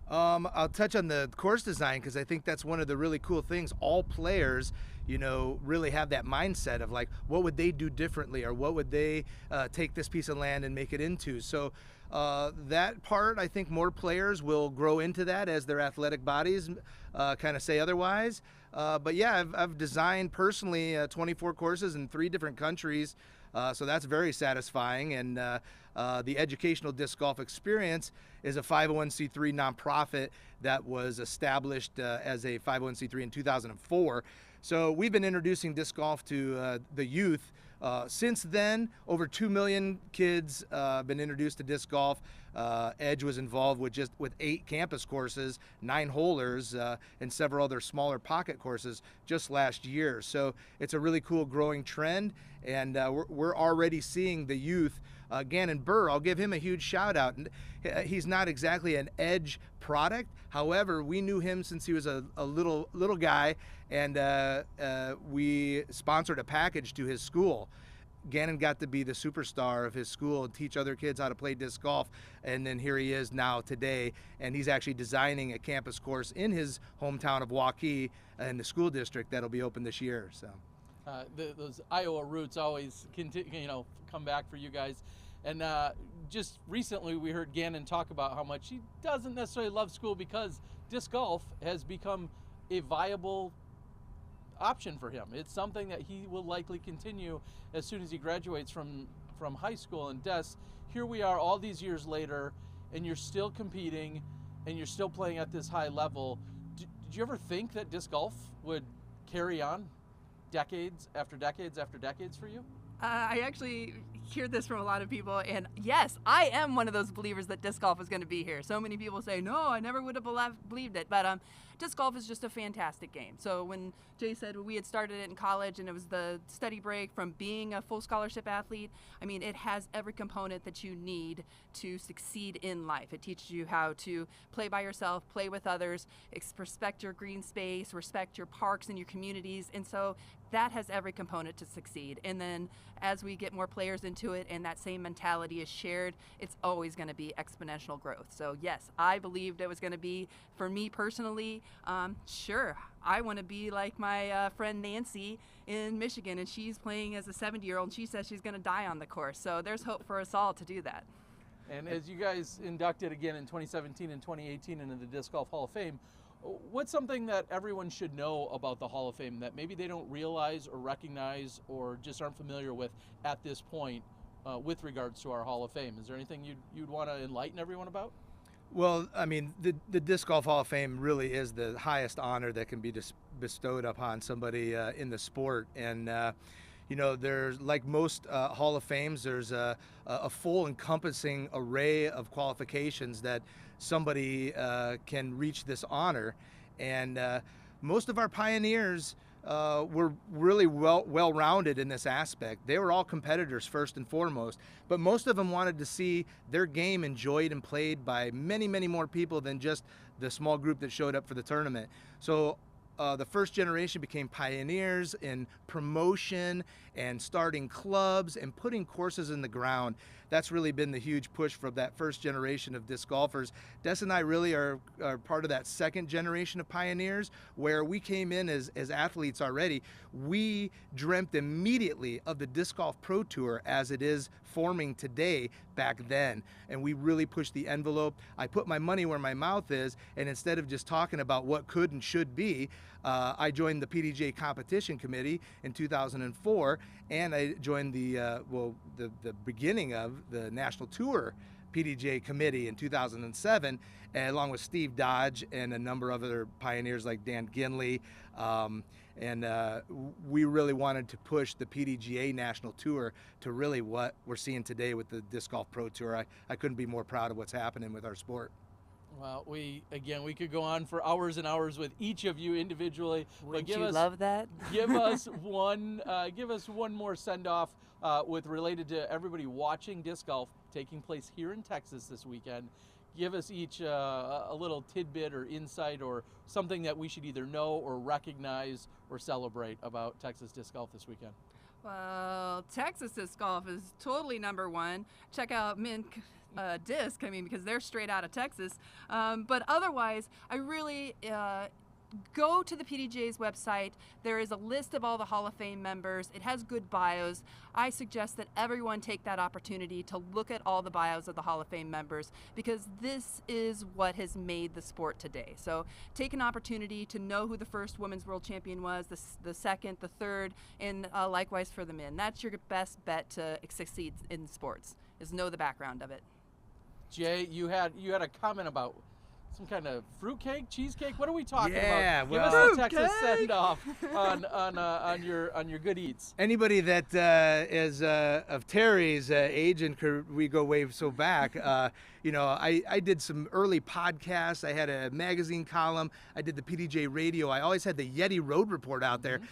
I'll touch on the course design because I think that's one of the really cool things. All players, you know, really have that mindset of like, what would they do differently, or what would they take this piece of land and make it into? So that part, I think more players will grow into that as their athletic bodies kind of say otherwise. But yeah, I've designed personally 24 courses in 3 different countries. So that's very satisfying. And the Educational Disc Golf Experience is a 501c3 nonprofit that was established as a 501c3 in 2004. So we've been introducing disc golf to the youth. Since then, over 2 million kids been introduced to disc golf. Edge was involved with 8 campus courses, 9 holers, and several other smaller pocket courses just last year. So it's a really cool growing trend, and we're already seeing the youth. Gannon Burr, I'll give him a huge shout out. He's not exactly an Edge product. However, we knew him since he was a little guy, and we sponsored a package to his school. Gannon got to be the superstar of his school and teach other kids how to play disc golf, and then here he is now today, and he's actually designing a campus course in his hometown of Wysocki in the school district that'll be open this year. So those Iowa roots always come back for you guys. And just recently we heard Gannon talk about how much he doesn't necessarily love school because disc golf has become a viable option for him. It's something that he will likely continue as soon as he graduates from high school. And Des, here we are all these years later, and you're still competing and you're still playing at this high level. Did you ever think that disc golf would carry on decades after decades after decades for you? I actually hear this from a lot of people, and yes, I am one of those believers that disc golf is going to be here. So many people say, no, I never would have believed it, but disc golf is just a fantastic game. So when Jay said we had started it in college and it was the study break from being a full scholarship athlete, I mean, it has every component that you need to succeed in life. It teaches you how to play by yourself, play with others, respect your green space, respect your parks and your communities, and so that has every component to succeed. And then as we get more players into it and that same mentality is shared, it's always going to be exponential growth. So yes, I believed it was going to be, for me personally, sure, I want to be like my friend Nancy in Michigan, and she's playing as a 70-year-old, and she says she's going to die on the course. So there's hope for us all to do that. And as you guys inducted again in 2017 and 2018 into the Disc Golf Hall of Fame, what's something that everyone should know about the Hall of Fame that maybe they don't realize or recognize or just aren't familiar with at this point with regards to our Hall of Fame? Is there anything you'd want to enlighten everyone about? Well, I mean, the Disc Golf Hall of Fame really is the highest honor that can be bestowed upon somebody in the sport. And, you know, there's, like most Hall of Fames, there's a full encompassing array of qualifications that somebody can reach this honor. And most of our pioneers were really well-rounded in this aspect. They were all competitors first and foremost, but most of them wanted to see their game enjoyed and played by many, many more people than just the small group that showed up for the tournament. So the first generation became pioneers in promotion and starting clubs and putting courses in the ground. That's really been the huge push for that first generation of disc golfers. Des and I really are part of that second generation of pioneers, where we came in as athletes already. We dreamt immediately of the Disc Golf Pro Tour as it is forming today back then, and we really pushed the envelope. I put my money where my mouth is, and instead of just talking about what could and should be, I joined the PDGA competition committee in 2004, and I joined the beginning of the National Tour PDGA committee in 2007, along with Steve Dodge and a number of other pioneers like Dan Ginley. We really wanted to push the PDGA National Tour to really what we're seeing today with the Disc Golf Pro Tour. I couldn't be more proud of what's happening with our sport. Well, we could go on for hours and hours with each of you individually. Would you love that? Give us one more send-off related to everybody watching disc golf taking place here in Texas this weekend. Give us each a little tidbit or insight or something that we should either know or recognize or celebrate about Texas disc golf this weekend. Well, Texas disc golf is totally #1. Check out disc. I mean, because they're straight out of Texas. But otherwise, I really go to the PDGA's website. There is a list of all the Hall of Fame members. It has good bios. I suggest that everyone take that opportunity to look at all the bios of the Hall of Fame members, because this is what has made the sport today. So take an opportunity to know who the first women's world champion was, the second, the third, and likewise for the men. That's your best bet to succeed in sports, is know the background of it. Jay, you had a comment about some kind of fruitcake, cheesecake. What are we talking Yeah, about? well, Give us a Texas send-off on your good eats. Anybody that is of Terry's age, and we go way so back, you know, I did some early podcasts. I had a magazine column. I did the PDJ radio. I always had the Yeti Road Report out there.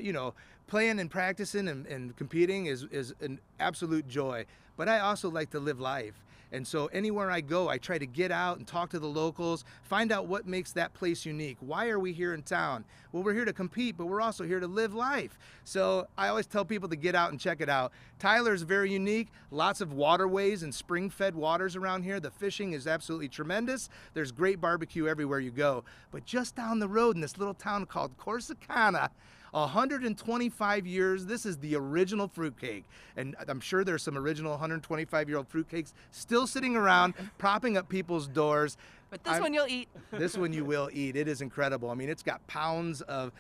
You know, playing and practicing and competing is an absolute joy. But I also like to live life. And so anywhere I go, I try to get out and talk to the locals, find out what makes that place unique. Why are we here in town? Well, we're here to compete, but we're also here to live life. So I always tell people to get out and check it out. Tyler's very unique. Lots of waterways and spring-fed waters around here. The fishing is absolutely tremendous. There's great barbecue everywhere you go. But just down the road in this little town called Corsicana, 125 years, this is the original fruitcake. And I'm sure there's some original 125-year-old fruitcakes still sitting around, propping up people's doors. But this one you'll eat. This one you will eat. It is incredible. I mean, it's got pounds of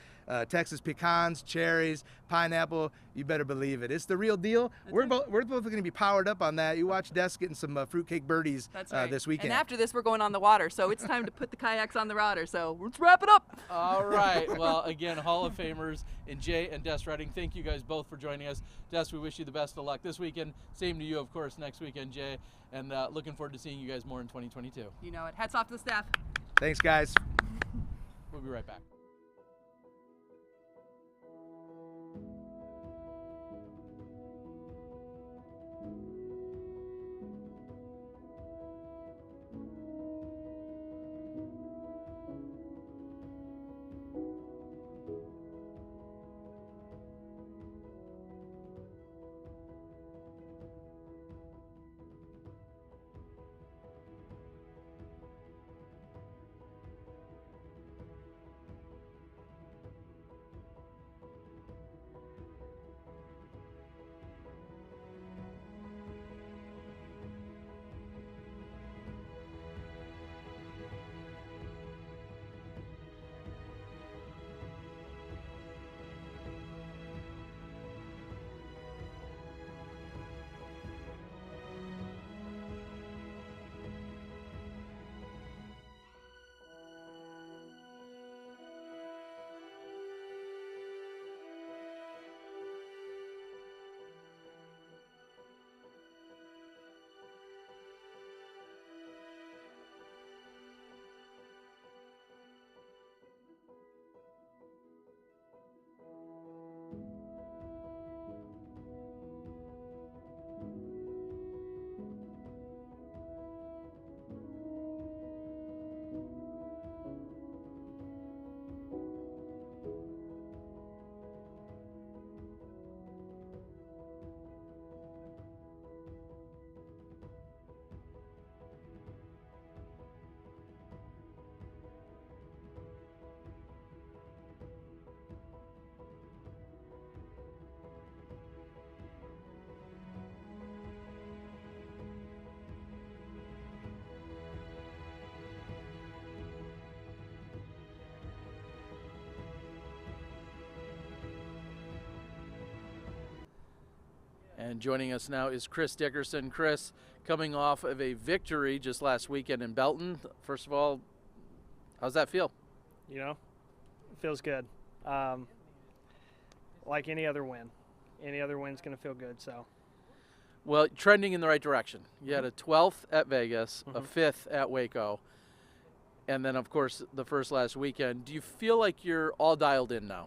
Texas pecans, cherries, pineapple. You better believe it. It's the real deal. We're both going to be powered up on that. You watch Des getting some fruitcake birdies this weekend. And after this, we're going on the water, so it's time to put the kayaks on the water. So let's wrap it up. All right. Well, again, Hall of Famers in Jay and Des Redding, thank you guys both for joining us. Des, we wish you the best of luck this weekend. Same to you, of course, next weekend, Jay. And looking forward to seeing you guys more in 2022. You know it. Hats off to the staff. Thanks, guys. We'll be right back. And joining us now is Chris Dickerson. Chris, coming off of a victory just last weekend in Belton. First of all, how's that feel? You know, it feels good. Like any other win. Any other win's going to feel good, so. Well, trending in the right direction. You had a 12th at Vegas, a 5th at Waco, and then, of course, the first last weekend. Do you feel like you're all dialed in now?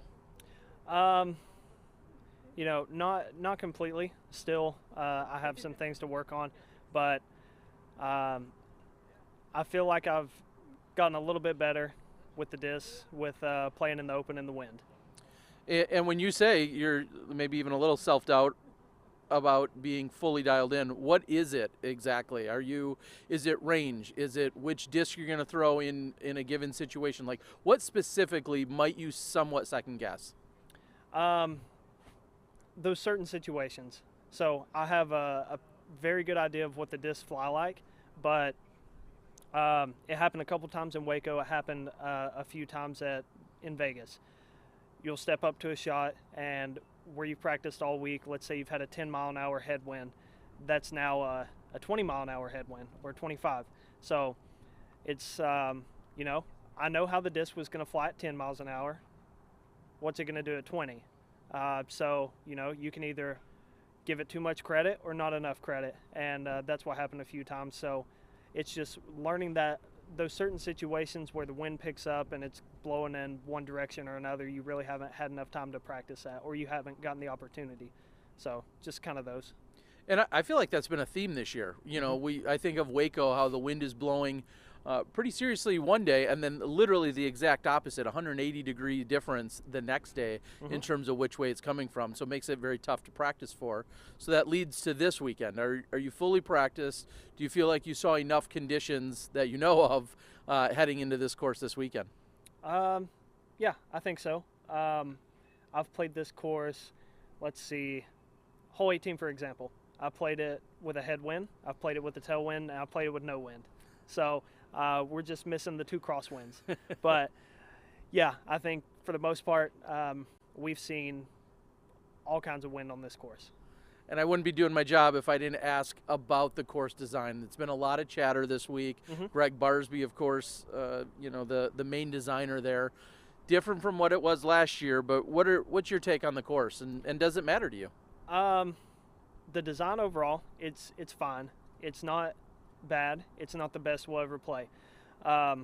You know, not completely. Still, I have some things to work on, but I feel like I've gotten a little bit better with the disc, with playing in the open and the wind. And when you say you're maybe even a little self-doubt, about being fully dialed in. What is it exactly? Is it range? Is it which disc you're going to throw in a given situation? Like, what specifically might you somewhat second guess? Those certain situations. So I have a very good idea of what the discs fly like, but it happened a couple times in Waco. It happened a few times in Vegas. You'll step up to a shot, and where you've practiced all week, let's say you've had a 10-mile-an-hour headwind, that's now a 20-mile-an-hour headwind or 25. So it's, you know, I know how the disc was going to fly at 10 miles an hour. What's it going to do at 20? So, you know, you can either give it too much credit or not enough credit, and that's what happened a few times. So it's just learning that those certain situations where the wind picks up and it's blowing in one direction or another, you really haven't had enough time to practice that, or you haven't gotten the opportunity. So just kind of those. And I feel like that's been a theme this year. You know, I think of Waco, how the wind is blowing pretty seriously one day, and then literally the exact opposite, 180-degree difference the next day in terms of which way it's coming from. So it makes it very tough to practice for. So that leads to this weekend. Are you fully practiced? Do you feel like you saw enough conditions that you know of heading into this course this weekend? Yeah, I think so. I've played this course, let's see, hole 18, for example. I played it with a headwind, I've played it with a tailwind, and I played it with no wind. So we're just missing the 2 crosswinds. But yeah, I think for the most part, we've seen all kinds of wind on this course. And I wouldn't be doing my job if I didn't ask about the course design. It's been a lot of chatter this week. Gregg Barsby, of course, you know, the main designer there. Different from what it was last year, but what's your take on the course, and does it matter to you? The design overall, it's fine. It's not bad. It's not the best we'll ever play. My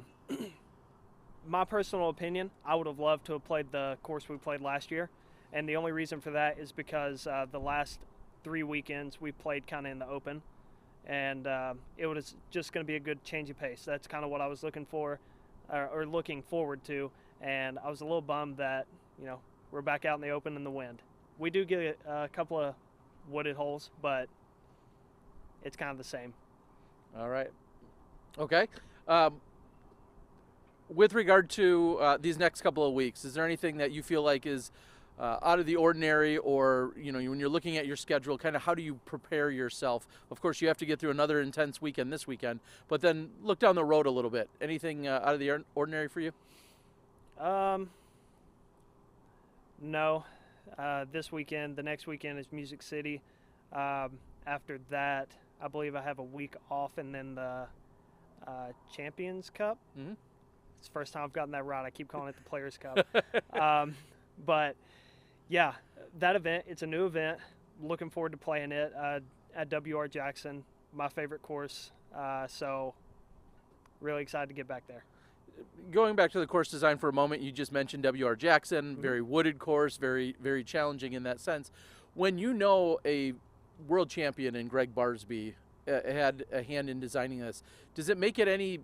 personal opinion, I would have loved to have played the course we played last year, and the only reason for that is because the last 3 weekends we played kind of in the open, and it was just going to be a good change of pace. That's kind of what I was looking for, or looking forward to, and I was a little bummed that, you know, we're back out in the open in the wind. We do get a couple of wooded holes, but it's kind of the same. All right. Okay. With regard to these next couple of weeks, is there anything that you feel like is out of the ordinary, or, you know, when you're looking at your schedule, kind of how do you prepare yourself? Of course, you have to get through another intense weekend this weekend, but then look down the road a little bit. Anything out of the ordinary for you? No. This weekend, the next weekend is Music City. After that, I believe I have a week off, and then the Champions Cup. It's the first time I've gotten that right. I keep calling it the Players Cup. But yeah, that event, it's a new event. Looking forward to playing it at WR Jackson, my favorite course. So really excited to get back there. Going back to the course design for a moment, you just mentioned WR Jackson, very wooded course, very, very challenging in that sense. When you know a world champion in Gregg Barsby had a hand in designing this, does it make it any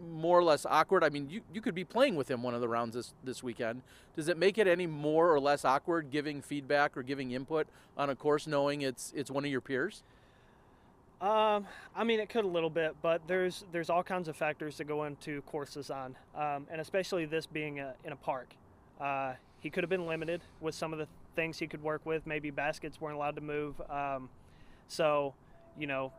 more or less awkward? I mean, you could be playing with him one of the rounds this weekend. Does it make it any more or less awkward giving feedback or giving input on a course knowing it's one of your peers? I mean, it could a little bit, but there's all kinds of factors that go into course design, and especially this being in a park. He could have been limited with some of the things he could work with. Maybe baskets weren't allowed to move. So, you know,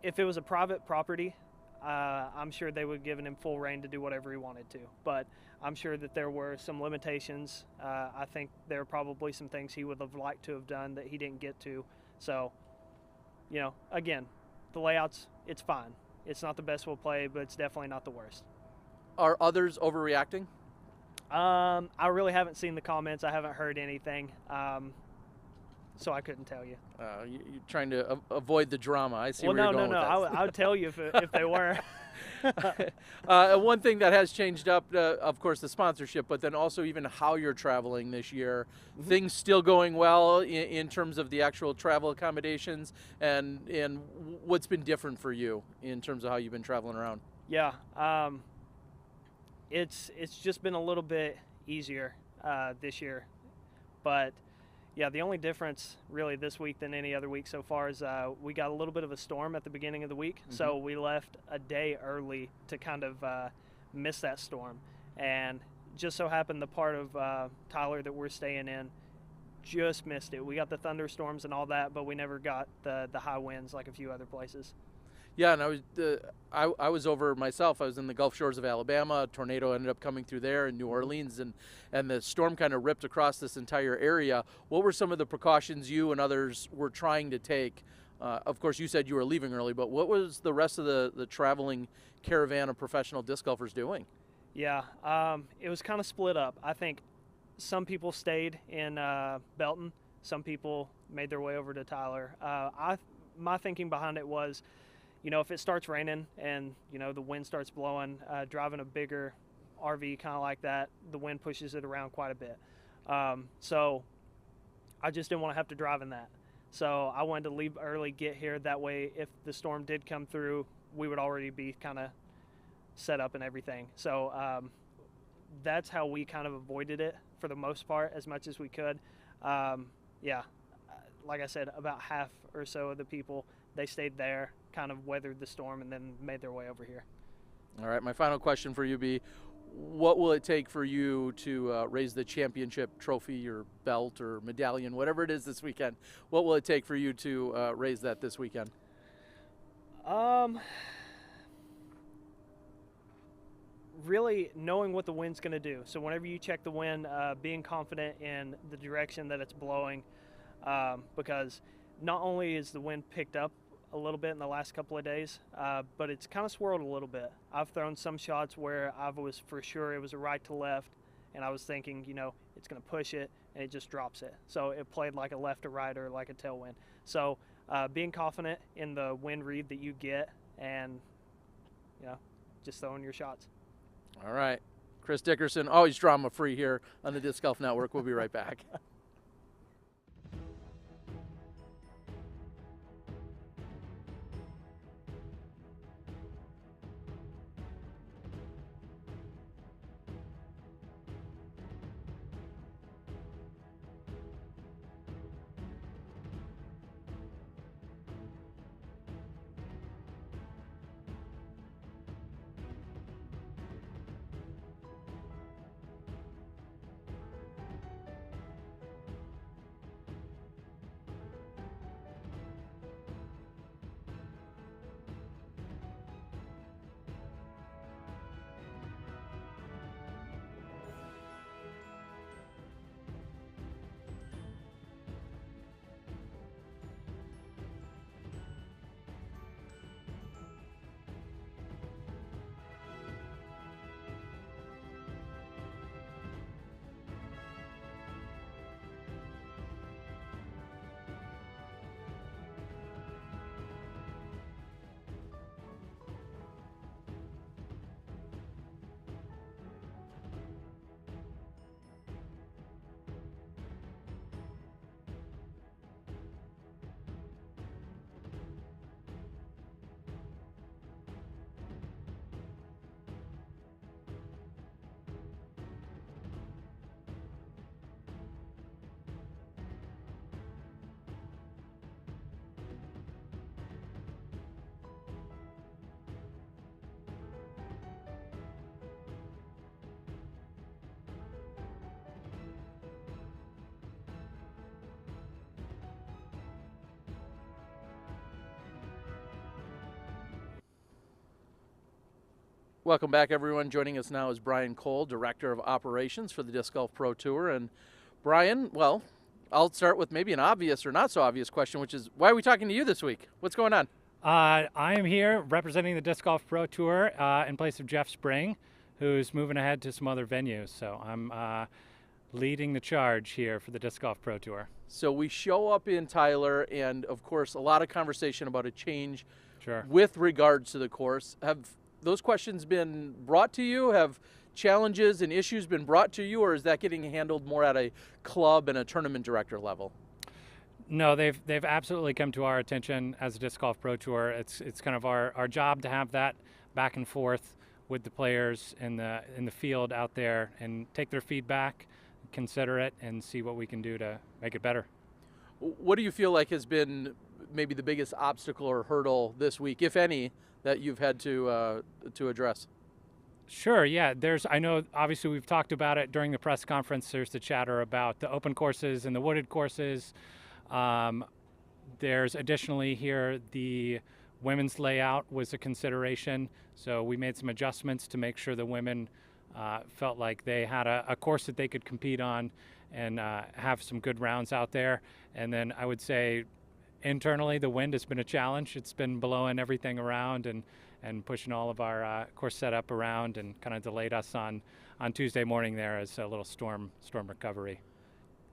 if it was a private property, I'm sure they would have given him full reign to do whatever he wanted to. But I'm sure that there were some limitations. I think there were probably some things he would have liked to have done that he didn't get to. So, you know, again, the layouts, it's fine. It's not the best we'll play, but it's definitely not the worst. Are others overreacting? I really haven't seen the comments. I haven't heard anything, so I couldn't tell you. You're trying to avoid the drama. I see well, where you're going no. with that. I would tell you if they were. One thing that has changed up, of course, the sponsorship, but then also even how you're traveling this year. Things still going well in terms of the actual travel accommodations, and what's been different for you in terms of how you've been traveling around? Yeah, it's just been a little bit easier this year, but Yeah, the only difference really this week than any other week so far is we got a little bit of a storm at the beginning of the week, so we left a day early to kind of miss that storm. And just so happened the part of Tyler that we're staying in just missed it. We got the thunderstorms and all that, but we never got the high winds like a few other places. Yeah, and I was over myself. I was in the Gulf Shores of Alabama. A tornado ended up coming through there in New Orleans, and the storm kind of ripped across this entire area. What were some of the precautions you and others were trying to take? Of course, you said you were leaving early, but what was the rest of the traveling caravan of professional disc golfers doing? Yeah, it was kind of split up. I think some people stayed in Belton. Some people made their way over to Tyler. My thinking behind it was, if it starts raining and, the wind starts blowing, driving a bigger RV kind of like that, the wind pushes it around quite a bit. So I just didn't want to have to drive in that. So I wanted to leave early, get here. That way, if the storm did come through, we would already be kind of set up and everything. So that's how we kind of avoided it for the most part, as much as we could. Yeah, like I said, about half or so of the people, they stayed there, kind of weathered the storm, and then made their way over here. All right, my final question for you be, what will it take for you to raise the championship trophy or belt or medallion, whatever it is this weekend? What will it take for you to raise that this weekend? Really knowing what the wind's going to do. So whenever you check the wind, being confident in the direction that it's blowing, because not only is the wind picked up a little bit in the last couple of days, but it's kind of swirled a little bit. I've thrown some shots where I was for sure it was a right to left, and I was thinking, it's going to push it, and it just drops it. So it played like a left to right or like a tailwind. So being confident in the wind read that you get, and just throwing your shots. All right. Chris Dickerson, always drama-free here on the Disc Golf Network. We'll be right back. Welcome back, everyone. Joining us now is Brian Cole, Director of Operations for the Disc Golf Pro Tour. And Brian, well, I'll start with maybe an obvious or not so obvious question, which is, why are we talking to you this week? What's going on? I am here representing the Disc Golf Pro Tour in place of Jeff Spring, who's moving ahead to some other venues. So I'm leading the charge here for the Disc Golf Pro Tour. So we show up in Tyler, and of course, a lot of conversation about a change Sure. with regards to the course. Have those questions been brought to you? Have challenges and issues been brought to you, or is that getting handled more at a club and a tournament director level? No, they've absolutely come to our attention as a Disc Golf Pro Tour. It's kind of our job to have that back and forth with the players in the field out there and take their feedback, consider it and see what we can do to make it better. What do you feel like has been maybe the biggest obstacle or hurdle this week, if any, that you've had to address? Sure, yeah. I know obviously we've talked about it during the press conference. There's the chatter about the open courses and the wooded courses. There's additionally here the women's layout was a consideration. So we made some adjustments to make sure the women felt like they had a course that they could compete on and have some good rounds out there. And then I would say internally the wind has been a challenge. It's been blowing everything around and pushing all of our course setup around and kind of delayed us on Tuesday morning there as a little storm recovery.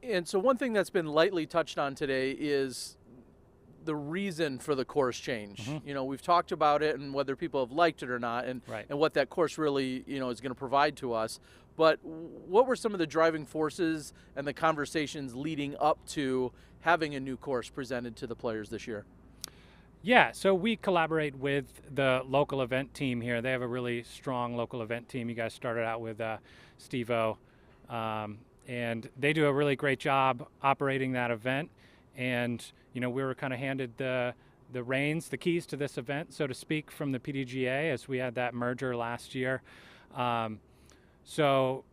And so one thing that's been lightly touched on today is the reason for the course change. Mm-hmm. You know, we've talked about it and whether people have liked it or not, and what that course really, you know, is going to provide to us. But what were some of the driving forces and the conversations leading up to having a new course presented to the players this year? Yeah, so we collaborate with the local event team here. They have a really strong local event team. You guys started out with Steve-O, and they do a really great job operating that event. And, you know, we were kind of handed the reins, the keys to this event, so to speak, from the PDGA as we had that merger last year. So,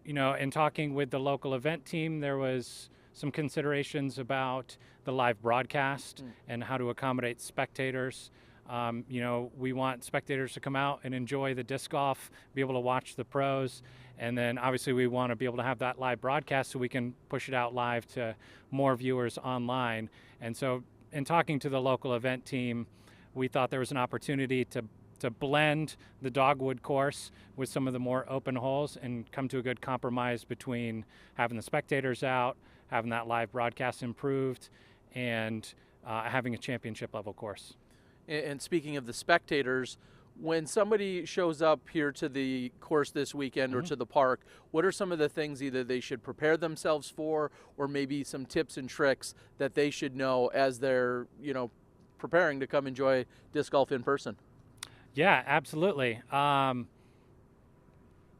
you know, in talking with the local event team, there was some considerations about the live broadcast and how to accommodate spectators. You know, we want spectators to come out and enjoy the disc golf, be able to watch the pros, and then obviously we want to be able to have that live broadcast so we can push it out live to more viewers online. And so in talking to the local event team, we thought there was an opportunity to blend the dogwood course with some of the more open holes and come to a good compromise between having the spectators out, having that live broadcast improved, and having a championship level course. And speaking of the spectators, when somebody shows up here to the course this weekend or to the park, what are some of the things either they should prepare themselves for, or maybe some tips and tricks that they should know as they're, you know, preparing to come enjoy disc golf in person? Yeah, absolutely.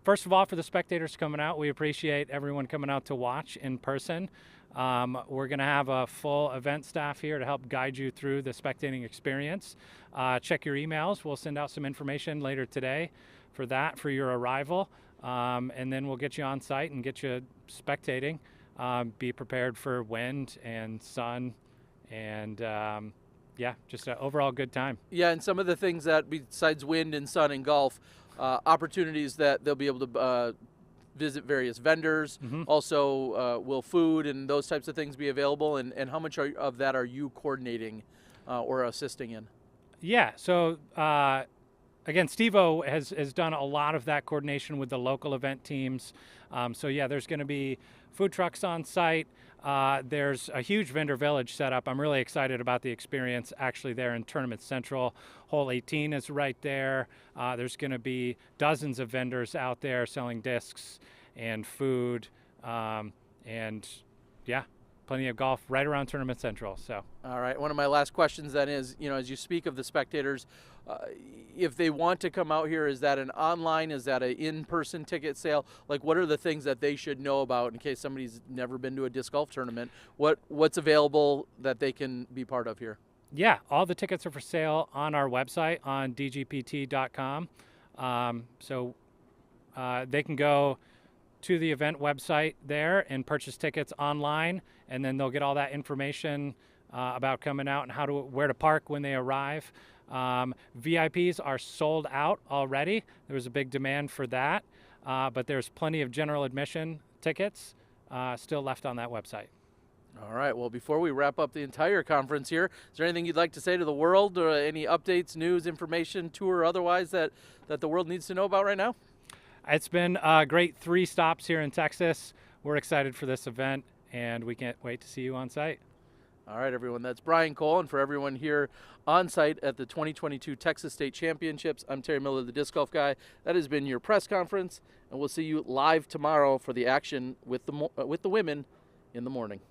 First of all, for the spectators coming out, we appreciate everyone coming out to watch in person. We're going to have a full event staff here to help guide you through the spectating experience. Check your emails. We'll send out some information later today for that, for your arrival. And then we'll get you on site and get you spectating. Be prepared for wind and sun and yeah, just an overall good time. Yeah, and some of the things that besides wind and sun and golf, opportunities that they'll be able to visit various vendors. Also, will food and those types of things be available? And how much of that are you coordinating or assisting in? Yeah, so again, Steve-O has done a lot of that coordination with the local event teams. So yeah, there's going to be food trucks on site. There's a huge vendor village set up. I'm really excited about the experience actually there in Tournament Central. Hole 18 is right there. There's going to be dozens of vendors out there selling discs and food, and yeah, plenty of golf right around Tournament Central. So, all right. One of my last questions then is, you know, as you speak of the spectators, if they want to come out here, is that an online, is that an in-person ticket sale? Like, what are the things that they should know about in case somebody's never been to a disc golf tournament? What's available that they can be part of here? Yeah, all the tickets are for sale on our website on dgpt.com. So they can go to the event website there and purchase tickets online, and then they'll get all that information about coming out and where to park when they arrive. VIPs are sold out already. There was a big demand for that, but there's plenty of general admission tickets still left on that website. All right. Well, before we wrap up the entire conference here, is there anything you'd like to say to the world, or any updates, news, information, tour, or otherwise that the world needs to know about right now? It's been a great 3 stops here in Texas. We're excited for this event, and we can't wait to see you on site. All right, everyone. That's Brian Cole, and for everyone here on site at the 2022 Texas State Championships, I'm Terry Miller, the Disc Golf Guy. That has been your press conference, and we'll see you live tomorrow for the action with the women in the morning.